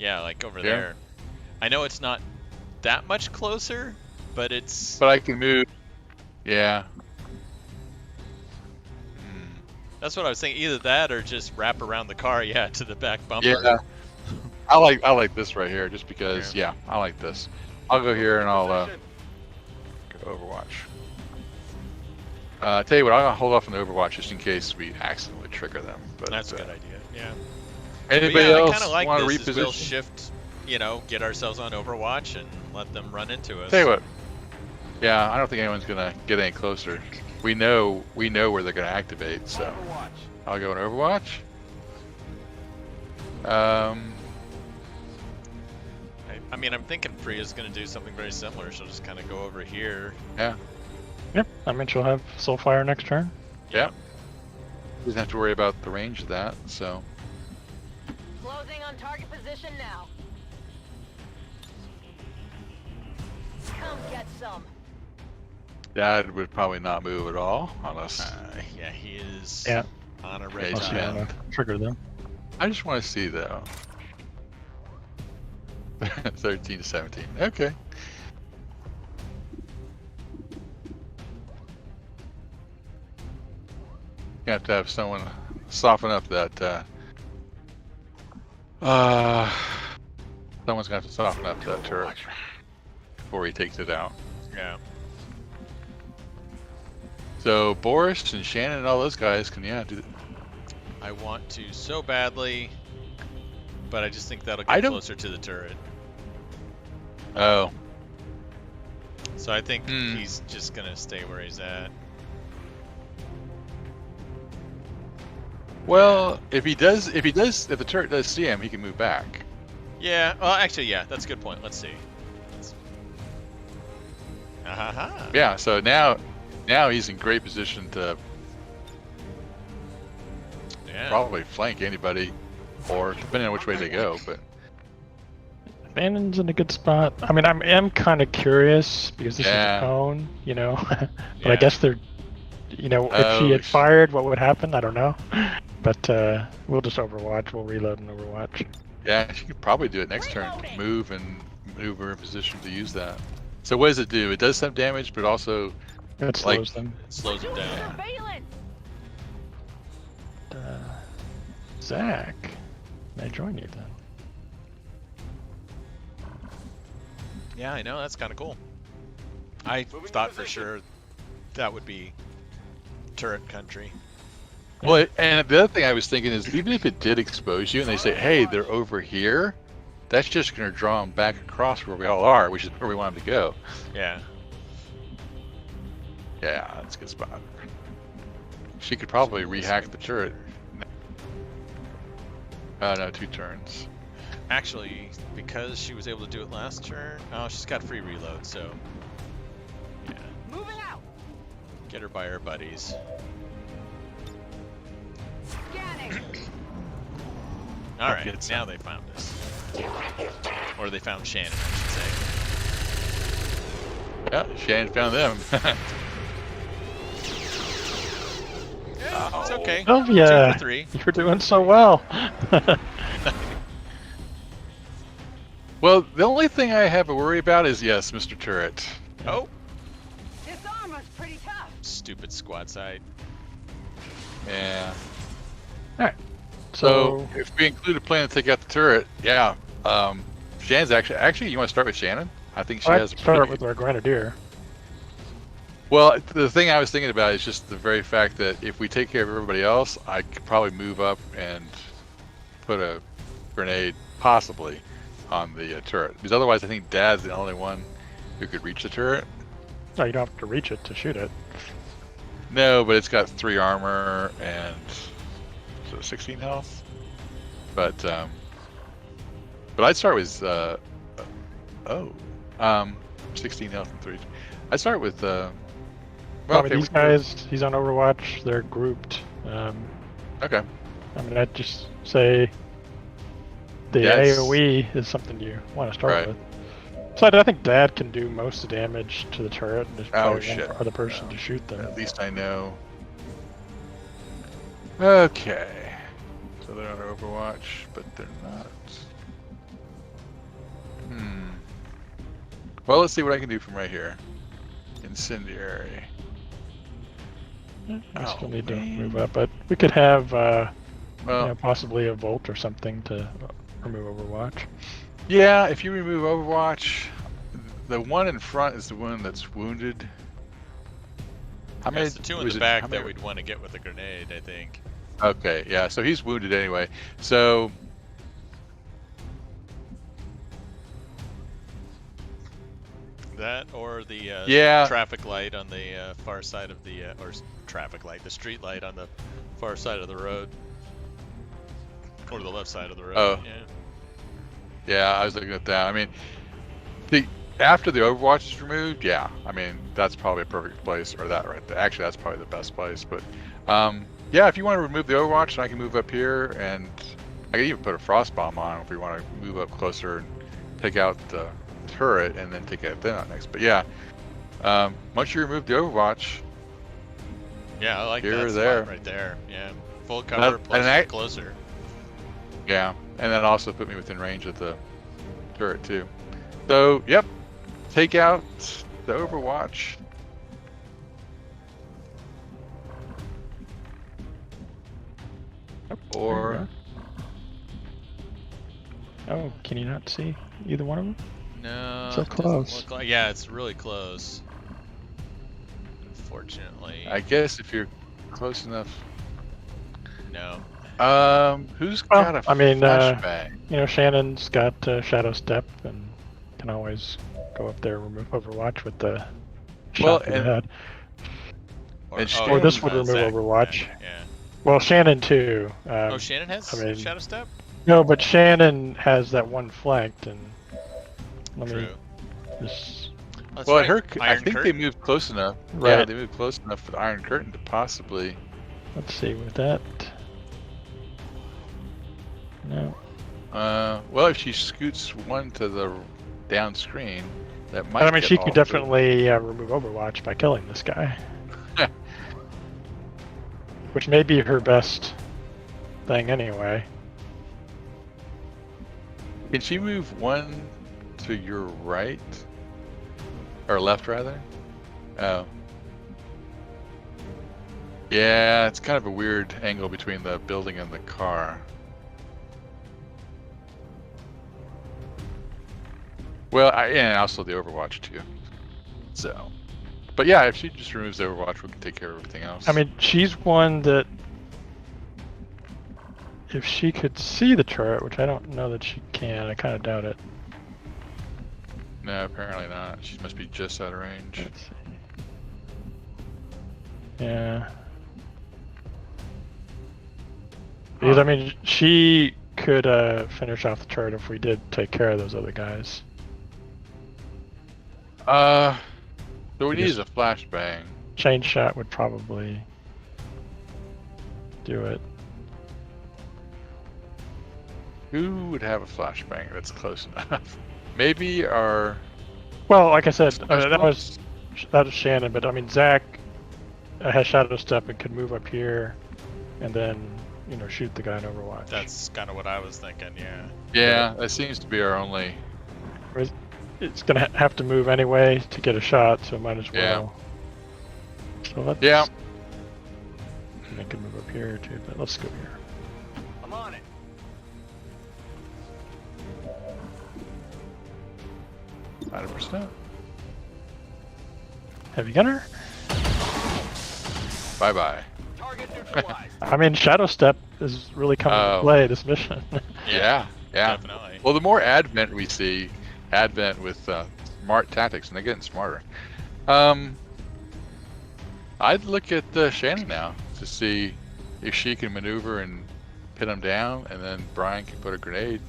yeah, like over there. I know it's not that much closer, but it's... But I can move. Yeah. That's what I was thinking. Either that or just wrap around the car, yeah, to the back bumper. Yeah. I like this right here, just because. Yeah, I like this. I'll go here and I'll go Overwatch. Tell you what, I'll hold off on the Overwatch just in case we accidentally trigger them. But That's a good idea. Yeah. Anybody I else kind of like want to this. Is we'll reposition? shift, you know, get ourselves on Overwatch and let them run into us. Tell you what. Yeah, I don't think anyone's gonna get any closer. We know where they're gonna activate, so Overwatch. I'll go in Overwatch. I mean, I'm thinking Priya's going to do something very similar. She'll just kind of go over here. Yeah. Yep, I mean, she'll have Soulfire next turn. Yeah. Doesn't have to worry about the range of that, so. Closing on target position now. Come get some. Dad would probably not move at all, unless. Yeah, he is Yeah. on a Yeah, red he's Unless you bad. tile. want to trigger them. I just want to see though. 13 to 17. Okay. You have to have someone soften up that. Someone's gonna have to soften up that turret before he takes it out. Yeah. So Boris and Shannon and all those guys can do. I want to so badly, but I just think that'll I get don't- closer to the turret. Oh. So I think he's just going to stay where he's at. Well, if the turret does see him, he can move back. Yeah, well, actually, yeah, that's a good point. Let's see. Aha. Yeah. So now he's in great position to Yeah. probably flank anybody, or depending on which way they go. But Bannon's in a good spot. I mean, I am kind of curious because this is Yeah. a cone, you know. But Yeah. I guess they're, you know, if she Oh, had fired, what would happen? I don't know. But we'll just Overwatch. We'll reload and Overwatch. Yeah, she could probably do it next turn. Move and maneuver in position to use that. So what does it do? It does some damage, but also It slows them. It slows them down. Surveillance! Zach, may I join you then? Yeah, I know. That's kind of cool. I thought for sure that would be turret country. Well, and the other thing I was thinking is, even if it did expose you, and they say, "Hey, they're over here," that's just going to draw them back across where we all are, which is where we want them to go. Yeah. Yeah, that's a good spot. She could probably rehack the turret. No, 2 turns. Actually, because she was able to do it last turn, oh, she's got free reload, so yeah. Moving out! Get her by her buddies. Scanning! Alright, get now some. they found us. Or they found Shannon, I should say. Yeah, Shannon found them. It's okay. Oh 2 yeah, for 3. you're doing so well. Well, the only thing I have a worry about is, yes, Mr. Turret. Oh, This armor's pretty tough. stupid squad side. Yeah. Alright, So so if we include a plan to take out the turret, yeah. Shannon's actually, you want to start with Shannon? I think she I'd has a start pretty- with our Grenadier. Well, the thing I was thinking about is just the very fact that if we take care of everybody else, I could probably move up and put a grenade, possibly, on the turret. Because otherwise, I think Dad's the only one who could reach the turret. No, you don't have to reach it to shoot it. No, but it's got 3 armor and so 16 health. But I'd start with 16 health and 3. I'd start with well, I mean, okay, these guys, he's on Overwatch. They're grouped. Okay. I mean, I'd just say the Yes. AOE is something you want to start Right. with. So I think Dad can do most of the damage to the turret, and there's probably shit. one other person to shoot them. At least I know. Okay. So they're on Overwatch, but they're not. Well, let's see what I can do from right here. Incendiary. We Oh, still need to man. move up, but we could have Well, possibly a Volt or something to remove Overwatch. yeah, if you remove Overwatch, the one in front is the one that's wounded. How many? It's the 2 in was the it- back how that many- we'd want to get with a grenade, I think. Okay, yeah, so he's wounded anyway. So That or the Yeah. traffic light on the far side of the traffic light, the street light on the far side of the road, or the left side of the road. Oh. yeah, I was looking at that. I mean, after the Overwatch is removed, yeah, I mean that's probably a perfect place, or that right there. Actually, that's probably the best place. But yeah, if you want to remove the Overwatch, then I can move up here, and I can even put a frost bomb on if we want to move up closer and take out the turret, and then take it then on next. But yeah, once you remove the Overwatch, Yeah, I like Here that or spot there. right there. Yeah, full cover and plus closer. yeah, and then also put me within range of the turret too. So yep, take out the Overwatch. Or Oh, can you not see either one of them? No, So it doesn't close. look like- yeah, it's really close. Unfortunately, I guess if you're close enough. no. Who's Well, got a I mean, flashbang? You know, Shannon's got Shadow Step and can always go up there and remove Overwatch with the Well, shot to the and- head. And Or this would yeah, remove Zach, Overwatch. Yeah. Well, Shannon too. Oh, Shannon has I mean- Shadow Step? No, but Shannon has that one flanked, and let me True. just That's Well, right. I Iron think they Curtain? moved close enough. Yeah, Right. they moved close enough for the Iron Curtain to possibly. let's see with that. No, Well, if she scoots one to the down screen, that might. but I mean get she all could three. definitely remove Overwatch by killing this guy, which may be her best thing anyway. Can she move one to your right? Or left, rather? Oh. Yeah, it's kind of a weird angle between the building and the car. Well, and also the Overwatch, too. So. But yeah, if she just removes the Overwatch, we can take care of everything else. I mean, she's one that if she could see the turret, which I don't know that she can, I kind of doubt it. No, apparently not. She must be just out of range. Let's see. Yeah. Because, I mean, she could finish off the turret if we did take care of those other guys. So we need a flashbang. Chain shot would probably do it. Who would have a flashbang that's close enough? Maybe our... Well, like I said, that was Shannon, but I mean, Zach has Shadow Step and could move up here and then, you know, shoot the guy in Overwatch. That's kind of what I was thinking, yeah. Yeah, that seems to be our only... It's gonna have to move anyway to get a shot, so might as well. So let's. Yeah. I can move up here too, but let's go here. I'm on it. %. Heavy gunner. Bye-bye. Target neutralized. I mean, Shadow Step is really coming into play this mission. Yeah. Definitely. Well, the more Advent we see, Advent with smart tactics, and they're getting smarter. I'd look at Shannon now to see if she can maneuver and pin him down, and then Brian can put a grenade.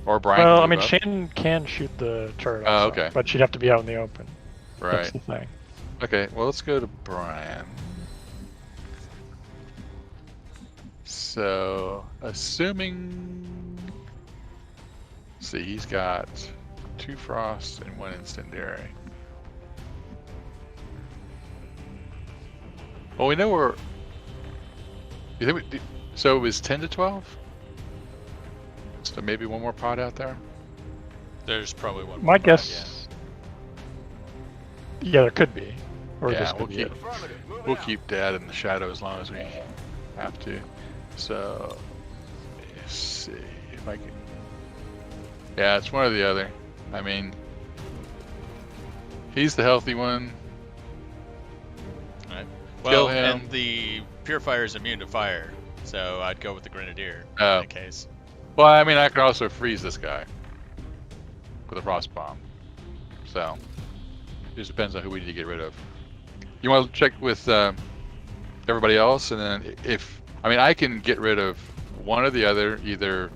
Or Brian. Well, can I mean, move up. Shannon can shoot the turret. Oh, Also, okay. But she'd have to be out in the open. Right. That's the thing. Okay. Well, let's go to Brian. So, assuming. Let's see, he's got 2 frost and 1 incendiary. Well, we know we're. You think so? It was 10 to 12. So maybe one more pod out there. There's probably one. My more guess. Yeah, there could be. Or Yeah, this could we'll be keep- it. Affirmative. Moving We'll out. keep Dad in the shadow as long as we have to. So, let's see if I can. Yeah, it's one or the other. I mean, he's the healthy one. Alright. Kill Well, him. and the Purifier is immune to fire, so I'd go with the Grenadier Oh. in that case. Well, I mean, I can also freeze this guy with a frost bomb. So, it just depends on who we need to get rid of. You want to check with everybody else, and then if I mean, I can get rid of one or the other. Either,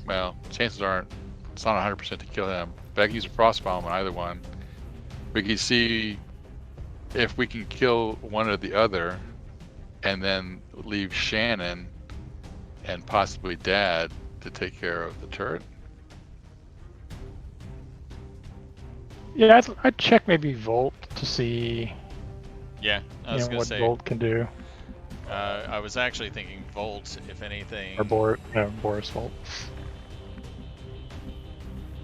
well, chances aren't it's not 100% to kill him. But I can use a frost bomb on either one. We can see if we can kill one or the other, and then leave Shannon and possibly Dad to take care of the turret. Yeah, I'd check maybe Volt to see Yeah, I was gonna what say. Volt can do. I was actually thinking Volt, if anything. Or Boris Volt.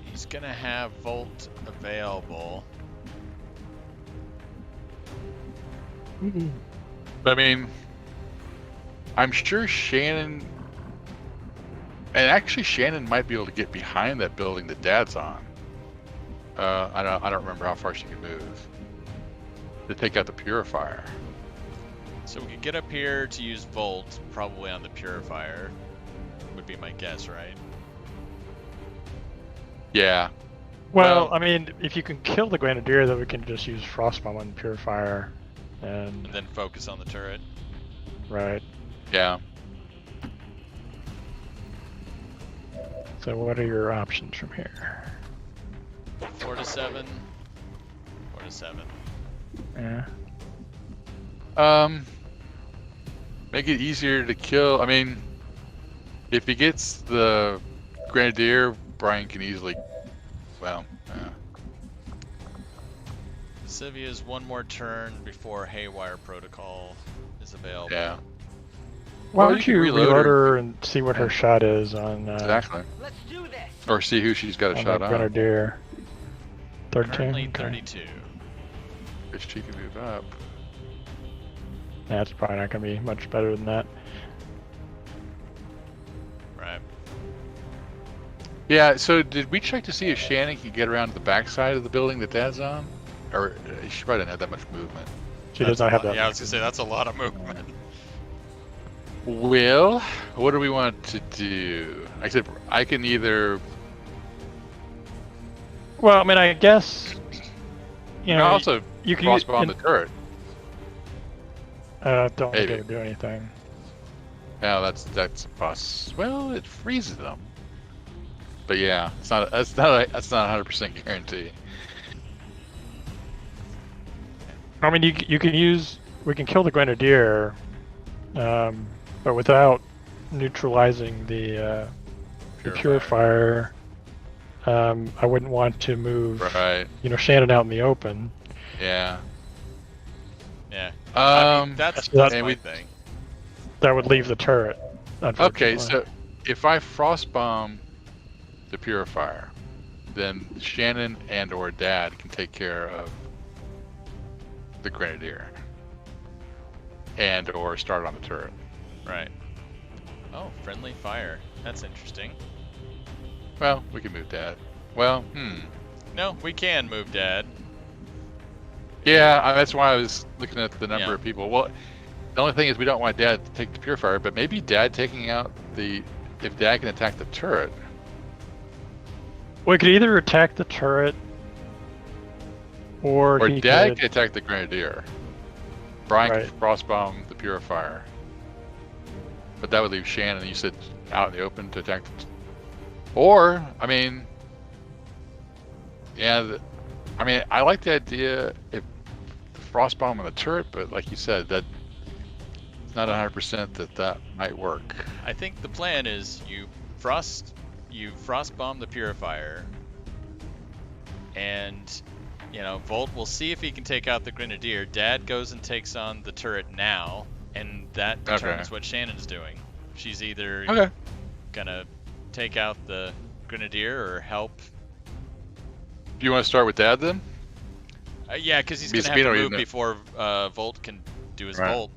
He's gonna have Volt available. But I mean, I'm sure Shannon, and actually Shannon might be able to get behind that building that Dad's on. I don't remember how far she can move to take out the purifier. So we could get up here to use Volt, probably on the Purifier, would be my guess, right? Yeah. Well, I mean, if you can kill the Grenadier, then we can just use Frostbomb on Purifier. And And then focus on the turret. right. Yeah. So what are your options from here? 4 to 7. 4 to 7. Yeah. Make it easier to kill. I mean, if he gets the Grenadier, Brian can easily. Well. Civia's one more turn before Haywire Protocol. is available. Yeah. Why Well, don't you you can reload reload her. her and see what her shot is on Exactly. Let's do this. Or see who she's got a on shot the on. Grenadier? 13. Currently Okay. 32. If she can move up. That's probably not going to be much better than that. Right. Yeah, so did we check to see if Shannon can get around to the backside of the building that Dad's on? Or she probably didn't have that much movement. She does not have that. Yeah, I was gonna say that's a lot of movement. Well, what do we want to do? I said I can either. Well, I mean, I guess you know. Also you can crossbow the turret. Don't think Maybe. it would do anything. Yeah, that's a plus. Well, it freezes them. But yeah, that's not 100% guarantee. I mean, you can use. We can kill the Grenadier, but without neutralizing the Purifier. I wouldn't want to move. Right. Shannon out in the open. Yeah. Yeah. I mean, that's my thing. That would leave the turret. Okay, so if I frostbomb the Purifier, then Shannon and or Dad can take care of the Grenadier and or start on the turret. Right. Oh, friendly fire. That's interesting. Well, we can move Dad. Well, No, we can move Dad. Yeah, that's why I was looking at the number Yeah. of people. Well, the only thing is we don't want Dad to take the Purifier, but maybe Dad taking out if Dad can attack the turret. We could either attack the turret, or he Dad could... can attack the Grenadier. Brian Right. can crossbomb the Purifier. But that would leave Shannon, you said, out in the open to attack the... Or, I mean... Yeah, I like the idea if the frostbomb on the turret, but like you said, that it's not 100% that might work. I think the plan is you frostbomb the Purifier, and Volt will see if he can take out the Grenadier. Dad goes and takes on the turret now, and that determines what Shannon's doing. She's either gonna take out the Grenadier or help. Do you want to start with Dad then? Yeah, because he's gonna have to move before Volt can do his Volt.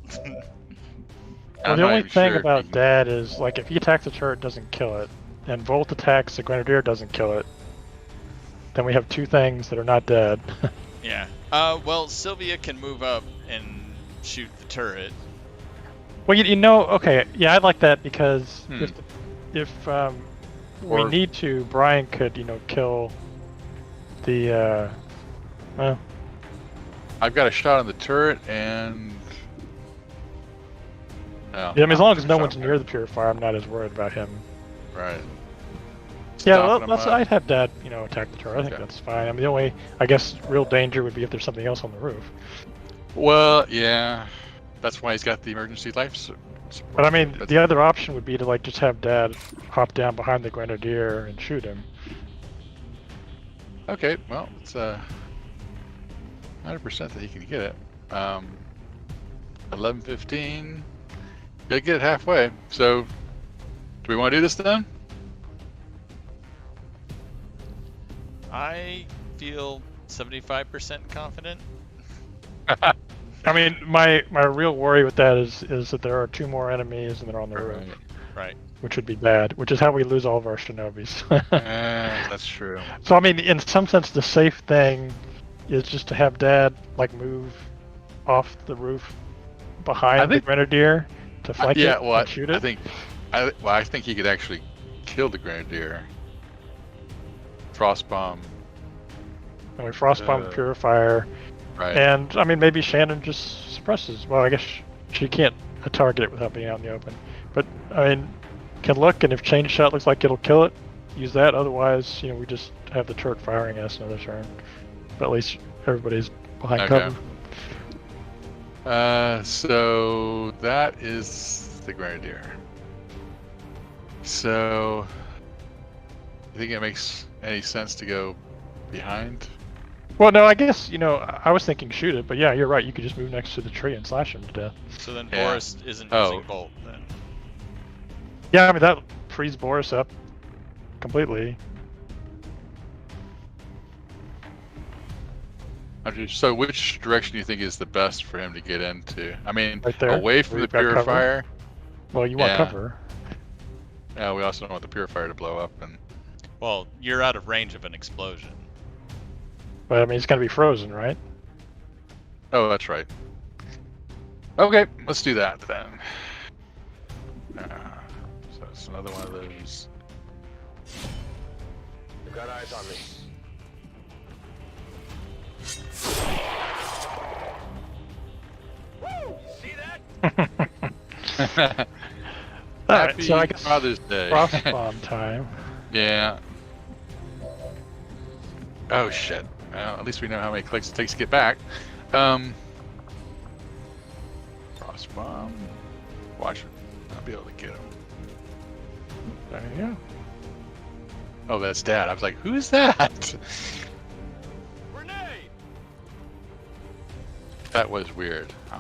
Well, the only thing about Dad is, like, if he attacks the turret, it doesn't kill it, and Volt attacks the Grenadier, doesn't kill it, then we have two things that are not dead. Yeah. Well, Sylvia can move up and shoot the turret. Well, okay, yeah, I'd like that because if we need to, Brian could, kill the. Well, I've got a shot on the turret and. Yeah, I mean, as long as no one's near the Purifier, I'm not as worried about him. Right. Yeah, I'd have Dad, attack the turret. I think that's fine. I mean, the only, I guess, real danger would be if there's something else on the roof. Well, yeah, that's why he's got the emergency life support. But I mean, the other option would be to just have Dad hop down behind the Grenadier and shoot him. Okay, well, it's 100% that he can get it. 11:15. Gotta get it halfway. So, do we want to do this then? I feel 75% confident. I mean, my real worry with that is that there are two more enemies and they're on the roof. Right. Which would be bad, which is how we lose all of our Shinobis. That's true. So, I mean, in some sense, the safe thing is just to have Dad, move off the roof behind the Grenadier to flank it and shoot it. I think he could actually kill the Grenadier. Frostbomb. And we frostbomb the Purifier. Right. And, I mean, maybe Shannon just suppresses. Well, I guess she can't target it without being out in the open. But, I mean, can look, and if Chain Shot looks like it'll kill it, use that. Otherwise, we just have the turret firing us another turn. But at least everybody's behind cover. So that is the Grenadier. So, you think it makes any sense to go behind? Well, no, I guess, I was thinking shoot it, but yeah, you're right. You could just move next to the tree and slash him to death. So then Yeah. Boris isn't Oh. using Bolt then. Yeah, I mean, that frees Boris up completely. So which direction do you think is the best for him to get into? I mean, Right there, away from where the you've got cover. purifier. Well, you want Yeah. cover. Yeah, we also don't want the purifier to blow up. And Well, you're out of range of an explosion. But, I mean, it's going to be frozen, right? oh, that's right. Okay, let's do that then. So it's another one of those. They've got eyes on me. Woo! See that? Alright, Happy so I guess Father's Day. frost bomb time. Yeah. Oh shit. Well, at least we know how many clicks it takes to get back. Frost bomb. Watch it. I'll be able to get him. There you go. Oh, that's Dad. I was like, who's that? Grenade! That was weird. Oh.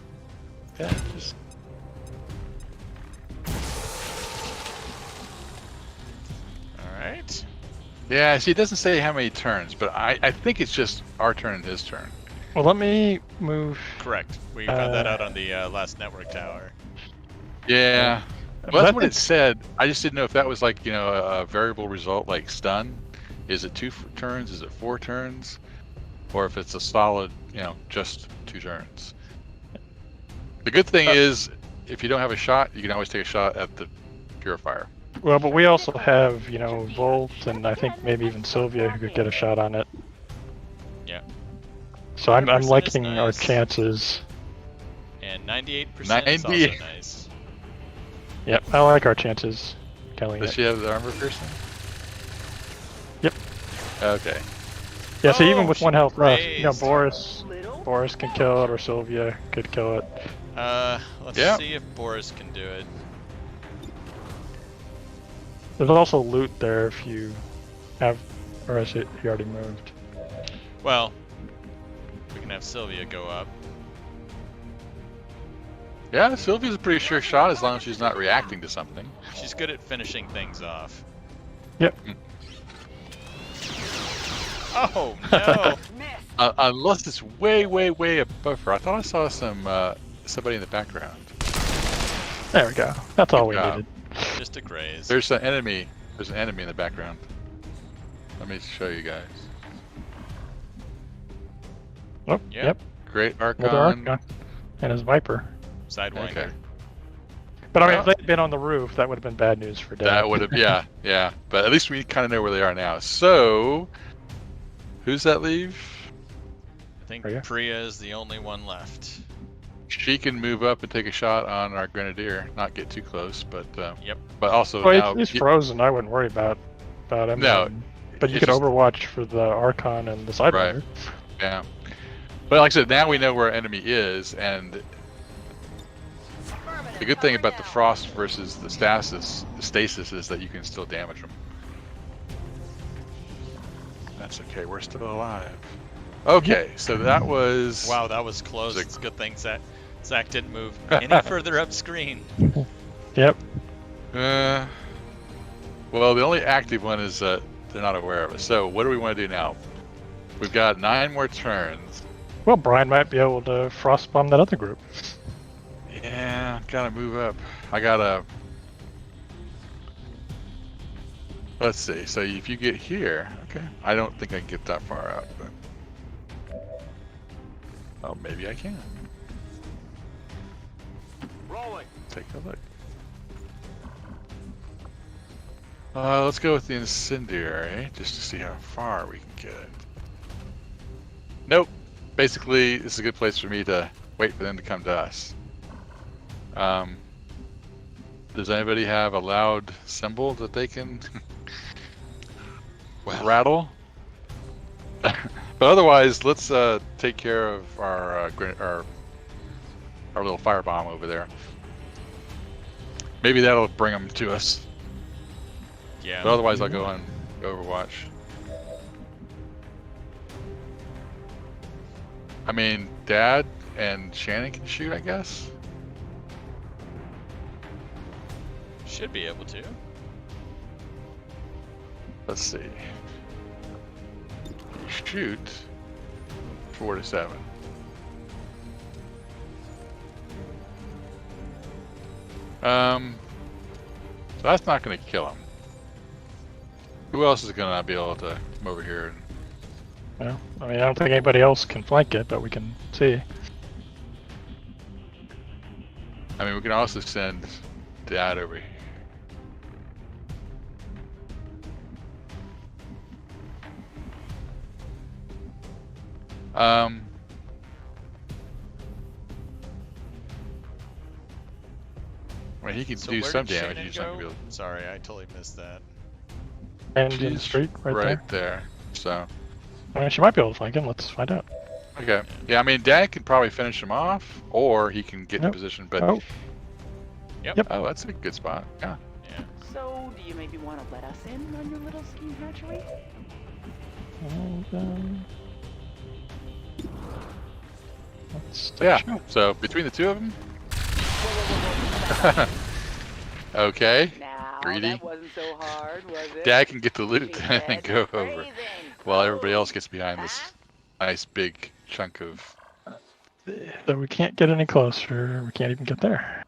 Dad just. Alright. Yeah, see, it doesn't say how many turns, but I think it's just our turn and his turn. Well, let me move. Correct. We found that out on the last network tower. Yeah. Well, that's what it That's- said. I just didn't know if that was like, a variable result like stun. Is it 2 turns? Is it 4 turns? Or if it's a solid, just 2 turns. The good thing is, if you don't have a shot, you can always take a shot at the purifier. Well, but we also have, Volt and I think maybe even Sylvia who could get a shot on it. Yeah. So I'm 100% is liking our nice. chances. And 98% is also 90. nice. Yep, I like our chances killing Does it. she have the armor piercing? Yep. Okay. Yeah, so even Oh, with she 1 health left, raised. Boris can kill it, or Sylvia could kill it. Let's Yeah. see if Boris can do it. There's also loot there if you have, or is it he already moved? Well, we can have Sylvia go up. Yeah, Sylvia's a pretty sure shot as long as she's not reacting to something. She's good at finishing things off. Yep. Oh, no! Unless it's way, way, way above her. I thought I saw somebody in the background. There we go. That's all we Good job. needed. Just a craze. There's an enemy. There's an enemy in the background. Let me show you guys. Oh, Yep. yep. Great Another Archon. Archon. And his Viper. Sidewinder. Okay. But I mean, Well- if they'd been on the roof, that would have been bad news for Dad. That would have, yeah. But at least we kind of know where they are now. So, who's that leave? I think Priya? Priya is the only one left. She can move up and take a shot on our Grenadier. Not get too close, but Yep. But also Well, now, he's frozen. I wouldn't worry about him. No, but you it's could just- Overwatch for the Archon and the Sidewinder. yeah. But like I said, now we know where our enemy is, and the good thing about the frost versus the stasis is that you can still damage them. That's okay. We're still alive. Okay, so that was Wow, that was close. Sick. It's a good thing Zach didn't move any further up screen. Yep. Well, the only active one is they're not aware of it. So what do we want to do now? We've got 9 more turns. Well, Brian might be able to frost bomb that other group. Yeah, gotta move up. I gotta. Let's see. So if you get here, okay. I don't think I can get that far out, but oh, maybe I can. Rolling. Take a look. Let's go with the incendiary just to see how far we can get it. Nope. Basically, this is a good place for me to wait for them to come to us. Does anybody have a loud cymbal that they can rattle? But otherwise, let's take care of our little firebomb over there. Maybe that'll bring them to us. Yeah. But otherwise, I'll go on Overwatch. I mean, Dad and Shannon can shoot, I guess. Should be able to. Let's see. Shoot 4 to 7. So that's not going to kill him. Who else is going to be able to come over here? Well, I mean, I don't think anybody else can flank it, but we can see. I mean, we can also send Dad over here. I mean, he can So do where some did damage. Shannon He's not go? gonna be able Sorry, I totally missed that. And in the She's street, right there. there. So, I mean, she might be able to flank him. Let's find out. okay. Yeah, I mean, Dad can probably finish him off, or he can get in Yep. position. But Oh, oh, that's a good spot. Yeah. Yeah. So, do you maybe want to let us in on your little scheme hatchery? and, let's take a Yeah. shot. So between the two of them. Okay. Now, Greedy. that wasn't so hard, was it? Dad can get the loot She and said go phrasing. over, while everybody Oh, else gets behind this nice big chunk of. So we can't get any closer. We can't even get there.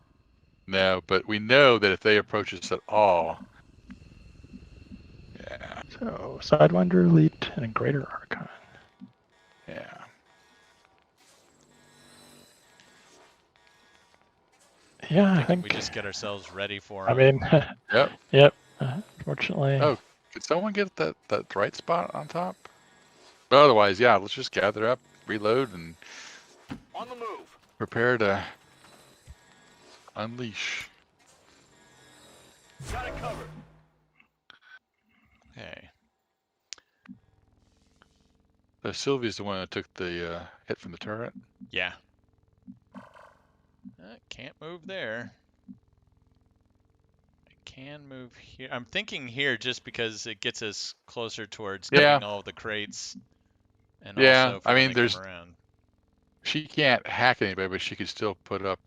No, but we know that if they approach us at all. Yeah. So, Sidewinder, Elite, and a Greater Archon. Yeah. Yeah, I We think. just get ourselves ready for I him. mean, Yep. yep. Unfortunately. Oh, could someone get that right spot on top? But otherwise, yeah, let's just gather up, reload, and On the move. prepare to unleash. Got it covered. Okay. So Sylvia's the one that took the hit from the turret. Yeah. Can't move there. I can move here. I'm thinking here just because it gets us closer towards Yeah. getting all the crates. And Yeah, also if I we mean, wanna come there's- around. She can't hack anybody, but she could still put up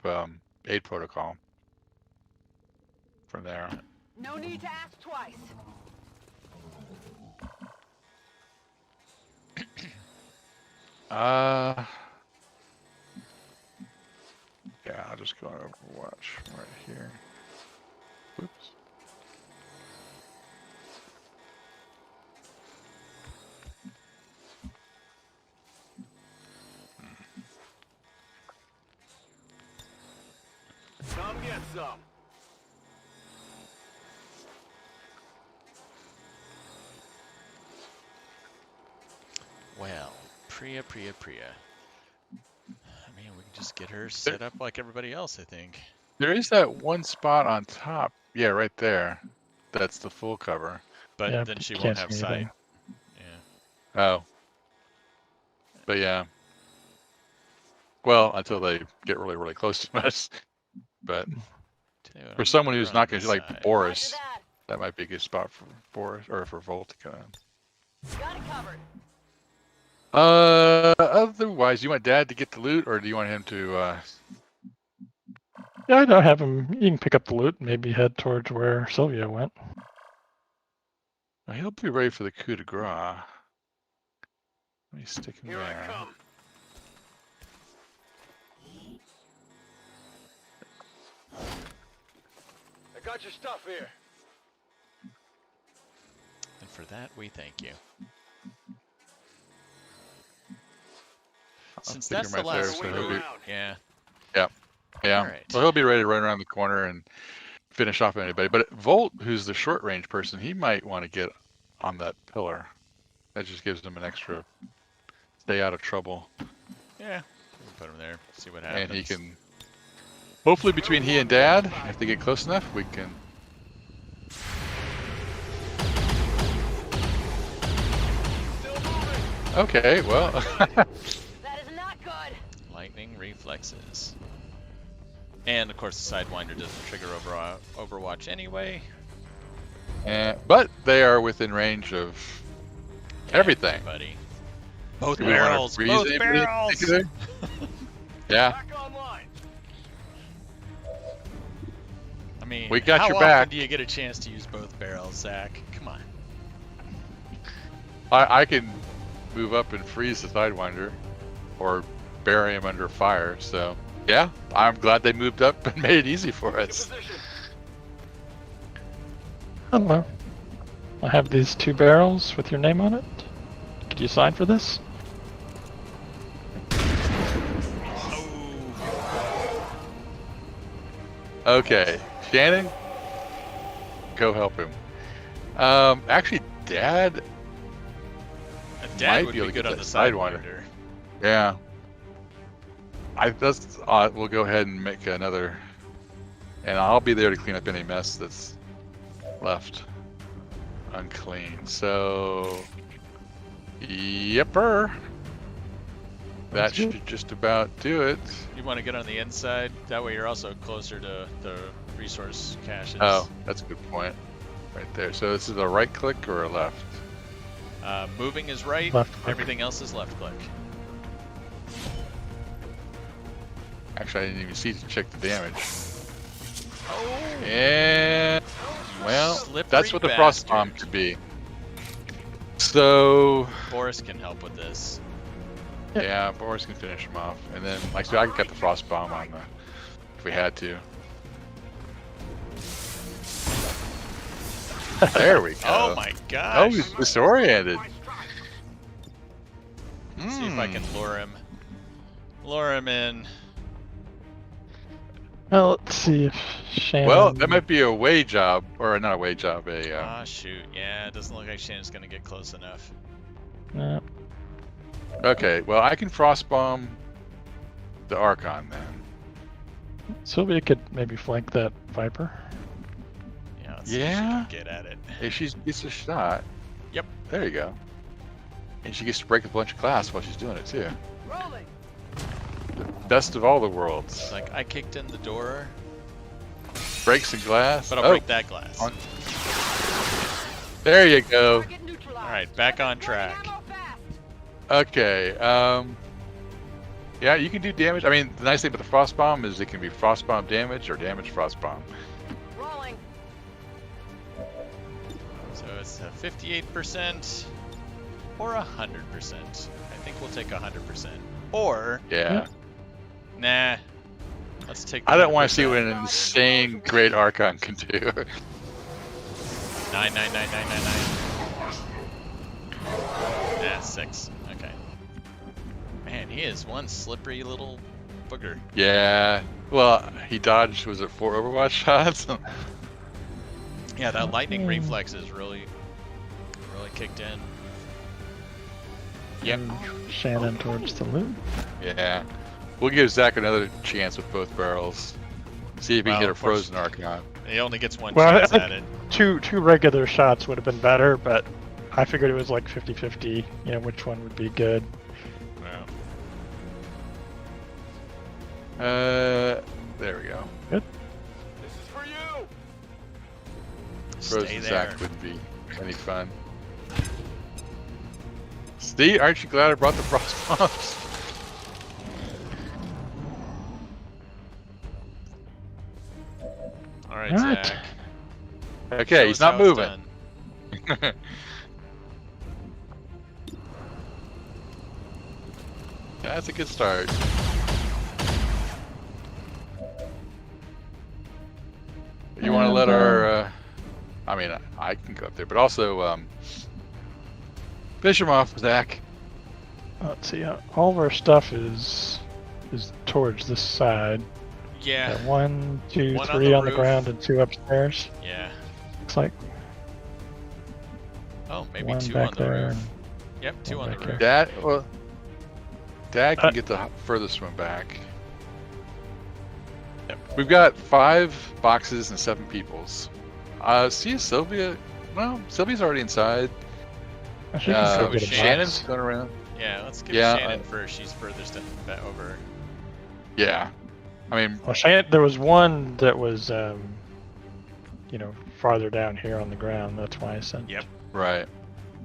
aid protocol from there. No need to ask twice. Yeah, I'll just go on Overwatch right here. Whoops. Come get some. Well, Priya. I mean, we can just get her set up like everybody else, I think. There is that one spot on top. Yeah, right there. That's the full cover. But Yeah, then but she you won't can't have see sight. anything. Yeah. Oh. But yeah. Well, until they get really, really close to us. But Tell you what, for I'm someone gonna who's run not going this to like side. Boris, Roger that. that might be a good spot for Boris or for Volt to come in. Got it covered. Otherwise, you want Dad to get the loot, or do you want him to? Yeah, I don't have him. You can pick up the loot and maybe head towards where Sylvia went. He'll be ready for the coup de grace. Let me stick him Here I there. come. I got your stuff here. And for that, we thank you. I'll Since stick that's him the right there, last so Wait he'll be, around. Yeah. yeah. Alright. Well, he'll be ready to run around the corner and finish off anybody. But Volt, who's the short range person, he might want to get on that pillar. That just gives him an extra stay out of trouble, Yeah. We can put him there. See what happens. and he can. Hopefully, between he and Dad, if they get close enough, we can. Still moving. Okay, well. That is not good. Lightning reflexes. And of course, the Sidewinder doesn't trigger Overwatch anyway. But they are within range of everything. Buddy. Both Do we wanna barrels. freeze Both anybody in barrels. particular? Yeah, Back online. I mean, We got how your often back. do you get a chance to use both barrels, Zach? Come on. I can move up and freeze the Sidewinder, or bury him under fire. So yeah, I'm glad they moved up and made it easy for Your us. position. Hello. I have these 2 barrels with your name on it. Could you sign for this? Okay, Shannon, go help him. Actually, Dad, A dad Might would be able be to good get on the that Sidewinder. Sidewinder. yeah. We'll go ahead and make another, and I'll be there to clean up any mess that's left unclean. So, yepper. That That's good. should just about do it. You want to get on the inside? That way you're also closer to the resource caches. Oh, that's a good point. Right there. So this is a right click or a left? Moving is right. Left click. Everything else is left click. Actually, I didn't even see to check the damage. Oh. And well, Slippery that's what the frost bomb bastard. could be. So Boris can help with this. yeah, Boris can finish him off, and then like I said, I could get the frost bomb on the if we had to. There we go. Oh my Oh, gosh. he's disoriented. See if I can lure him. Lure him in. Well, let's see if Shannon. Well, that might be a way job, or not a way job, Ah, shoot. Yeah, it doesn't look like Shannon's gonna get close enough. Yeah. Okay, well, I can frost bomb the Archon then. Sylvia could maybe flank that Viper. Yeah, let's see if she Yeah? can get at it. If she gets a shot. Yep. There you go. And she gets to break a bunch of glass while she's doing it too. Rolling. Best of all the worlds. It's like, I kicked in the door, Breaks some glass. but I'll Oh, break that glass. on- there you go. Target neutralized. Alright, back on Running track. ammo fast. Okay. Yeah, you can do damage. I mean, the nice thing about the frost bomb is it can be frost bomb damage or damage frost bomb. Rolling. So it's a 58% or 100%. I think we'll take 100%. Or, Yeah. nah, let's take the I don't want to see 100%. what an insane great Archon can do. 99999. Nah, 6. Okay. Man, he is one slippery little booger. Yeah. Well, he dodged, was it 4 Overwatch shots? Yeah, that lightning reflex is really kicked in. Yep. Shannon towards the loot. Yeah. We'll give Zach another chance with both barrels. See if he Well, can hit a of course. frozen Archon. He only gets one Well, I chance think at it. two regular shots would have been better, but I figured it was like 50-50, you know, which one would be good. Well, There we go. This is for you. stay Frozen there. Zach wouldn't be any fun. Steve, aren't you glad I brought the frost bombs? Alright, Alright. Zach. Okay, Show he's us not how it's moving. done. That's a good start. You want to let our, I mean, I can go up there, but also, finish him off, Zach. Let's see, all of our stuff is towards this side. Yeah, Got 1, 2, One on 3 the on the roof. ground and 2 upstairs. yeah. Looks like Oh, maybe one 2 back on the there. roof. Yep, 2 one on the back roof. Dad, well, Dad can get the furthest one back. Yep. We've got 5 boxes and 7 peoples. See Sylvia? Well, Sylvia's already inside. I think it's so go get a Shannon's box. going around. Yeah, let's give Yeah, Shannon first. She's furthest over. Yeah. I mean, Well, Shannon, there was one that was, you know, farther down here on the ground. That's why I sent. Yep. right.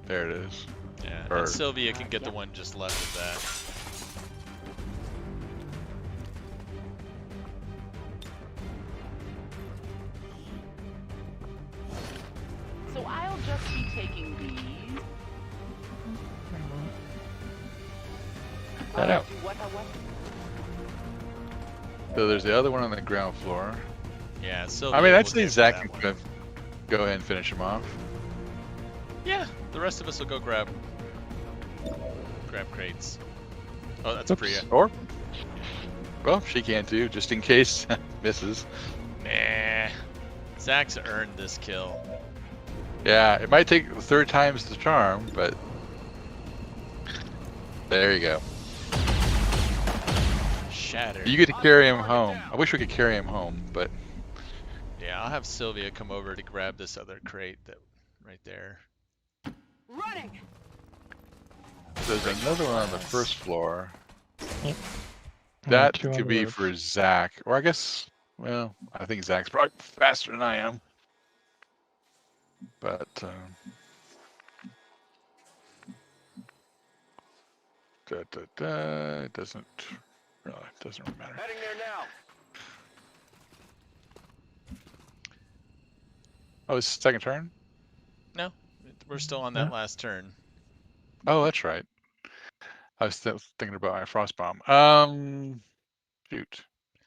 There it is. Yeah, Or- and Sylvia can get the one just left of that. So I'll just be taking these. That out. Do what I want. So there's the other one on the ground floor. Yeah, Sylvia. I mean, I'd will say get Zach that can one. go ahead and finish him off. Yeah, the rest of us will go grab crates. Oh, that's Oops. Priya. Or, well, she can too, just in case misses. Nah. Zach's earned this kill. Yeah, it might take the third time's the charm, but there you go. Shattered. You get to carry him home. I wish we could carry him home, but Yeah, I'll have Sylvia come over to grab this other crate that right there. Running! there's another one on the first floor. Yep. That Two on could the be roof. for Zach, or I guess, well, I think Zach's probably faster than I am. But it doesn't really matter. Heading there now. Oh, it's second turn. No, we're still on that Yeah. last turn. Oh, that's right. I was still thinking about my frost bomb. Shoot,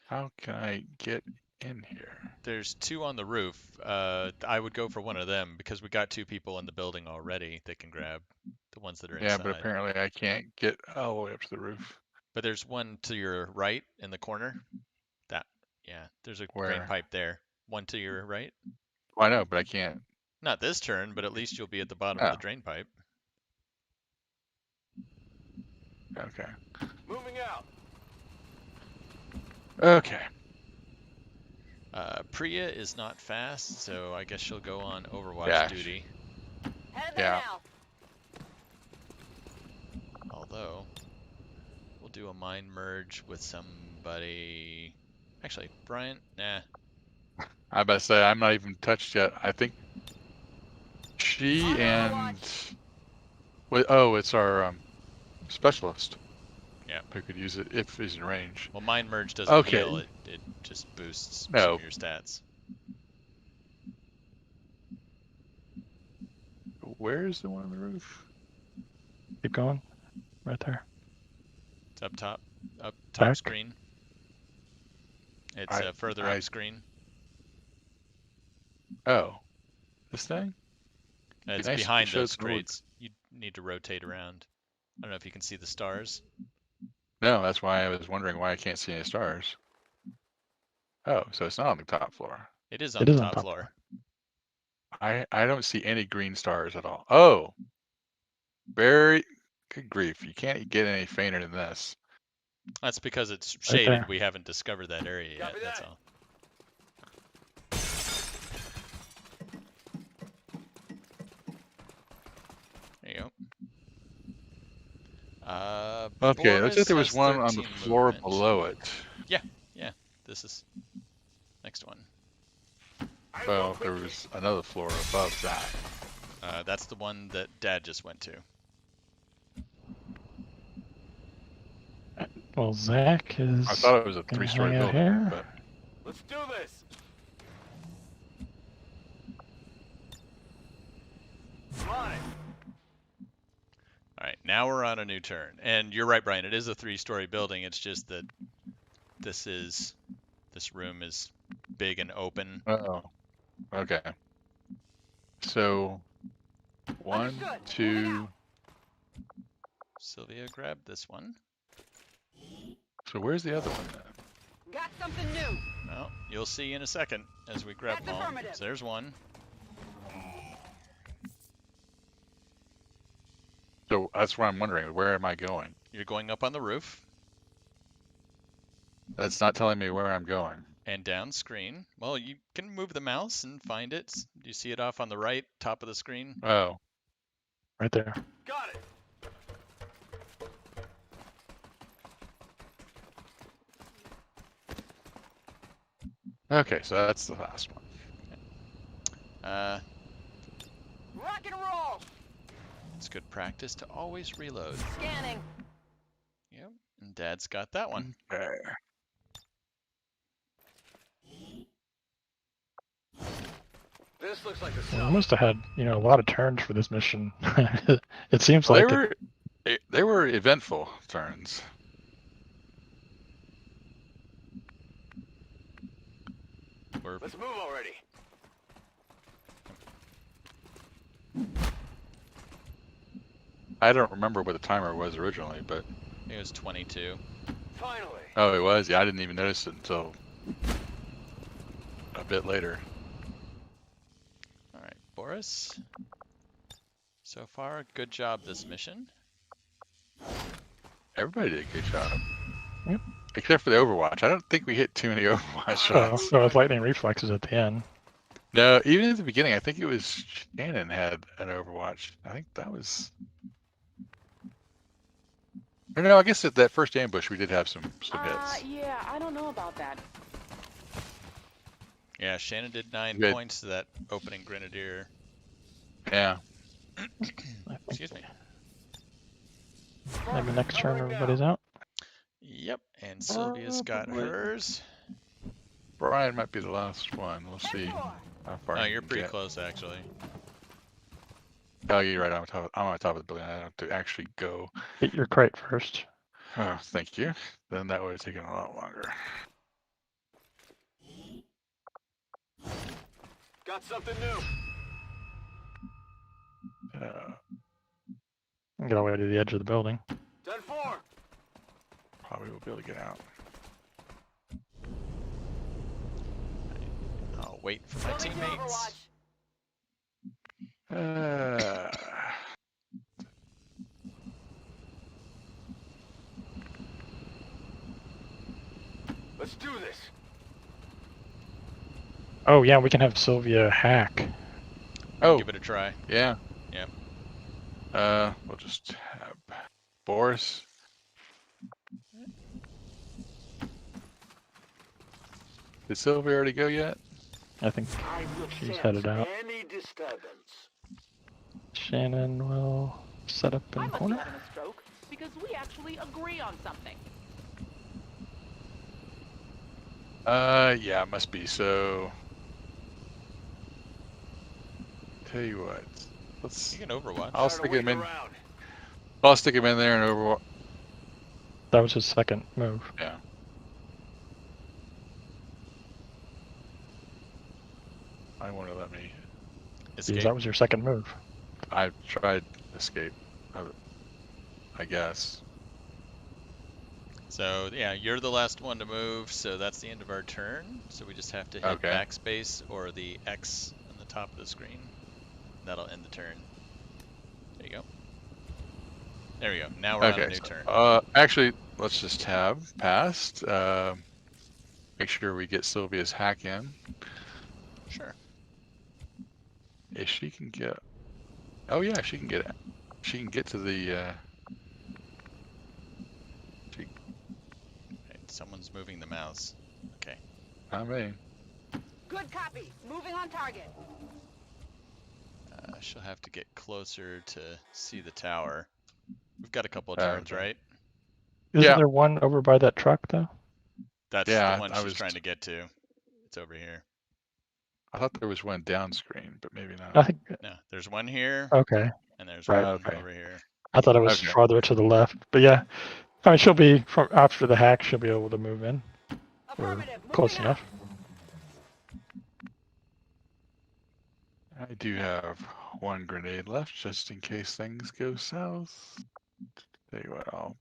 how can I get in here? There's two on the roof. I would go for one of them because we got two people in the building already that can grab the ones that are Yeah, inside. but apparently I can't get all the way up to the roof. But there's one to your right in the corner. Yeah, there's a drain Where? pipe there. One to your right. Well, I know, but I can't. Not this turn, but at least you'll be at the bottom of the Oh. drain pipe. Okay. Moving out. Okay. Priya is not fast, so I guess she'll go on Overwatch Yeah. duty. Heading there Yeah. now. Although, we'll do a mind merge with somebody. Actually, Brian, nah. I about to say I'm not even touched yet. I think she On and wait, oh, it's our specialist. Yeah. Who could use it if he's in range. Well, mind merge doesn't Okay. heal, it just boosts some No. of your stats. Where is the one on the roof? Keep going. Right there. It's up top Back. screen. It's further up screen. Oh, this thing? It's nice if it behind shows those the little- crates. You need to rotate around. I don't know if you can see the stars. No, that's why I was wondering why I can't see any stars. Oh, so it's not on the top floor. It is on It the is on top top floor. I don't see any green stars at all. Oh, very good grief! You can't get any fainter than this. That's because it's Right shaded. there. We haven't discovered that area yet. Copy That's that. all. There you go. Okay, looks like Boris there was has one on the 13 floor movement. below it. This is next one. Well, there was another floor above that. That's the one that Dad just went to. Well, Zach is. I thought it was a gonna three-story hang out building, here. but Let's do this. Fly. All right, now we're on a new turn. And you're right, Brian. It is a 3-story building. It's just that this room is big and open. oh, okay. So, one, Understood. Moving two. out. Sylvia, grab this one. So where's the other one then? Got something new. Well, you'll see in a second as we grab That's them all. affirmative. So there's one. So that's what I'm wondering. Where am I going? You're going up on the roof That's not telling me where I'm going. and down screen. Well, you can move the mouse and find it. Do you see it off on the right, top of the screen? Oh, Right there. Got it. okay. So that's the last one. Uh, Rock and roll. It's good practice to always reload. Scanning. Yep, and Dad's got that one. Okay. This looks like the We stuff. must have had, a lot of turns for this mission. It seems Well, like they were eventful turns. We're Let's move already. I don't remember what the timer was originally, but it was 22. Finally. oh, it was. Yeah, I didn't even notice it until a bit later. All right, Boris. So far, good job this mission. Everybody did a good job. Yep. Except for the Overwatch. I don't think we hit too many Overwatch shots. so with lightning reflexes at the end. No, even at the beginning, I think it was Shannon had an Overwatch. I think that was. Or no, I guess at that first ambush we did have some hits. Yeah, I don't know about that. Yeah, Shannon did 9 Good. points to that opening Grenadier. Yeah. Excuse me. Maybe next turn everybody's out. Yep, and Sylvia's got Probably. hers. Brian might be the last one. We'll see how far. Oh, he you're can pretty get. close actually. Oh, you're right. I'm on top of the building. I don't have to actually go. Get your crate first. Oh, thank you. Then that would have taken a lot longer. Got something new. Get all the way to the edge of the building. Done for. Probably will be able to get out. I'll wait for my Moving to teammates. Overwatch. Let's do this. Oh yeah, we can have Sylvia hack. Oh, Give it a try. yeah. Yep. We'll just have Boris. Did Sylvia already go yet? I think I will she's sense headed out. any disturbance. Shannon will set up in I the must be corner. having a stroke because we actually agree on something. Yeah, it must be. So, tell you what, let's. You can Overwatch. I'll Tired of stick him waiting in. around. I'll stick him in there and over. That was his second move. Yeah. I want to let me. Because Escape. that was your second move. I tried escape. I guess. So yeah, you're the last one to move, so that's the end of our turn. So we just have to hit Okay. backspace or the X on the top of the screen. That'll end the turn. There you go. There we go. Now we're on a Okay. new So, turn. actually, let's just have passed. Make sure we get Sylvia's hack in. Sure. If she can get. Oh yeah, she can get it. She can get to the. Right, someone's moving the mouse. Okay. I mean. Good copy. Moving on target. She'll have to get closer to see the tower. We've got a couple of turns, Okay. right? Isn't Yeah. there one over by that truck though? That's Yeah, the one I she's was- trying to get to. It's over here. I thought there was one down screen, but maybe not. I think. No, there's one here, Okay. and there's Right. one Okay. over here. I thought it was Okay. farther to the left, but yeah. I mean, she'll be from after the hack. She'll be able to move in. Or Affirmative. close Moving enough. I do have one grenade left just in case things go south. Tell you what, I'll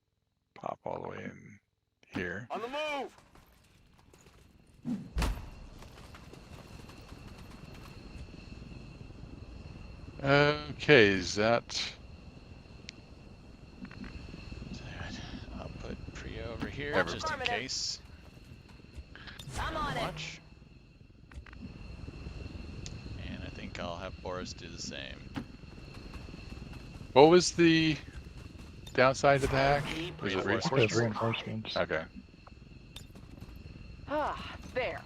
pop all the way in here. On the move. Okay, is that. Alright, I'll put Priya over here Everybody. just in Affirmative. case. I'm on it. Watch. And I think I'll have Boris do the same. What was the downside to the hack? Was it Reinforcements. There's reinforcements? reinforcements. Okay. Ah, there.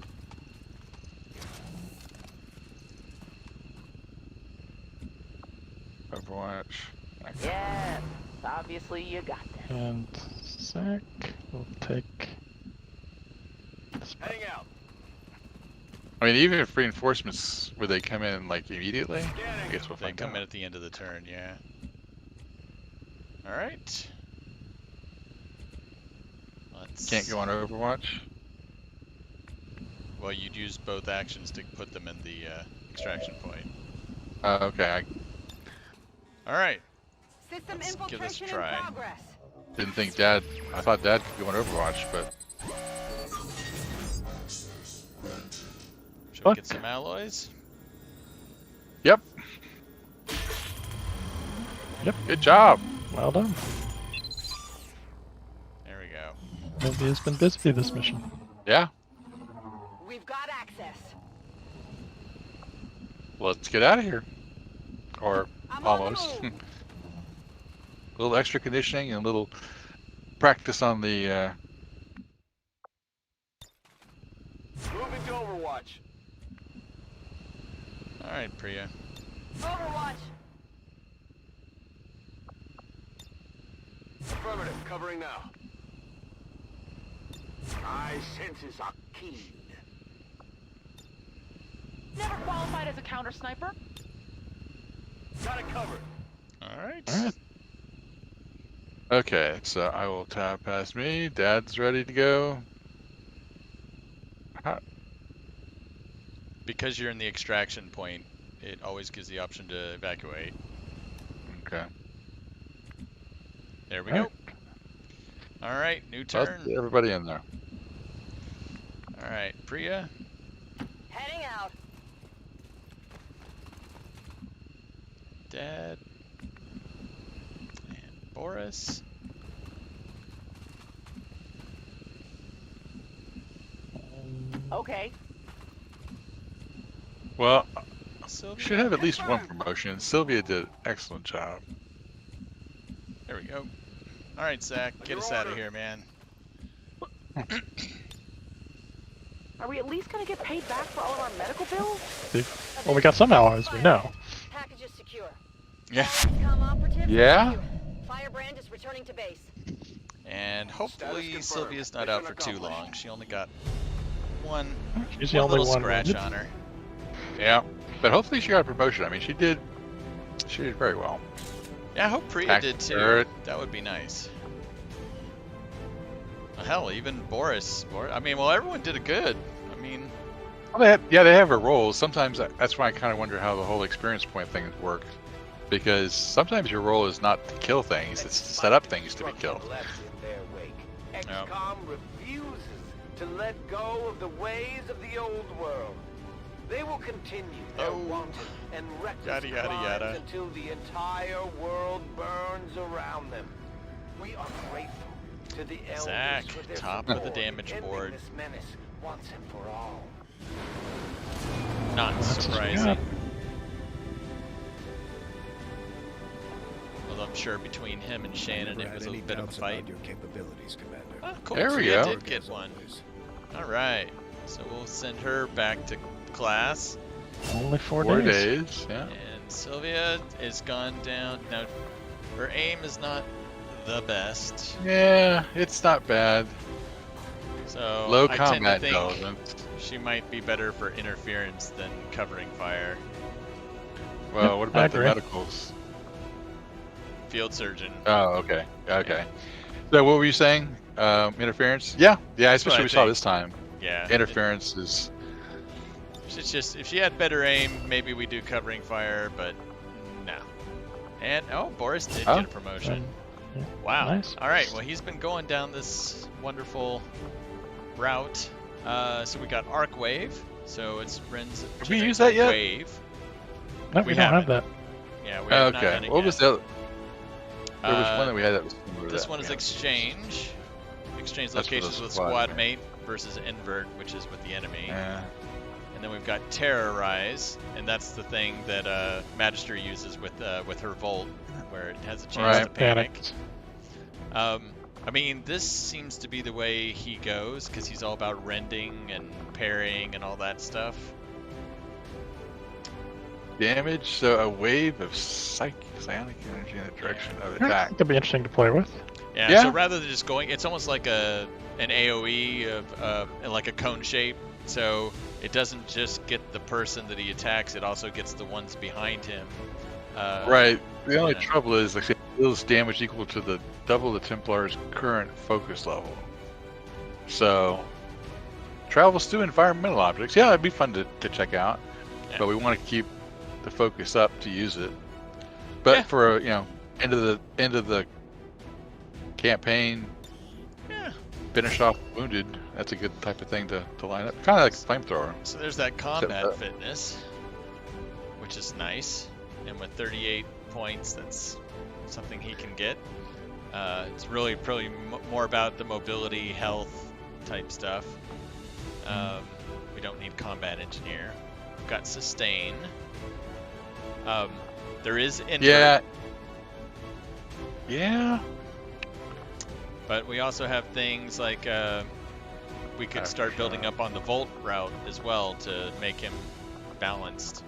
Overwatch. Yes, obviously you got this. And Zach will take this. Heading out. I mean, even if reinforcements, would they come in like immediately? I guess we'll They find come in out. at the end of the turn, yeah. All right. Let's. Can't go on Overwatch. Well, you'd use both actions to put them in the extraction point. Okay, All right. System Let's give this a infiltration in try. progress. I didn't think Dad. I thought Dad could go on Overwatch, but Should we get some alloys? yep. Yep. Good job. Well done. There we go. Maybe has been busy this mission. Yeah. We've got access. Let's get out of here. Or I'm on the almost. move. A little extra conditioning and a little practice on the. Moving to Overwatch. All right, Priya. Overwatch. Affirmative. Covering now. My senses are keen. Never qualified as a counter sniper. Got it covered. All right. All right. Okay, so I will tab past me. Dad's ready to go. Because you're in the extraction point, it always gives the option to evacuate. Okay. There we All go. All right, new Let's turn. get everybody in there. All right, Priya. Heading out. Dad. And Boris. Okay. Well, Sylvia. should have at least one promotion. Sylvia did an excellent job. There we go. All right, Zach, get us out of here, man. Are we at least gonna get paid back for all of our medical bills? Well, we got some allies, we know. Package is secure. Yeah. XCOM operative. Yeah? secure. Firebrand is returning to base. And hopefully confirmed. Sylvia's not Mission out for too accomplished. long. She only got one She's the only little one. scratch on her. Yeah. But hopefully she got a promotion. I mean, she did very well. Yeah, I hope Priya Pack did too. turret. That would be nice. Well, hell, even Boris. I mean, well, everyone did it good. I mean, Well, they have their roles. Sometimes that's why I kind of wonder how the whole experience point things work. Because sometimes your role is not to kill things, it's to set up things to be killed. Left in their wake. Yeah. XCOM refuses to let go of the ways of the old world. They will continue their Oh. wanton and reckless Yada, yada, crimes yada. until the entire world burns around them. We are grateful to the elders Zach, for their top of the support in damage ending board. this menace once and for all. not That's surprising. good. Although I'm sure between him and Shannon, Never it had was a any bit of a doubts fight. about your capabilities, Commander. Oh, cool. There we Priya go. did get As one. always. All right. So we'll send her back to class. Only 4 4 days. days, yeah. And Sylvia is gone down. Now, her aim is not the best. Yeah, it's not bad. So Low I tend to combat think element. she might be better for interference than covering fire. Well, Yep, what I about the agree. medicals? Field surgeon. Oh, okay. Okay. So what were you saying? Interference? Yeah. Yeah, That's what especially I we saw think. this time. Yeah. Interference is It's just, if she had better aim, maybe we do covering fire, but no. And, oh, Boris did Oh, get a promotion. yeah, Wow. nice. All right, well, he's been going down this wonderful route. So we got Arc Wave. So it's Ren's Have we used that yet? Wave. No, We we don't have haven't. that. Yeah, we have not done okay. it What yet. was the other? There was Uh, one that we had that was similar to This that, one is yeah. Exchange. Exchange That's for the locations with squad squad mate. mate versus invert, which is with the enemy. Yeah. And then we've got Terrorize, and that's the thing that Magister uses with her Volt, where it has a chance Right. to panic. Panicked. I mean, this seems to be the way he goes, because he's all about rending and parrying and all that stuff. damage, so a wave of psionic energy in the direction of attack. That'd be interesting to play with. Yeah, Yeah. so rather than just going, it's almost like an AoE of like a cone shape. So it doesn't just get the person that he attacks; it also gets the ones behind him. Right. The only yeah. trouble is like it deals damage equal to the double the Templar's current focus level. So travels through environmental objects. Yeah, it'd be fun to check out, but we want to keep the focus up to use it. But for end of the campaign, finish off wounded. That's a good type of thing to line up. Kind of like a flamethrower. So there's that combat fitness, which is nice. And with 38 points, that's something he can get. It's really probably more about the mobility, health type stuff. We don't need combat engineer. We've got sustain. There is invert. Yeah. But we also have things like we could start building up on the Volt route as well to make him balanced.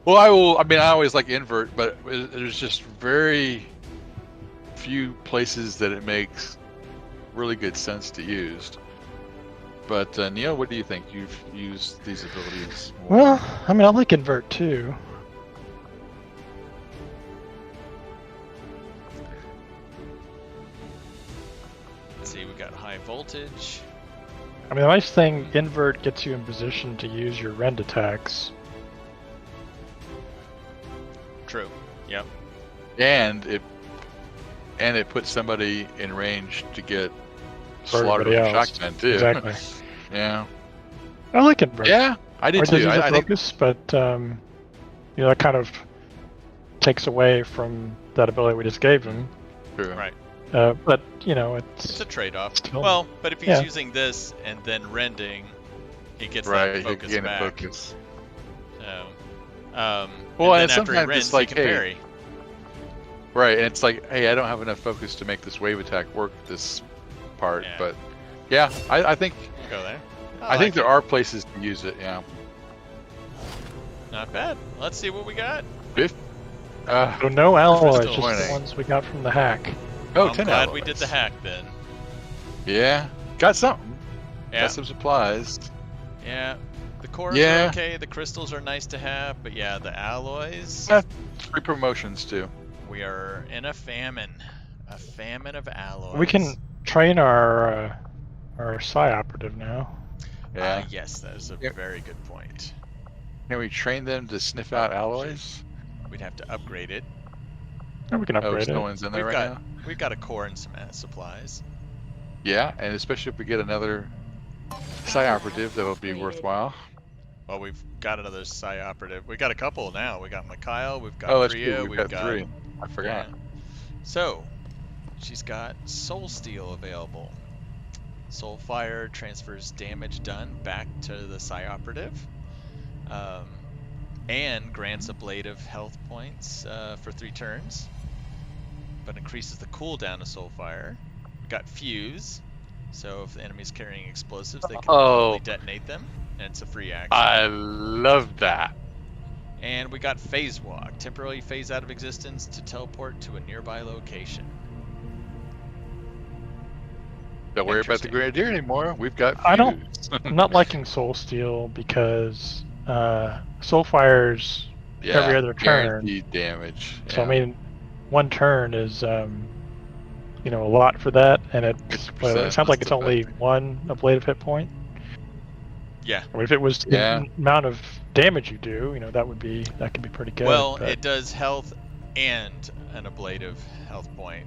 Well, I mean, I always like invert, but there's just very few places that it makes really good sense to use. But Neil, what do you think? You've used these abilities more. Well, I mean, I like invert too. Let's see, we got high voltage. I mean, the nice thing, invert gets you in position to use your rend attacks. True. Yep. And it puts somebody in range to get For slaughtered with everybody a else. shotgun too. Exactly. Yeah. I like invert. Yeah, I did Or too. does use I a think focus, but that kind of takes away from that ability we just gave him. true. Right. But It's it's a trade-off. Still- Well, but if he's yeah. using this and then rending, he gets Right, that you focus gain a back. focus. So, Well, and and then after he sometimes rends, it's like, he can hey, parry. Right, and it's like, hey, I don't have enough focus to make this wave attack work this part, Yeah. but yeah, I think Go there. I think there are places to use it. Yeah. Not bad. Let's see what we got. so no alloys, Crystal just winning. the ones we got from the hack. Oh, I'm 10 glad we alloys. did the hack then. Yeah, got something. Yeah. Got some supplies. Yeah. The cores Yeah. are okay. The crystals are nice to have, but yeah, the alloys. Yeah, free promotions too. We are in a famine of alloys. We can train our psi operative now. Yeah. Yes, that is a Yep. very good point. Can we train them to sniff out alloys? We'd have to upgrade it. And we can Oh, upgrade no it. one's in there We've right got now. we've got a core and some supplies. Yeah, and especially if we get another psi operative, that will be worthwhile. Well, we've got another psi operative. We got a couple now. We got Mikhail. We've got Oh, that's Priya. true. We've got 3. I forgot. Yeah. So, she's got Soul Steel available. Soulfire transfers damage done back to the psi operative, and grants a blade of health points for 3 turns, but increases the cooldown of Soulfire. We got Fuse, so if the enemy's carrying explosives, they can remotely detonate them, and it's a free action. I love that. And we got Phase Walk, temporarily phase out of existence to teleport to a nearby location. Don't worry about the Interesting. Grenadier anymore. We've got I don't- Fuse. I'm not liking Soul Steel because Soulfire's Yeah, every other turn. guaranteed damage. So I yeah. mean, one turn is a lot for that, and it 50% sounds like is it's the only bad thing. one ablative hit point. Yeah. I mean, if it was Yeah. the amount of damage you do, that could be pretty good. Well, but- it does health and an ablative health point.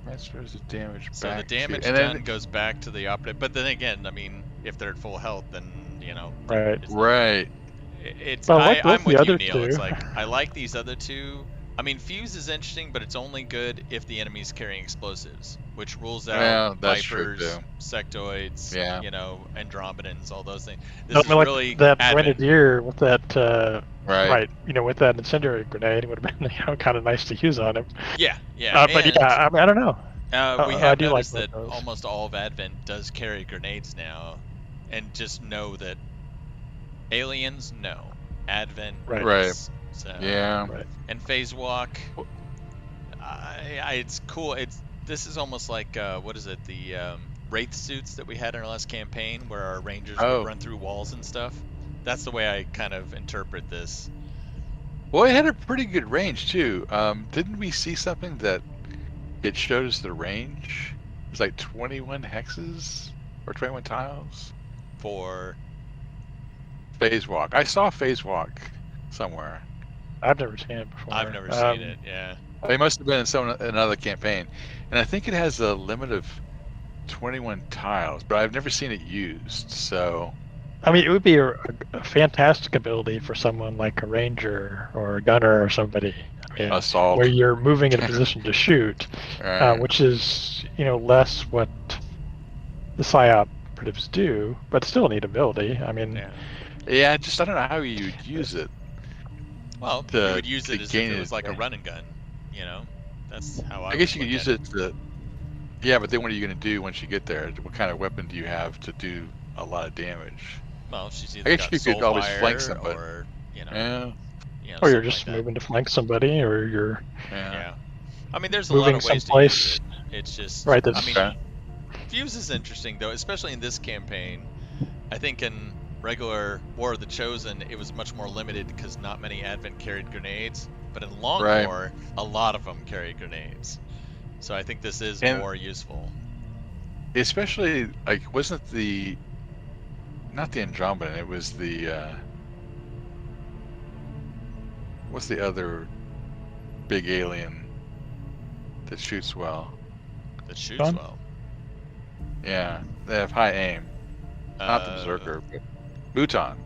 Transfers the damage So the back damage to, and done then, goes back to the operative. But then again, I mean, if they're at full health, then Right. it's- right. It's But I like both I'm the with you, other Neil. It's two. like I like these other two. I mean, Fuse is interesting, but it's only good if the enemy's carrying explosives, which rules out Well, that's true, Vipers, too. Sectoids, Yeah. Andromedans, all those things. I This is mean, like really that Advent. Grenadier with that Right. with that incendiary grenade, it would have been kind of nice to use on him. Yeah, yeah. But and, yeah, I mean, I don't know. we I have do like noticed both that those. almost all of Advent does carry grenades now, and just know that Aliens, no. Advent, Right. yes. So, Yeah. Right. And phase walk, it's cool. This is almost like what is it? The wraith suits that we had in our last campaign, where our rangers would Oh. run through walls and stuff. That's the way I kind of interpret this. Well, it had a pretty good range too. Didn't we see something that it showed us the range? It was like 21 hexes or 21 tiles. For Phase walk. I saw phase walk somewhere. I've never seen it before. I've never seen it. Yeah. It must have been in another campaign, and I think it has a limit of 21 tiles, but I've never seen it used. So, I mean, it would be a fantastic ability for someone like a ranger or a gunner or somebody. I mean, assault. where you're moving in a position to shoot, Right. which is less what the PSY operatives do, but still a neat ability. I mean, Yeah, I don't know how you would use it. Well, To- you would use to it as if gain it was like a advantage. run and gun. That's how I. I guess you would could use look it to. Yeah, but then what are you going to do once you get there? What kind of weapon do you have to do a lot of damage? at. Well, she's I either guess got you could soul always fire flank somebody. or Yeah. or you're something just like that. moving to flank somebody, or you're Yeah. I mean, there's a lot moving of ways someplace. to use it. It's just Right, I that's- mean, Okay. Fuse is interesting though, especially in this campaign. I think in regular War of the Chosen, it was much more limited because not many Advent carried grenades. But in Long Right. War, a lot of them carried grenades. So I think this is And- more useful. Especially, like, wasn't not the Andromedan, it was the, what's the other big alien that shoots well? That shoots Gun? well. Yeah, they have high aim. Not the Berserker, but Muton.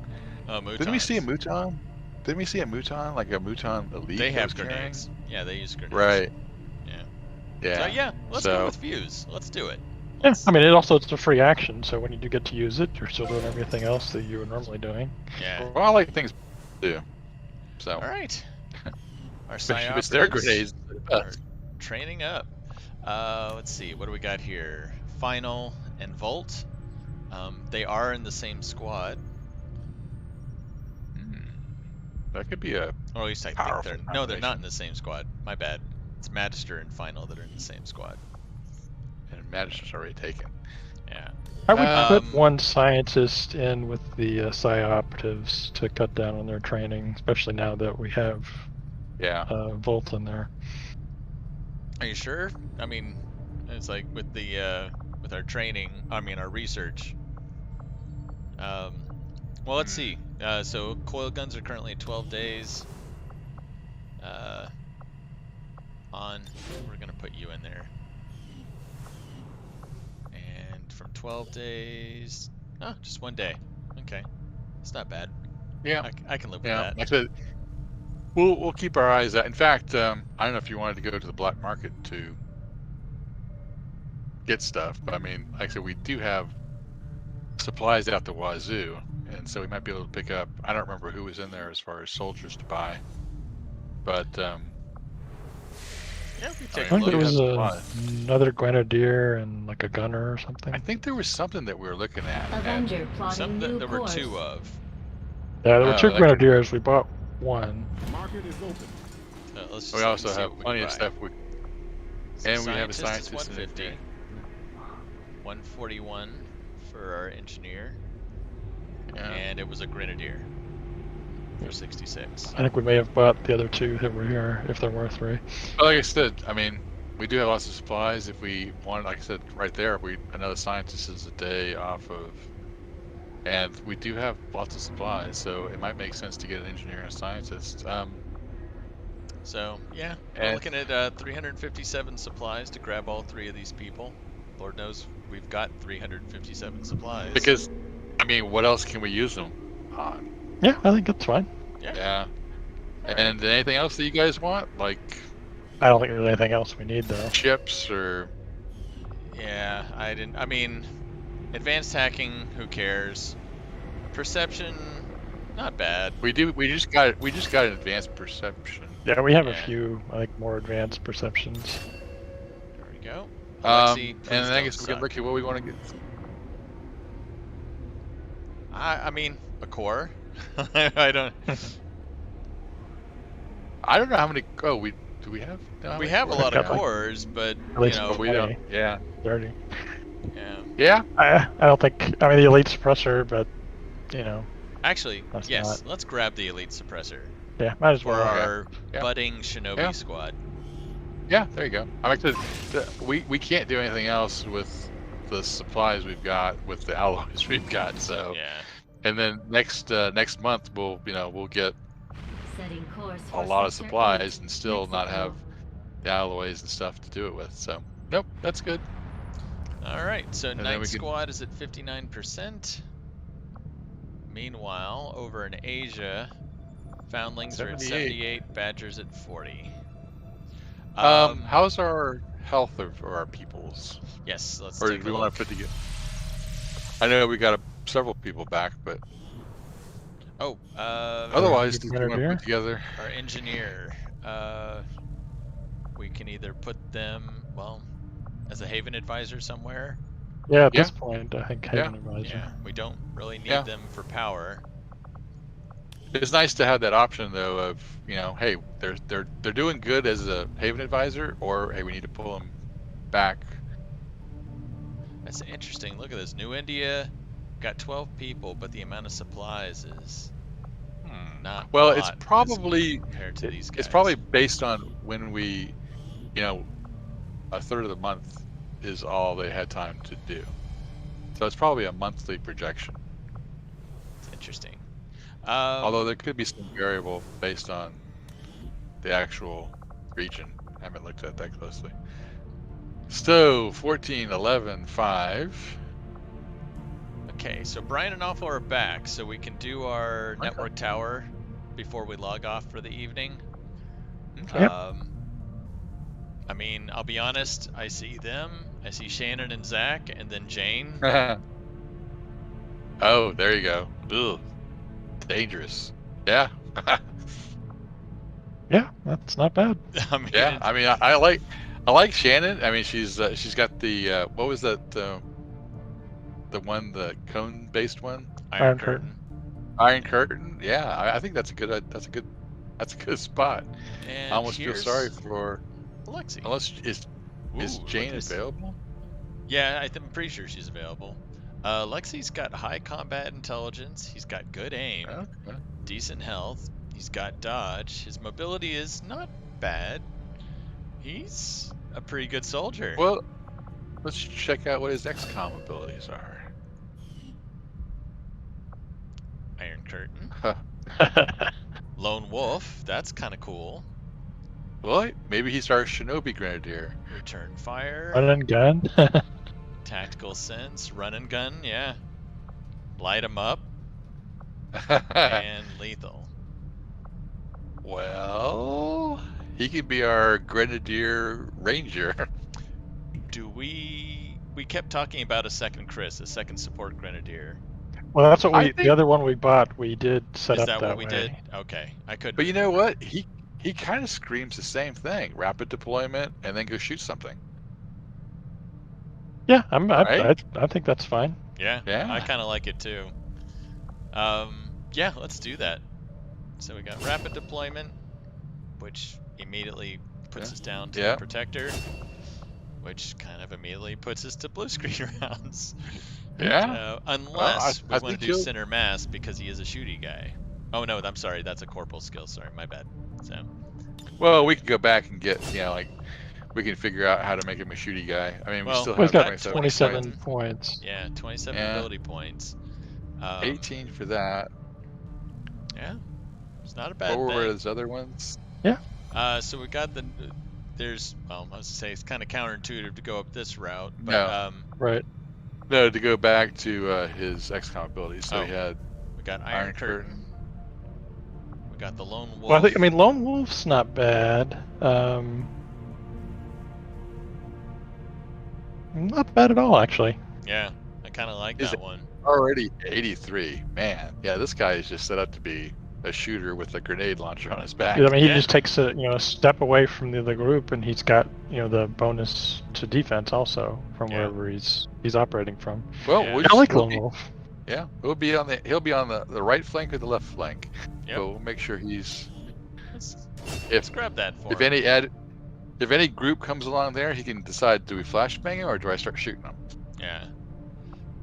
Oh, Didn't we see a Mutons. Muton? Didn't we see a Muton, like a Muton elite? They that have was carrying? grenades. Yeah, they use grenades. Right. Yeah. Yeah. So yeah, let's So- go with Fuse. Let's do it. Yeah, Let's- I mean, it's a free action, so when you do get to use it, you're still doing everything else that you were normally doing. Yeah. Well, I like things too. So. All right. Our Especially if it's their Psyoperatives grenades. are training up. Let's see. What do we got here? Final and Volt. They are in the same squad. That could be a. Or at least I think Powerful they're. No, they're not combination. in the same squad. My bad. It's Magister and Final that are in the same squad. And Magister's already taken. Yeah. I would Um, put one scientist in with the PSY operatives to cut down on their training, especially now that we have Yeah. Volt in there. Are you sure? I mean, it's like with the with our training. I mean, our research. Well, let's see. So coil guns are currently at 12 days. We're gonna put you in there. And from 12 days, just 1 day. Okay, it's not bad. Yeah. I can live with Yeah. that. Like I said, we'll keep our eyes out. In fact, I don't know if you wanted to go to the black market to get stuff, but I mean, like I said, we do have supplies out the wazoo, and so we might be able to pick up. I don't remember who was in there as far as soldiers to buy, but Yeah, we I take I a think look. there was supplies. another grenadier and like a gunner or something. I think there was something that we were looking at. and- Avenger plotting Some new there were course. 2 of. Yeah, there were Oh, 2 that could- grenadiers. We bought one. Market is open. Let's just We look also and see have what we plenty can of buy. stuff. So And we have a is scientist in 150. there. 141 for our engineer, Yeah. and it was a grenadier for 66. I think we may have bought the other 2 that were here, if there were 3. But like I said, I mean, we do have lots of supplies. If we want, like I said, right there, another scientist is a day off of, and we do have lots of supplies. So it might make sense to get an engineer and a scientist. So yeah, we're And- looking at 357 supplies to grab all 3 of these people. Lord knows we've got 357 supplies. Because, I mean, what else can we use them on? Yeah, I think that's fine. Yeah. And anything else that you guys want, like I don't think there's anything else we need though. chips or? Yeah, I mean, advanced hacking. Who cares? Perception, not bad. We just got an advanced perception. Yeah, we have a Yeah. few, I think, more advanced perceptions. There we go. Alexi, please and then I don't guess we can suck. look at what we want to get. I mean, a core. I don't. I don't know how many. Oh, do we have? How We many have a cores lot we of have? cores, but At least you But know, we don't. Yeah. 30. yeah. Yeah. I don't think. I mean, the elite suppressor, but Actually, That's yes. Let's grab the elite suppressor yeah, might as for well. our Yeah. budding shinobi Yeah. squad. Yeah. There you go. I mean, we can't do anything else with the supplies we've got, with the alloys we've got. So. Yeah. And then next month we'll get Setting course a for lot of Sector supplies 8, and still not Mexico. have the alloys and stuff to do it with. So nope, that's good. All right. So then Night we can- Squad is at 59%. Meanwhile, over in Asia, Foundlings are at 78. 78, Badgers at 40. How's our health of our peoples? Yes, let's Or take do we a want look. to put together? I know we got several people back, but Oh, otherwise, do we want to Grenadier? put together? our engineer. We can either put them, well, as a Haven advisor somewhere. Yeah, at Yeah. this point, I think Haven Advisor. Yeah, we don't really need Yeah. them for power. It's nice to have that option though of, hey, they're doing good as a Haven advisor, or hey, we need to pull them back. That's interesting. Look at this. New India got 12 people, but the amount of supplies is not Well, a it's lot probably compared to these guys. it's probably based on when we, a third of the month is all they had time to do. So it's probably a monthly projection. It's interesting. Although there could be some variable based on the actual region. I haven't looked at that closely. So 14, 11, 5. Okay, so Brian and Awful are back, so we can do our network tower before we log off for the evening. Yep. I mean, I'll be honest, I see them, I see Shannon and Zach, and then Jane. Oh, there you go. Ugh. Dangerous. Yeah. Yeah, that's not bad. I mean, Yeah. I mean, I like Shannon. I mean, she's got the what was that? The cone based one. Iron Curtain. Iron Curtain. Yeah, I think that's a good spot. And I almost feel here's sorry for Alexi. unless is Ooh, Jane look at this. available? Yeah, I'm pretty sure she's available. Lexi's got high combat intelligence. He's got good aim, Okay. decent health. He's got dodge. His mobility is not bad. He's a pretty good soldier. Well, let's check out what his XCOM abilities are. Iron Curtain. Lone Wolf. That's kind of cool. Well, maybe he's our Shinobi Grenadier. Return fire. Run and gun. Tactical sense. Run and gun. Yeah. Light him up. And lethal. Well, he could be our Grenadier Ranger. Do we kept talking about a second Chris, a second support Grenadier. Well, that's what I we. think- The other one we bought, we did set Is up that that what we way. did? Okay. I couldn't. But you know what? He kind of screams the same thing: rapid deployment, and then go shoot something. Yeah, Right? I think that's fine. Yeah. Yeah. I kind of like it too. Yeah, let's do that. So we got rapid deployment, which immediately puts us down to Yeah. protector, which kind of immediately puts us to blue screen rounds. Yeah. Unless I we want think to do he'll- center mass because he is a shooty guy. Oh no, I'm sorry, that's a corporal skill. Sorry, my bad. So Well, we can go back and get, we can figure out how to make him a shooty guy. I mean, we Well, still Well, he's have got 27 27 points. points. yeah, 27 Yeah. ability points. 18 for that. Yeah, it's not a bad What were thing. his other ones? So we got there's, I was gonna say it's kind of counterintuitive to go up this route, but No. Right. No, to go back to his XCOM abilities. So he Oh. had we got Iron, Iron Curtain. Curtain. We got the Lone Wolf. Well, I mean, Lone Wolf's not bad. Not bad at all, actually. Yeah, I kind of like Is that it- one. already 83. Man, yeah, this guy is just set up to be a shooter with a grenade launcher on his back. I mean, he Yeah. just takes a step away from the other group, and he's got the bonus to defense also from Yeah. wherever he's operating from. Well, Yeah. we'll I like we'll Lone be- Wolf. Yeah, he'll be on the right flank or the left flank. Yep. So we'll make sure he's Let's if grab that for if him. if any group comes along there, he can decide, do we flashbang him or do I start shooting him? Yeah.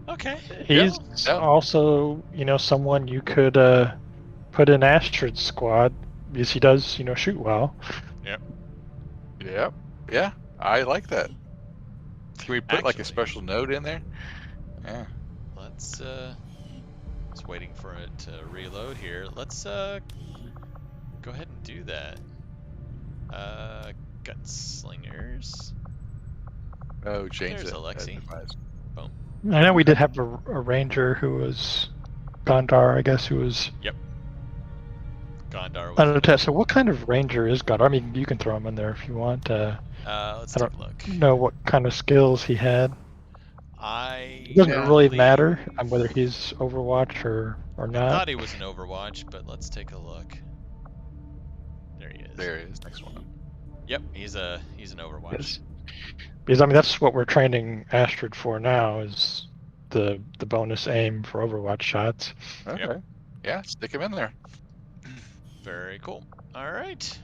Okay. He's Yeah. also, someone you could put in Astrid's squad because he does, shoot well. Yep. Yeah, I like that. Can we put like a Actually- special note in there? Yeah. Let's just waiting for it to reload here. Let's go ahead and do that. Gunslingers. Oh, change There's that. Alexi. Boom. I know we did have a ranger who was Gondar, I guess, who was Gondar was unattached. So what kind of ranger is Gondar? I mean, you can throw him in there if you want. let's I take don't a look. know what kind of skills he had. I It doesn't really believe- matter whether he's Overwatch or I not. thought he was an Overwatch, but let's take a look. There he is. There it is. Next one. Yep, he's an Overwatch. Because I mean that's what we're training Astrid for now is the bonus aim for Overwatch shots. Okay. Yeah, stick him in there. Very cool. All right,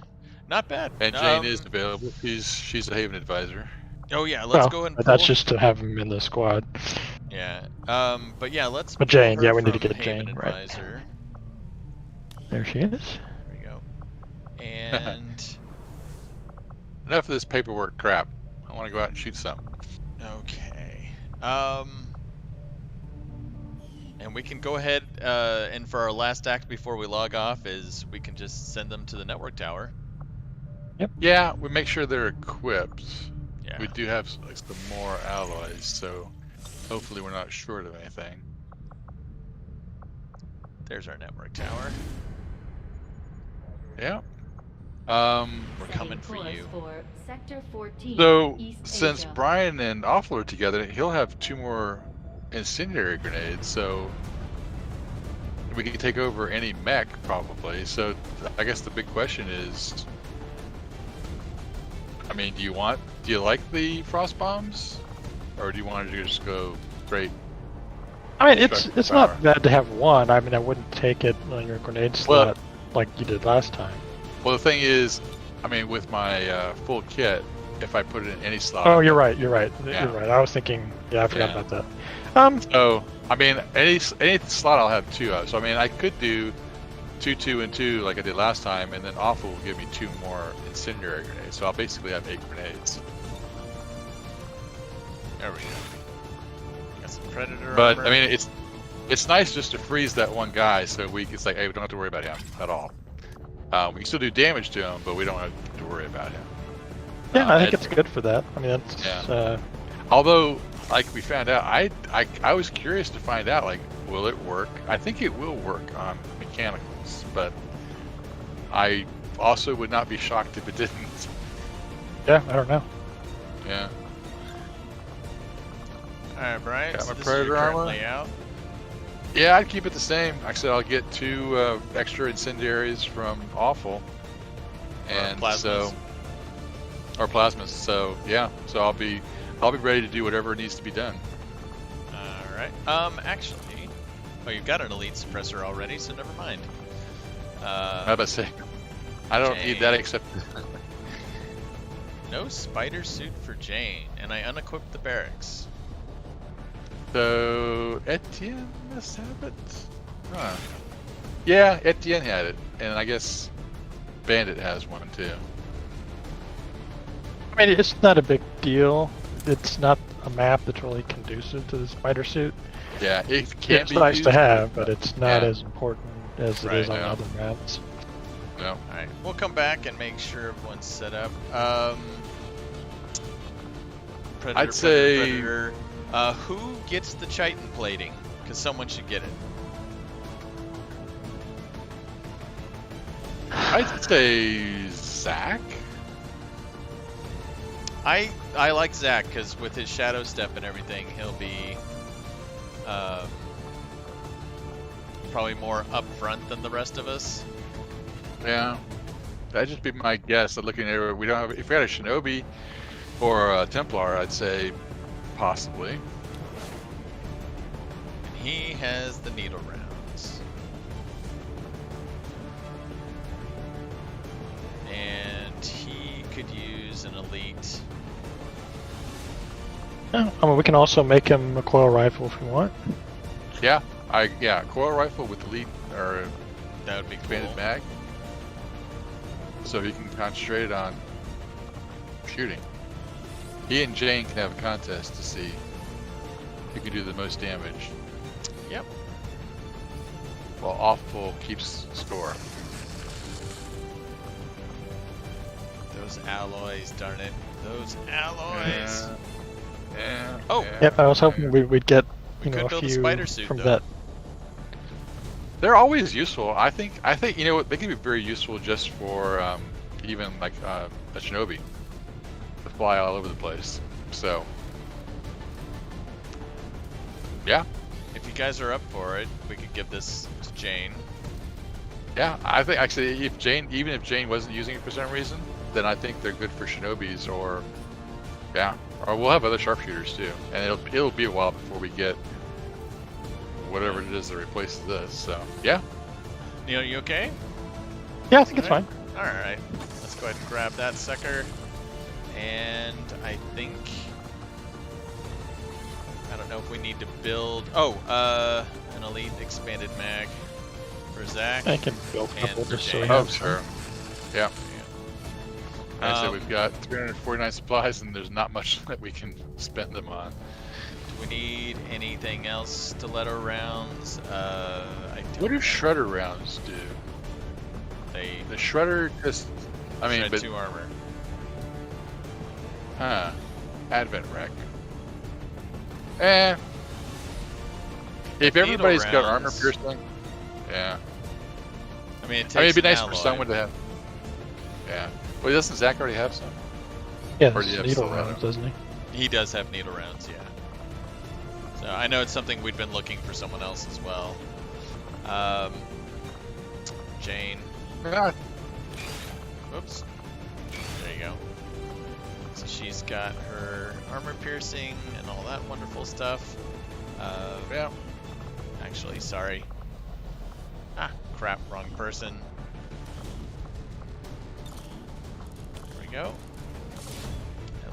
not bad. And Jane is available. She's a Haven advisor. Oh yeah, let's Well, go ahead and but that's pull- just to have him in the squad. Yeah. But yeah, let's. But Jane, pull yeah, her we need to from get Haven Jane, right. Advisor. There she is. There we go. And Enough of this paperwork crap. I want to go out and shoot some. okay. And we can go ahead and for our last act before we log off is we can just send them to the network tower. Yeah, we make sure they're equipped. Yeah. We do have like some more alloys, so hopefully we're not short of anything. There's our network tower. Yeah. We're coming for you. Sector 14, So East since Asia. Brian and Offler are together, he'll have 2 more incendiary grenades, so we can take over any mech probably. So I guess the big question is, I mean, do you like the frost bombs, or do you want to just go straight? I mean, it's Destructive not power. bad to have one. I mean, I wouldn't take it on your grenade slot like you did last time. Well, the thing is, I mean, with my full kit, if I put it in any slot. Oh, you're right. You're right. Yeah. You're right. I was thinking. Yeah, I forgot Yeah. about that. So I mean, any slot I'll have 2 of. So I mean, I could do 2, 2, and 2 like I did last time, and then Awful will give me 2 more incendiary grenades. So I'll basically have 8 grenades. There we go. Got some predator But armor. I mean, it's nice just to freeze that one guy, so it's like, hey, we don't have to worry about him at all. We can still do damage to him, but we don't have to worry about him. Yeah, I think and- it's good for that. I mean, that's Yeah. Although, like we found out, I was curious to find out, like, will it work? I think it will work on mechanicals, but I also would not be shocked if it didn't. yeah. I don't know. Yeah. Alright, Brian. Got So my this is your predator current armor. layout. Yeah, I'd keep it the same. Like I said, I'll get 2 extra incendiaries from Awful, and plasmas. so or plasmas. So yeah, so I'll be ready to do whatever needs to be done. Alright. Actually, oh, you've got an elite suppressor already, so never mind. How about say? I don't need that Jane. except. No spider suit for Jane, and I unequipped the barracks. So Etienne must have it. Huh. Yeah, Etienne had it, and I guess Bandit has one too. I mean, it's not a big deal. It's not a map that's really conducive to the spider suit. Yeah, it can It's be nice used, to have, but it's not Yeah. as important as it Right, is on yeah. other maps. No. Alright, we'll come back and make sure everyone's set up. Predator, I'd say- Predator. Who gets the chitin plating? Because someone should get it. I'd say Zach. I like Zach because with his shadow step and everything, he'll be probably more upfront than the rest of us. Yeah, that'd just be my guess. Looking at we don't have. If we had a Shinobi or a Templar, I'd say possibly. he has the needle rounds. And he could use an elite. Yeah, I mean, we can also make him a coil rifle if we want. Yeah, coil rifle with elite or That would be expanded cool. mag. So he can concentrate on shooting. He and Jane can have a contest to see who can do the most damage. Yep. While Awful keeps score. Those alloys, darn it. Those alloys. Yeah. Oh. yeah, Yep, I was hoping yeah. we'd get Could a build a few spider suit, from though. that. They're always useful. I think you know what, they can be very useful just for even like a shinobi to fly all over the place. So yeah, If you guys are up for it, we could give this to Jane. yeah. I think actually, even if Jane wasn't using it for some reason, then I think they're good for shinobis or we'll have other sharpshooters too. And it'll be a while before we get whatever it is that replaces this. So yeah. Neil, you okay? Yeah, I think it's fine. Alright. Let's go ahead and grab that sucker. And I think... I don't know if we need to build... an elite expanded mag for Zach. I can build a And couple for just so we Jane. Oh have some. sure. Yeah. Like I said, Um, we've got 349 supplies, and there's not much that we can spend them on. Do we need anything else to let our rounds? I don't What do know. shredder rounds do? They The shredder just, I mean, shred but 2 armor. Advent wreck. If Needle everybody's got armor rounds. piercing, yeah. I mean, it takes I mean, it'd be an nice for alloy. someone to have. Yeah. Well, doesn't Zach already have some? Yeah, Or do there's you have needle still have rounds, it? doesn't he? He does have needle rounds, yeah. So I know it's something we'd been looking for someone else as well. Jane. Yeah. Oops. There you go. So she's got her armor piercing and all that wonderful stuff. Yeah. Actually, sorry. Ah, crap, wrong person. There we go.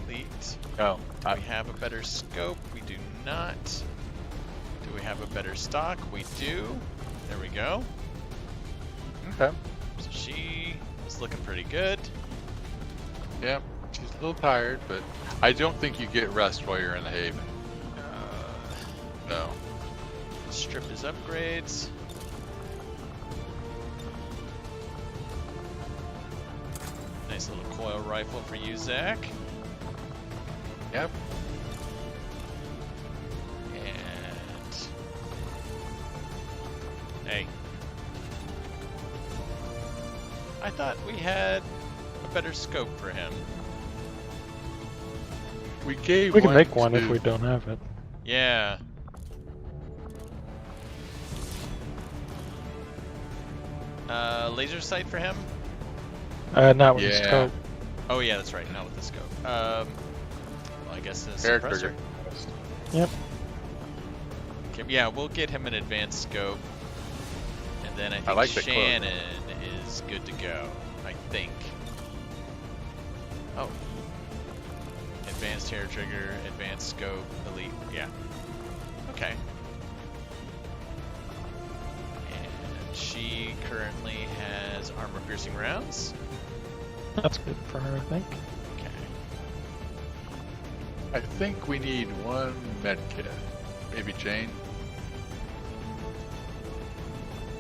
Elite. Oh. Do we have a better scope? We do not. Do we have a better stock? We do. There we go. Okay. So she is looking pretty good. Yeah. She's a little tired, but I don't think you get rest while you're in the Haven. No. Strip his upgrades. Nice little coil rifle for you, Zach. Yep. And hey, I thought we had a better scope for him. We gave We can make to- one if we don't have it. Yeah. Laser sight for him? Not with the Yeah. scope. Oh yeah, that's right. Not with the scope. Well, I guess the Air suppressor. trigger. Yep. Okay, yeah, we'll get him an advanced scope, and then I think like the quote. Shannon is good to go. I think. Oh. Advanced hair trigger, advanced scope, elite. Yeah. Okay. And she currently has armor piercing rounds. That's good for her, I think. Okay. I think we need one med kit. Maybe Jane.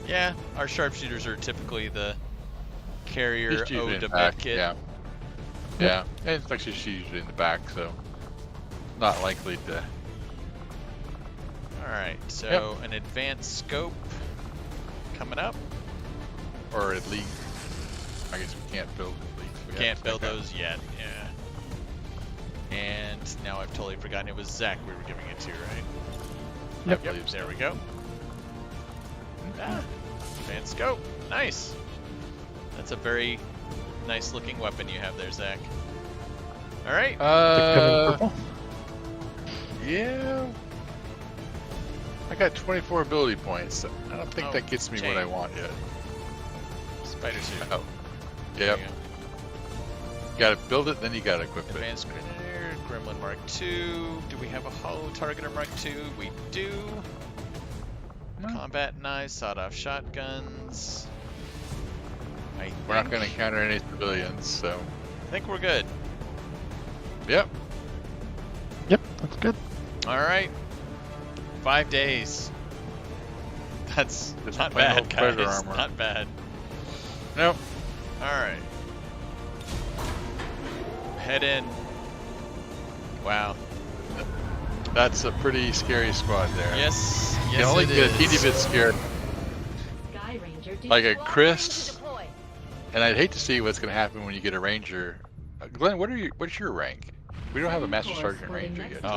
Yeah, our sharpshooters are typically the carrier Just usually ode in to back, medkit. Yeah. Yeah. And it's actually she's usually in the back, so not likely to. Alright, so an advanced scope coming up. Or at least, I guess we can't build at least. We can't build those yet, yeah. And now I've totally forgotten it was Zach we were giving it to, right? Yep. Yep, there we go. Ah, advanced scope, nice. That's a very nice looking weapon you have there, Zach. Alright, They come in purple. Yeah. I got 24 ability points. I don't think Oh, that gets me what I want yet. Spider suit. Oh, There yep. you go. Gotta build it, then you gotta equip it. Advanced Grenadier, Gremlin Mark II. Do we have a Hollow Targeter Mark II? We do. Combat knives, sawed-off shotguns. We're not gonna encounter any civilians, so. I think we're good. Yep. Yep, that's good. All right. 5 days. That's Just not plain bad, old predator guys. armor. Not bad. Nope. All right. Head in. Wow. That's a pretty scary squad there. Yes. You Yes, can only it get a teeny is. bit scared. Sky Ranger Like a Squad ready to Chris, deploy. and I'd hate to see what's gonna happen when you get a ranger. Glenn, what's your rank? We don't have a master sergeant ranger yet. Oh,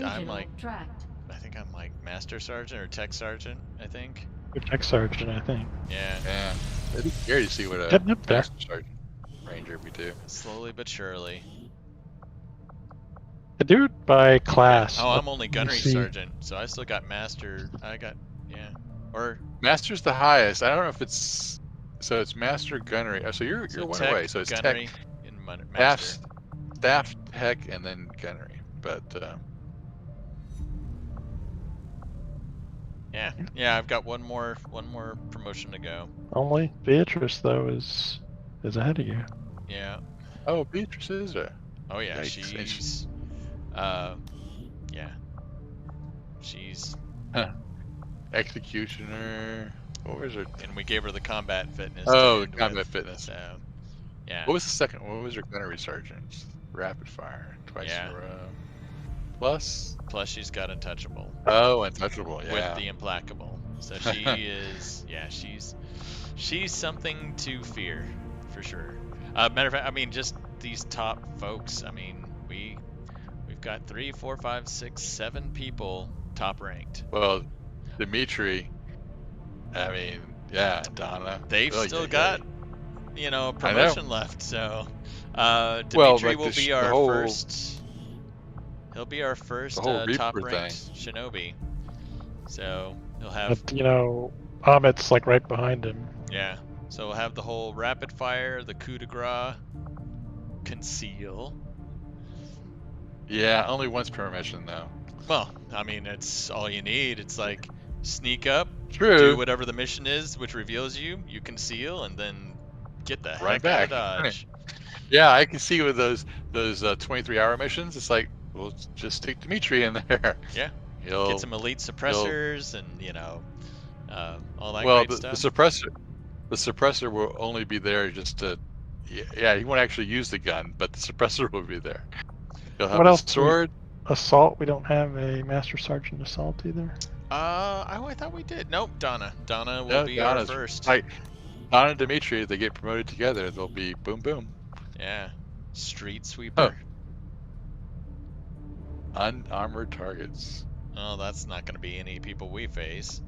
I'm like, I think I'm like Master Sergeant or Tech Sergeant, I think. Your tech sergeant, I think. Yeah. Yeah. It'd be scary to see what a Getting up there. master sergeant ranger we do. Slowly but surely. I do it by class. Oh, I'm only Let me Gunnery see. Sergeant, so I still got Master. Yeah. Or Master's the highest. I don't know if it's so. It's master gunnery. Oh, so you're one Tech, away. So it's Gunnery, tech, and staff, Master. staff, tech, and then gunnery. But Yeah, I've got one more promotion to go. Only Beatrice though is ahead of you. Yeah. oh, Beatrice is there. Oh yeah, Yikes. And she's yeah. She's Executioner. What was her? and we gave her the combat fitness. to Oh, end combat with, fitness. So yeah. What was the second? What was her gunnery sergeant? Rapid fire twice Yeah. in a row. Plus. Plus she's got untouchable. Oh, untouchable. Yeah. With the implacable. So she is, yeah, she's something to fear, for sure. Matter of fact, I mean, just these top folks. I mean, we've got 3, 4, 5, 6, 7 people top ranked. Well, Dimitri. I mean, yeah, Donna. They've Oh, still yeah, got, yeah. a promotion left. So Well, Dimitri like will be the our whole- first. He'll be our first whole Reaper top ranked shinobi. So he'll have. But Amit's like right behind him. Yeah, so we'll have the whole rapid fire, the coup de grace, conceal. Yeah, only once per mission though. Well, I mean, it's all you need. It's like sneak up, True. do whatever the mission is, which reveals you, you conceal, and then get the Right heck back. out of Dodge. Yeah, I can see with those 23-hour missions. It's like we'll just stick Dimitri in there. Yeah. He'll, Get some elite suppressors and all that well, great the stuff. suppressor will only be there just to. Yeah, he won't actually use the gun, but the suppressor will be there. He'll have What a else do we- sword. Assault, we don't have a Master Sergeant Assault either. I thought we did. Nope, Donna. Donna will No, be Donna's our first. Like Donna and Dimitri, if they get promoted together, they'll be boom boom. Yeah. Street sweeper. Unarmored targets. Oh, that's not going to be any people we face.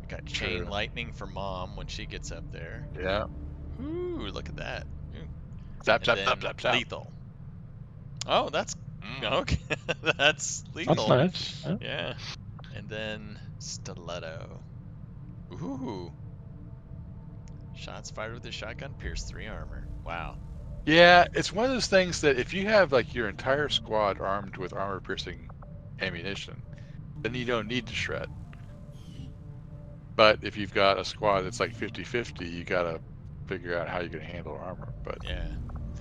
We got chain True. lightning for mom when she gets up there. Yeah. Ooh, look at that. Ooh. Zap And zap then zap zap zap. lethal. Oh, that's okay. That's lethal. That's nice. Yeah. Yeah. And then stiletto. Ooh. Shots fired with a shotgun pierce 3 armor. Wow. Yeah, it's one of those things that if you have like your entire squad armed with armor-piercing ammunition, then you don't need to shred. But if you've got a squad that's like 50-50, you gotta figure out how you're gonna handle armor. But Yeah.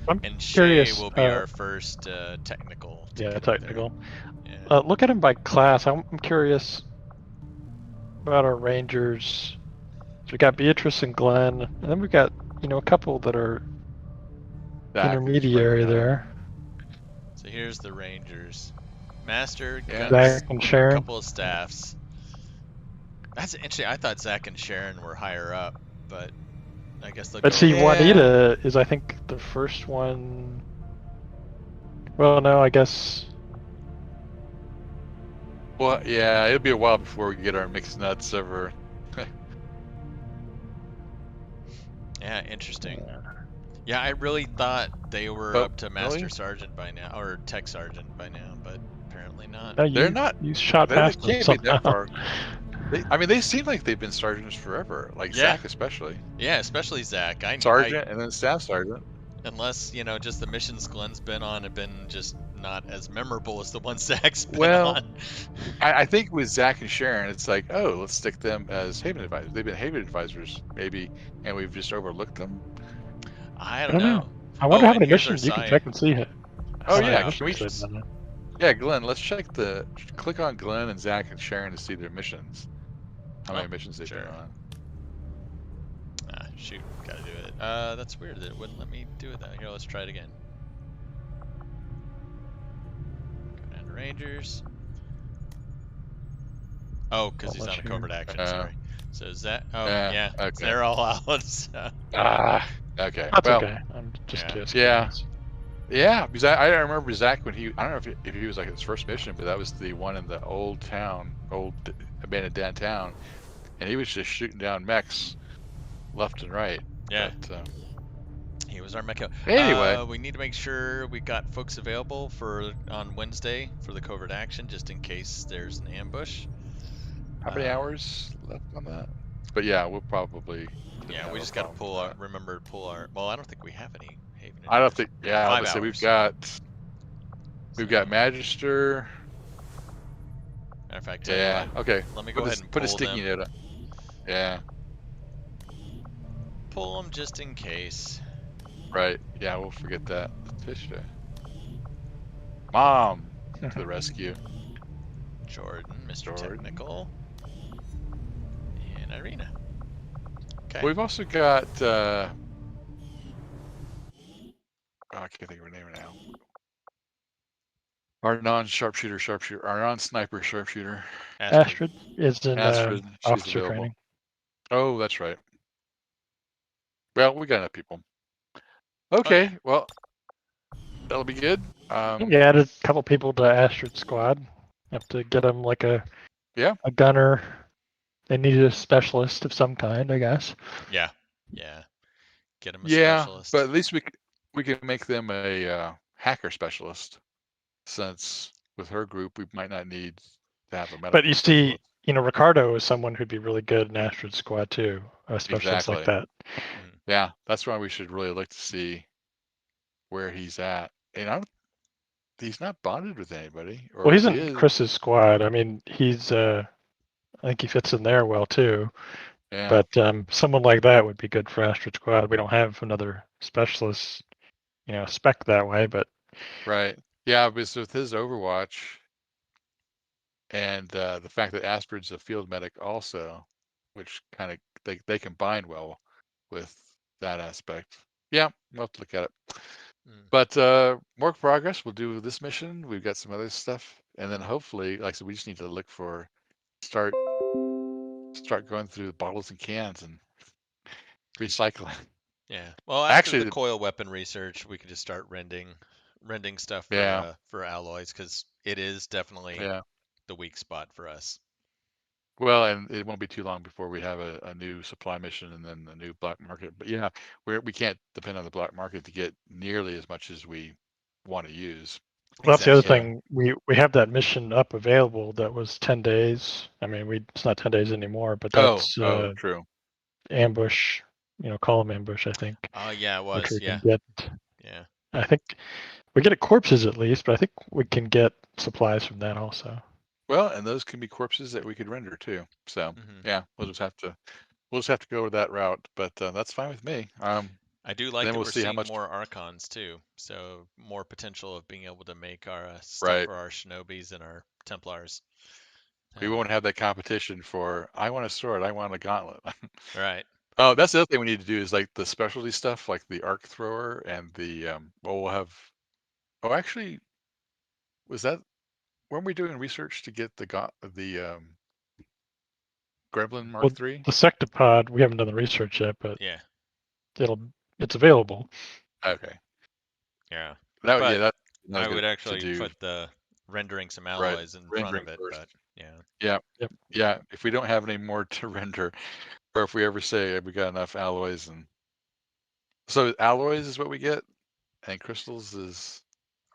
I'm And curious. Shay will be our first technical. to Yeah, get up there. technical. Yeah. Look at them by class. I'm curious about our Rangers. So we got Beatrice and Glenn, and then we've got a couple that are Zach is intermediary right now. there. So here's the Rangers. Master, Yeah. guns, Zach and a Sharon. couple of staffs. That's interesting. I thought Zach and Sharon were higher up, but I guess they'll But go see, with- Juanita is, I think, the first one. Well, no, I guess. Well, yeah, it'll be a while before we get our mixed nuts over. Yeah, interesting. Yeah, I really thought they were Oh, up to Master really? Sergeant by now, or Tech Sergeant by now, but apparently not. No, They're not- You shot They past them can't be that somehow. far. I mean, they seem like they've been sergeants forever. Like Yeah, Zach, especially yeah, especially Zach. sergeant, and then staff sergeant. Unless just the missions Glenn's been on have been just not as memorable as the ones Zach's been Well, on. I think with Zach and Sharon, it's like, oh, let's stick them as Haven advisors. They've been Haven advisors, maybe, and we've just overlooked them. I I don't don't know. know. I wonder Oh, how and many here's our missions you can Psy. check and see it. Oh how many yeah, Psy can we missions just? they've done. Yeah, Glenn, let's check click on Glenn and Zach and Sharon to see their missions. How many Oh, missions they've sure. been on. Ah, shoot, gotta do it. That's weird that it wouldn't let me do it. Here, let's try it again. Go down to Rangers. Oh, because he's on a covert action. Sorry. So is that? Oh, yeah. Okay. They're all out. So. Okay. That's well, okay. I'm just curious. Yeah. Yeah, because I remember Zach when I don't know if he was like his first mission, but that was the one in the old abandoned downtown, and he was just shooting down mechs left and right. Yeah. But, he was our mecha. anyway, we need to make sure we got folks available on Wednesday for the covert action, just in case there's an ambush. how many hours left on that? But yeah, we'll probably. Yeah, we just got to remember to pull our. Well, I don't think we have any Haven. I don't think. Yeah, 5 let's say hours. we've got Magister. Matter of fact, Yeah. Okay. Let me go ahead and put a pull sticky them. note. Yeah. Pull them just in case. Right. Yeah, we'll forget that. Tisha. Mom to the rescue. Jordan, Mr. Technical, and Irina. Okay. We've also got. Oh, I can't think of her name now. Our non-sharpshooter, our non-sniper sharpshooter. Astrid is in Astrid, she's officer available. training. Oh, that's right. Well, we got enough people. Okay, well, that'll be good. We added a couple people to Astrid squad. Have to get them like a gunner. They needed a specialist of some kind, I guess. Yeah. Get them a specialist. But at least we can make them a hacker specialist, since with her group we might not need to have a medical. But you see, Ricardo is someone who'd be really good in Astrid squad too, a specialist like that. Yeah, that's why we should really look to see where he's at. And he's not bonded with anybody. Well, he's in Chris's squad. I mean, he's I think he fits in there well too. Yeah. But someone like that would be good for Astrid squad. We don't have another specialist, spec that way, but right. Yeah, because with his Overwatch and the fact that Astrid's a field medic also, which kind of they combine well with that aspect. Yeah, we'll have to look at it. But more progress. We'll do this mission. We've got some other stuff, and then hopefully, like I said, we just need to look for start going through the bottles and cans and recycling. Yeah. Well, after the coil weapon research, we could just start rending stuff for alloys, because it is definitely the weak spot for us. Well, and it won't be too long before we have a new supply mission and then a new black market. But yeah, we can't depend on the black market to get nearly as much as we want to use. Well, that's the other thing. We have that mission up available that was 10 days. I mean, it's not 10 days anymore, but that's true. Ambush, column ambush, I think. Oh, yeah, it was. Which we can get. Yeah. I think we get corpses at least, but I think we can get supplies from that also. Well, and those can be corpses that we could render too. So yeah, we'll just have to go that route. But that's fine with me. I do like that we're seeing more Archons too, so more potential of being able to make our stuff for our Shinobis and our Templars. We won't have that competition for I want a sword, I want a gauntlet. Right. Oh, that's the other thing we need to do is like the specialty stuff, like the arc thrower and the we'll have. Oh, actually, weren't we doing research to get the Gremlin Mark III? The Sectopod, we haven't done the research yet, but yeah, it's available. Okay. Yeah. I would actually put the rendering some alloys in front of it, first. But yeah. If we don't have any more to render, or if we ever say we got enough alloys, and so alloys is what we get, and crystals is.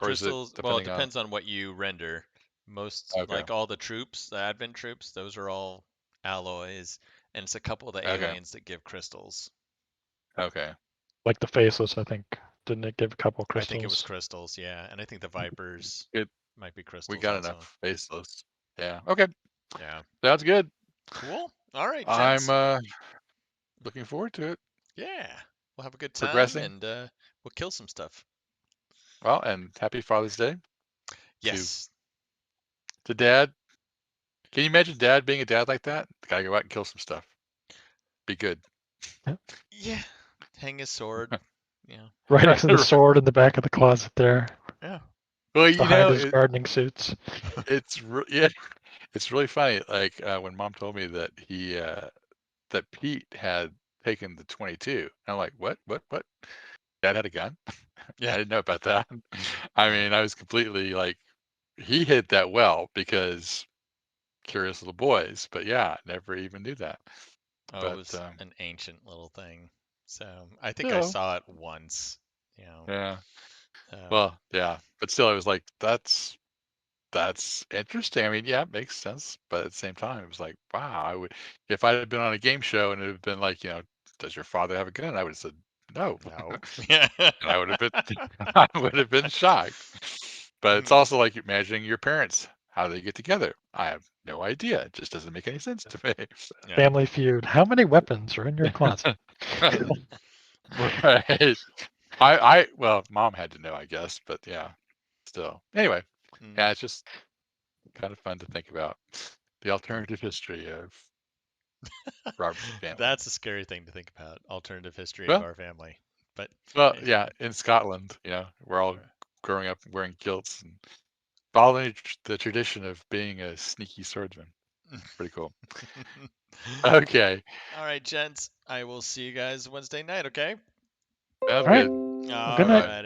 Crystals, well, it depends on what you render. Most, like all the troops, the advent troops, those are all alloys, and it's a couple of the Okay. aliens that give crystals. Okay. Like the faceless, I think. Didn't it give a couple I think it was crystals? crystals, yeah, and I think the vipers Good. might be We crystals got also. enough faceless. Yeah. Okay. Yeah. Sounds good. Cool. All right, I'm gents. looking forward to it. Yeah. We'll have a good time Progressing. and we'll kill some stuff. Well, and happy Father's Day Yes. to Dad. Can you imagine Dad being a dad like that? Gotta go out and kill some stuff. Be good. Yeah. Hang his sword. Yeah. Right next to the sword in the back of the closet there, Yeah. Well, you behind know, his gardening suits. yeah, it's really funny. Like when Mom told me that that Pete had taken the 22. I'm like, what? What? Dad had a gun? I Yeah. didn't know about that. I mean, I was completely like, he hid that well because curious little boys. But yeah, never even knew that. Oh, it But was an ancient little thing. So I think I still, saw it once. You know. yeah. Um, Well, yeah. But still, I was like, that's interesting. I mean, yeah, it makes sense. But at the same time, it was like, wow, I would, if I had been on a game show and it had been like, does your father have a gun? I would have said no. no. Yeah. And I would have been, I would have been shocked. But it's also like imagining your parents, how they get together. I have no idea. It just doesn't make any sense to me. Yeah. Family Feud. How many weapons are in your closet? Right. Well, Mom had to know, I guess, but yeah, still. Anyway, yeah, it's just kind of fun to think about the alternative history of Robert's family. That's a scary thing to think about. Alternative history of Well, our family. But well, hey. yeah, in Scotland, we're all growing up wearing kilts and following the tradition of being a sneaky swordsman. Pretty cool. Okay. All right, gents. I will see you guys Wednesday night, okay? Sounds All right. good. Well, All good night. right.